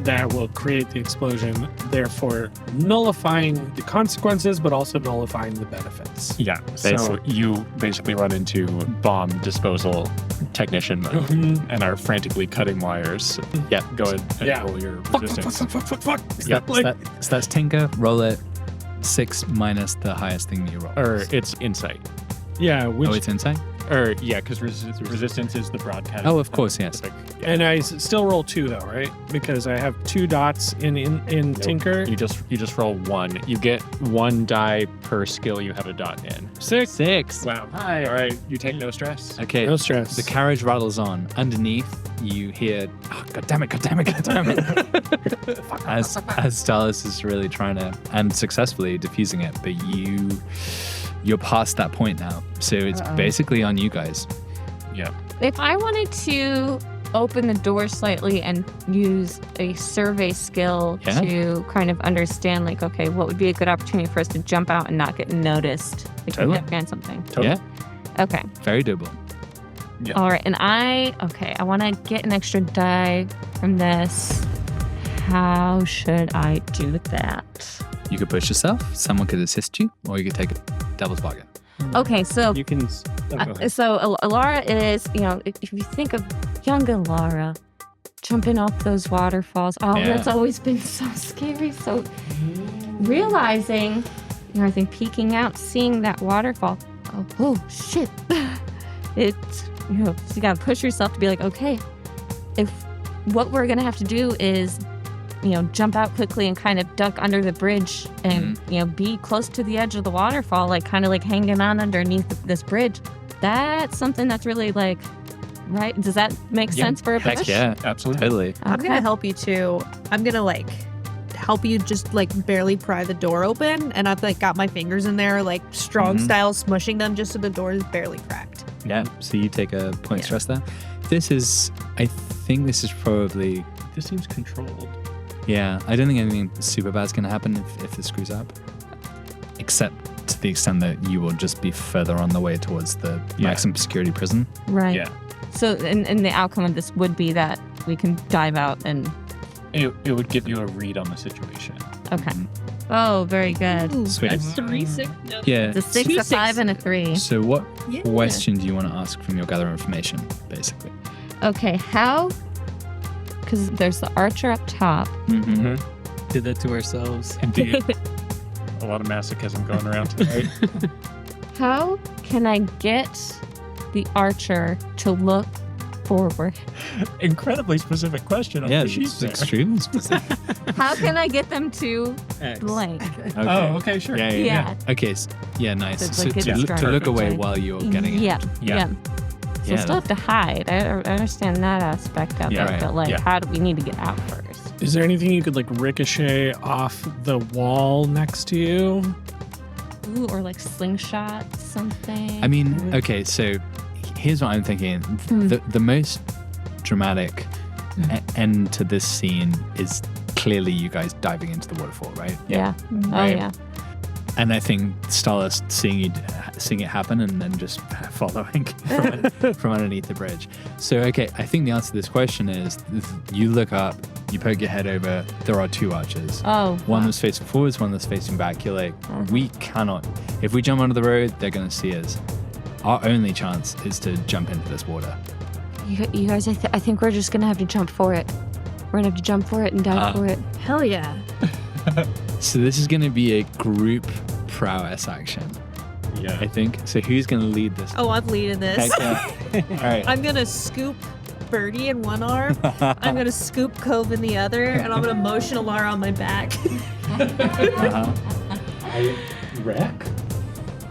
that will create the explosion, therefore nullifying the consequences, but also nullifying the benefits. Yeah. So you basically run into bomb disposal technician mode Mhm. and are frantically cutting wires. Yeah. Go ahead and Yeah. roll your Fuck. resistance. Yep. Like- So that's Tinker. Roll it. 6 minus the highest thing that you roll. Or it's insight. Yeah, which, Oh, it's insight? Or yeah, because resistance is the broad category. Oh, of course, yes. and I still roll 2 though, right? Because I have 2 dots in Tinker. You just roll 1. You get 1 die per skill you have a dot in. 6. Wow. Hi. All right. You take no stress. Okay. No stress. The carriage rattles on. Underneath, you hear, oh, God damn it. as Stalis is really trying to, and successfully diffusing it, but you're past that point now. So it's basically on you guys. Yeah. If I wanted to open the door slightly and use a survey skill Yeah. to kind of understand, like, okay, what would be a good opportunity for us to jump out and not get noticed? Like, Totally. behind something. Yeah. Okay. Very doable. Yeah. All right. And I want to get an extra die from this. How should I do that? You could push yourself, someone could assist you, or you could take a devil's bargain. Okay, so You can. Alara is, if you think of young Alara jumping off those waterfalls, Yeah. that's always been so scary. So realizing, I think peeking out, seeing that waterfall, oh shit. It's, so you gotta push yourself to be like, okay, if what we're gonna have to do is jump out quickly and kind of duck under the bridge and, be close to the edge of the waterfall, like kind of like hanging on underneath this bridge. That's something that's really like, right? Does that make sense for a push? Heck yeah, Absolutely. totally. I'm gonna help you too. I'm gonna help you just barely pry the door open, and I've got my fingers in there strong style smushing them just so the door is barely cracked. Yeah, so you take a point stress there. I think this is probably, This seems controlled. yeah, I don't think anything super bad's going to happen if this screws up. Except to the extent that you will just be further on the way towards the maximum security prison. Right. Yeah. So, and the outcome of this would be that we can dive out and. It would give you a read on the situation. Okay. Oh, very good. Sweet. That's 3, 6. No. Yeah. It's a 6, a 5, and a 3. So what Yeah. question do you want to ask from your gather information, basically? Okay, how? Because there's the archer up top. Mm-hmm. Did that to ourselves. Indeed. A lot of masochism going around tonight. How can I get the archer to look forward? Incredibly specific question. Yeah, it's extremely specific. How can I get them to blank? Okay. Oh, okay, sure. Yeah. Okay. Nice. So, So, like, to, it's to look away okay. while you're getting it. Yeah. Yeah. So still have to hide. I understand that aspect of Yeah, it, right. but Yeah. how do we need to get out first? Is there anything you could ricochet off the wall next to you? Ooh, or slingshot something. I mean, okay, so here's what I'm thinking. The most dramatic end to this scene is clearly you guys diving into the waterfall, right? Yeah. Oh Right. yeah. And I think Stalis seeing it happen and then just following from underneath the bridge. So, okay, I think the answer to this question is you look up, you poke your head over, there are 2 archers. Oh. One that's facing forwards, one that's facing back. You're like, we cannot. If we jump onto the road, they're going to see us. Our only chance is to jump into this water. You guys, I think we're just gonna have to jump for it. We're gonna have to jump for it and die for it. Hell yeah. So this is going to be a group prowess action, Yeah. I think. So who's going to lead this? Oh, I'm leading this. Okay. All right. I'm gonna scoop Birdie in one arm. I'm gonna scoop Cove in the other, and I'm gonna motion Alara on my back. Wreck?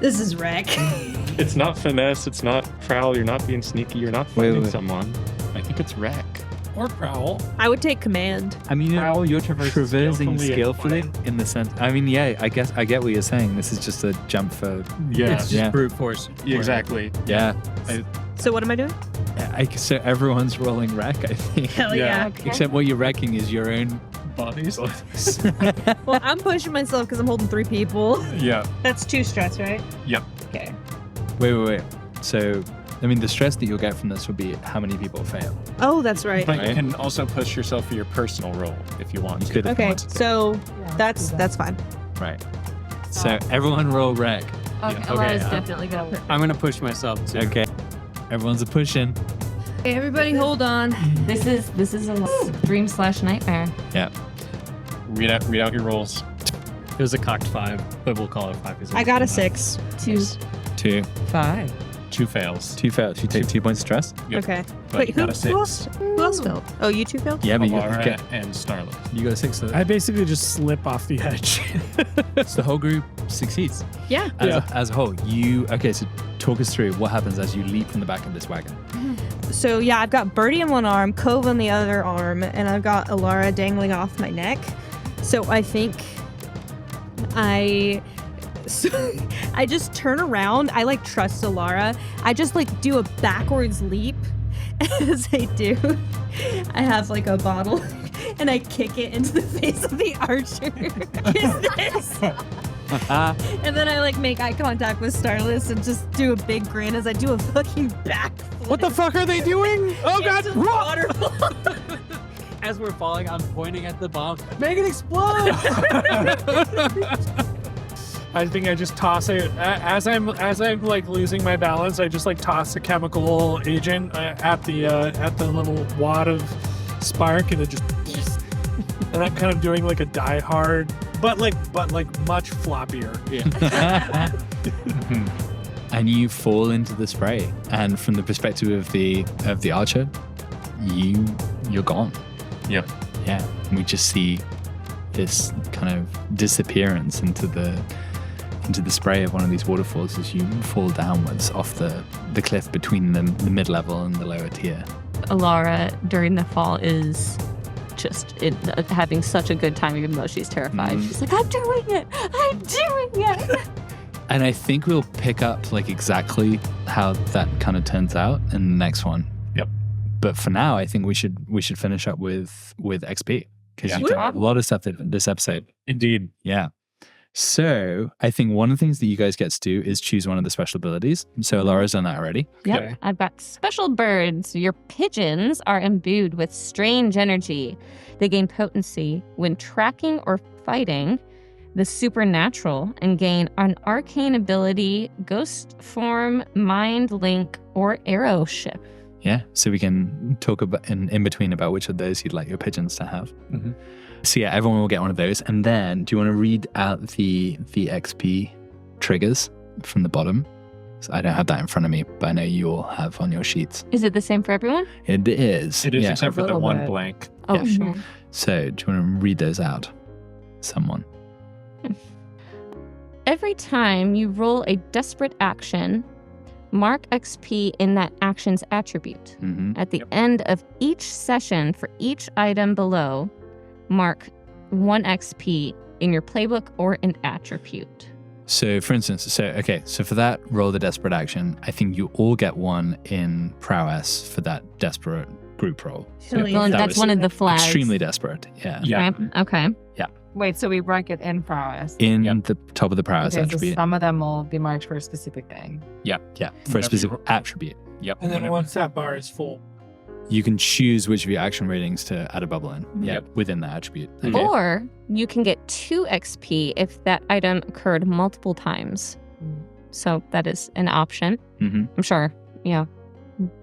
This is wreck. It's not finesse. It's not prowl. You're not being sneaky. You're not fighting someone. I think it's wreck. Or prowl. I would take command. I mean, Prowl, you're traversing skillfully in the sense. I mean, yeah, I guess I get what you're saying. This is just a jump for. Yeah. It's just brute force. Exactly. Yeah. So what am I doing? So everyone's rolling wreck, I think. Hell yeah. Except what you're wrecking is your own Bodies. Well, I'm pushing myself because I'm holding 3 people. Yeah. That's 2 stress, right? Yep. Okay. Wait. So, I mean, the stress that you'll get from this will be how many people fail. Oh, that's right. But you can also push yourself for your personal roll if you want. You could if you Okay, wanted to. so that's fine. Right. So everyone roll wreck. Okay, Okay, Alara's definitely gonna. I'm gonna push myself too. Okay. Everyone's a pushing. Hey, everybody hold on. This is a dream/nightmare. Yeah. Read out your rolls. It was a cocked 5, but we'll call it 5. 'cause it I was got a fun. 6. 2. 2. 5. 2 fails. 2 fails. You take 2 points of stress. Yep. Okay. But Wait, you got a 6. who else failed? Oh, you 2 failed? Yeah, but you Alara get, and Starlet. you got a 6. So I basically just slip off the edge. the whole group succeeds. Yeah. As a whole, okay, so talk us through what happens as you leap from the back of this wagon. So yeah, I've got Birdie in one arm, Cove on the other arm, and I've got Alara dangling off my neck. So I think I just turn around. I trust Alara. I just do a backwards leap. As I do, I have a bottle and I kick it into the face of the archer. And then I make eye contact with Starless and just do a big grin as I do a fucking backflip. What the fuck are they doing? Oh god! Into the waterfall. As we're falling, I'm pointing at the bomb. Make it explode! I think I just toss it as I'm losing my balance. I just toss a chemical agent at the little wad of spark, and it just and I'm kind of doing a Die Hard, but much floppier. Yeah. And you fall into the spray. And from the perspective of the archer, you're gone. Yep. Yeah. And we just see this kind of disappearance into the spray of one of these waterfalls as you fall downwards off the cliff between the mid-level and the lower tier. Alara during the fall is just having such a good time, even though she's terrified. She's like, I'm doing it! I'm doing it! And I think we'll pick up exactly how that kind of turns out in the next one. Yep. But for now, I think we should finish up with XP because you've done a lot of stuff this episode. Indeed. Yeah. So I think one of the things that you guys get to do is choose one of the special abilities. So Laura's done that already. Yep. Okay. I've got special birds. Your pigeons are imbued with strange energy. They gain potency when tracking or fighting the supernatural and gain an arcane ability, ghost form, mind link, or arrow ship. Yeah. So we can talk about in between about which of those you'd like your pigeons to have. Mm-hmm. So yeah, everyone will get one of those. And then do you want to read out the XP triggers from the bottom? So I don't have that in front of me, but I know you all have on your sheets. Is it the same for everyone? It is. It is, yeah. except for the little one bit. blank. Oh, Yeah. sure. So do you want to read those out? Someone. Every time you roll a desperate action, mark XP in that action's attribute. Mm-hmm. At the end of each session for each item below, mark 1 XP in your playbook or an attribute. So for instance, so for that roll the desperate action, I think you all get one in prowess for that desperate group roll. Really? Well, That that's was one of the flags. Extremely desperate. Yeah. Yeah. Right? Okay. Wait, so we rank it in prowess. In Yep. the top of the prowess Okay, so attribute. some of them will be marked for a specific thing. Yeah. For a Whatever specific you- attribute. Yep. And then whenever- once that bar is full, You can choose which of your action ratings to add a bubble in. Yeah. Yep. Within that attribute. Mhm. Okay. Or you can get 2 XP if that item occurred multiple times. So that is an option. Mm-hmm. I'm sure,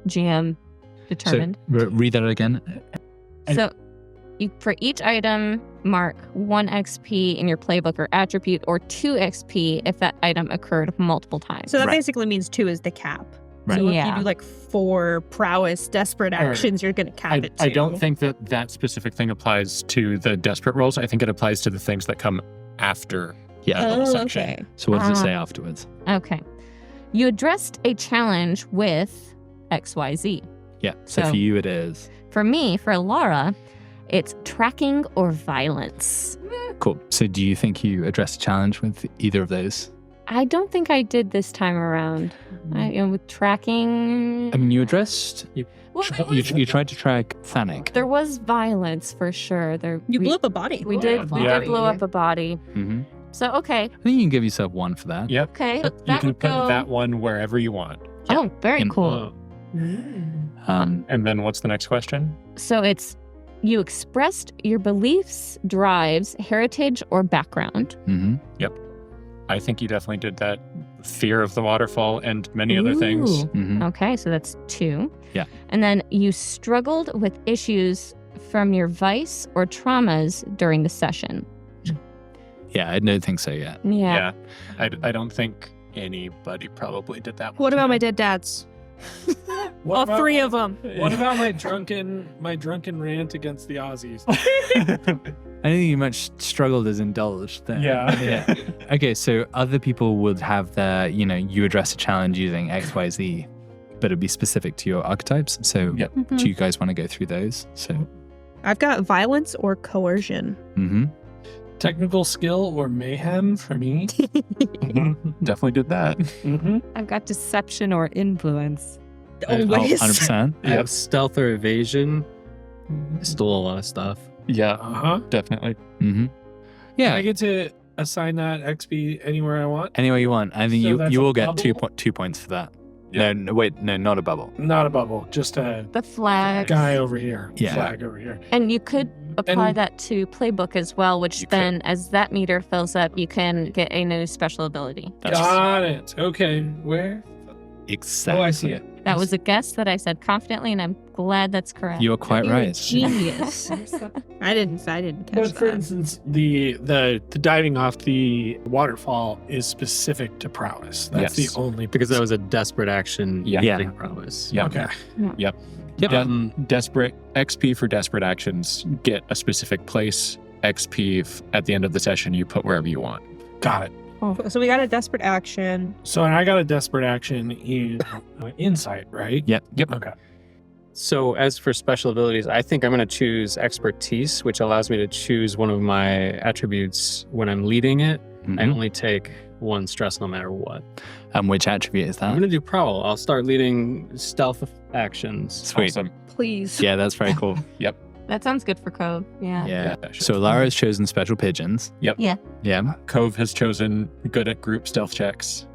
GM determined. So, read that again. So, for each item, mark 1 XP in your playbook or attribute, or 2 XP if that item occurred multiple times. So that basically means 2 is the cap. Right. So if Yeah. you do like 4 prowess desperate actions, you're going to cap it too. I don't think that specific thing applies to the desperate rolls. I think it applies to the things that come after Yeah. that little Oh, section. okay. So what does it say afterwards? Okay. You addressed a challenge with XYZ. Yeah. So So- for you it is. For me, for Lara, it's tracking or violence. Cool. So do you think you addressed a challenge with either of those? I don't think I did this time around. With tracking. I mean, you addressed. You tried to track Thanic. There was violence for sure. You blew up a body. We did blow up a body. Mm-hmm. So okay. I think you can give yourself 1 for that. Yep. Okay. You That can would put go. that one wherever you want. Oh, very In- cool. And then what's the next question? So it's you expressed your beliefs, drives, heritage, or background. Mm-hmm. I think you definitely did that. Fear of the waterfall and many other things. Ooh. Mm-hmm. Okay, so that's 2. Yeah. And then you struggled with issues from your vice or traumas during the session. Yeah, I don't think so yet. Yeah. I don't think anybody probably did that one. What about my dead dads? What All about- 3 of them. What about my drunken rant against the Aussies? I think you much struggled as indulged there. Yeah. Okay, so other people would have their, you address a challenge using XYZ, but it'd be specific to your archetypes. So Yep. do you guys want to go through those? So, I've got violence or coercion. mm-hmm. Technical skill or mayhem for me. Definitely did that. Mm-hmm. I've got deception or influence. Always. 100%. I have stealth or evasion. I stole a lot of stuff. Yeah, Uh-huh. definitely. Mm-hmm. Yeah, I get to assign that XP anywhere I want. any way you want. I think So you that's will a get two bubble? 2 points for that. Yeah. No, wait, no, not a bubble. Not a bubble, just a The flag. guy over here. Yeah. Flag over here. And you could apply And- that to playbook as well, which You then, as that meter fills up, you can get a new special ability. Got it. Okay. Where? Exactly. Oh, I see it. That was a guess that I said confidently, and I'm glad that's correct. You are quite You're a right. genius. I didn't catch But for that. instance, the diving off the waterfall is specific to prowess. That's Yes. the only Because that was a desperate action. Yeah. using prowess. Yeah. Okay. Yep. Desperate XP for desperate actions get a specific place. XP at the end of the session you put wherever you want. Got it. So we got a desperate action. So I got a desperate action in insight, right? Yep. Okay. So as for special abilities, I think I'm going to choose expertise, which allows me to choose one of my attributes when I'm leading it. I Mhm. only take 1 stress no matter what. And which attribute is I'm that? going to do prowl. I'll start leading stealth actions. Sweet. Awesome. Please. Yeah, that's very cool. That sounds good for Cove. Yeah. Yeah. that should- So Lara's chosen special pigeons. Yep. Yeah. Yeah. Cove has chosen good at group stealth checks.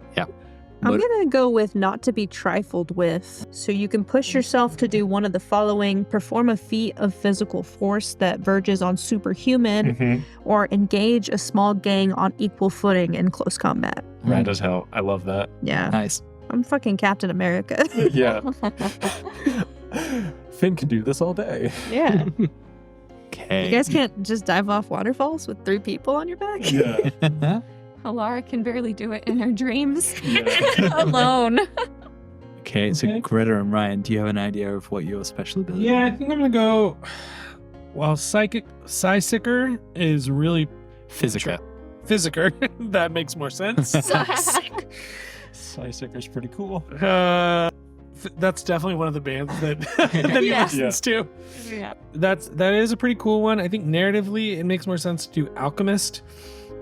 I'm What- going to go with not to be trifled with. So you can push yourself to do one of the following: perform a feat of physical force that verges on superhuman, Mm-hmm. or engage a small gang on equal footing in close combat. Rad as hell. I love that. Yeah. Nice. I'm fucking Captain America. Yeah. Finn can do this all day. Yeah. Okay. You guys can't just dive off waterfalls with 3 people on your back? Yeah. Alara can barely do it in her dreams alone. Okay, so Okay. Greta and Ryan, do you have an idea of what your special ability Yeah, I think I'm going to go. Well, Psychicker is really Physica. Physicker. That makes more sense. Psysicker's pretty cool. That's definitely one of the bands that that he Yeah. listens to. Yeah. That is a pretty cool one. I think narratively it makes more sense to do Alchemist.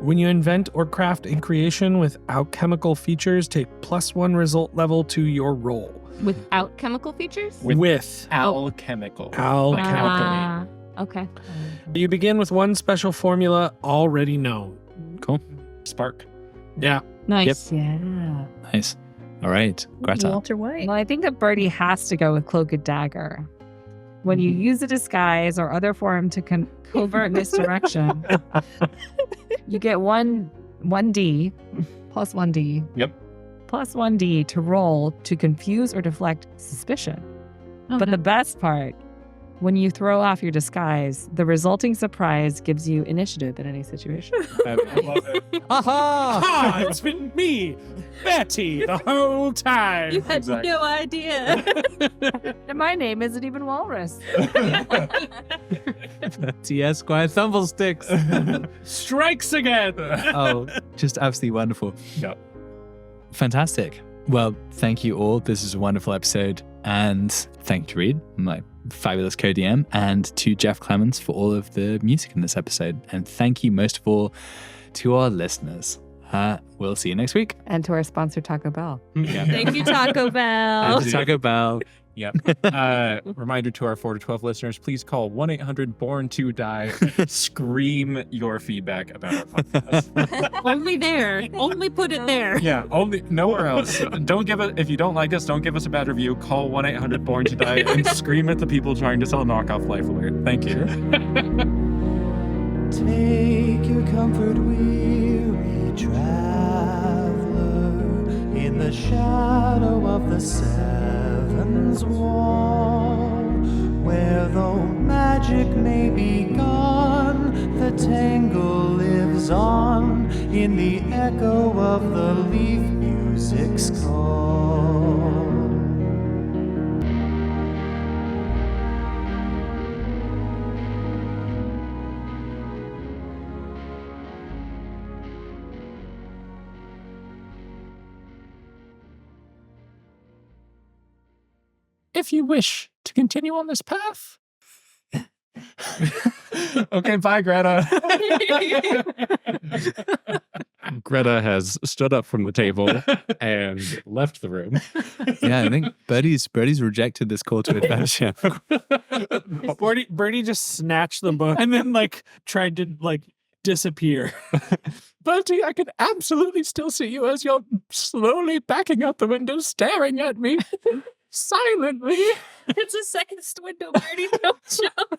When you invent or craft a creation with alchemical features, take +1 result level to your roll. Without chemical features? With Alchemical. alchemical. Ah, okay. You begin with 1 special formula already known. Cool. Spark. Yeah. Nice. Yeah. Nice. All right, Greta. Walter White. Well, I think that Birdie has to go with Cloak and Dagger. When you use a disguise or other form to covert misdirection, you get 1d plus 1d. Yep. Plus 1d to roll to confuse or deflect suspicion. But the best part, when you throw off your disguise, the resulting surprise gives you initiative in any situation. I love it. Ah, it's been me, Betty, the whole time. You had no idea. And my name isn't even Walrus. T. Esquire Thumblesticks. Strikes again. Oh, just absolutely wonderful. Yep. Fantastic. Well, thank you all. This is a wonderful episode. And thank you, Reed, my fabulous co-DM, and to Jeff Clemens for all of the music in this episode. And thank you most of all to our listeners. We'll see you next week. And to our sponsor, Taco Bell. Yeah. Thank you, Taco Bell. And to Taco Bell. Yep. Reminder to our 4 to 12 listeners, please call 1-800-BORN-TO-DIE. Scream your feedback about our podcast. Only there. Only put it there. Yeah, only nowhere else. Don't give it if you don't like us, don't give us a bad review. Call 1-800-BORN-TO-DIE and scream at the people trying to sell knockoff Life Alert. Thank you. Take your comfort, weary traveler, in the shadow of the Seven's wall, where though magic may be gone, the tangle lives on in the echo of the leaf music's call. If you wish to continue on this path. Okay, bye, Greta. Greta has stood up from the table and left the room. Yeah, I think Birdie's rejected this call to adventure. Birdie just snatched the book and then tried to disappear. Bertie, I can absolutely still see you as you're slowly backing out the window, staring at me silently. It's a second window, Birdie. Don't jump.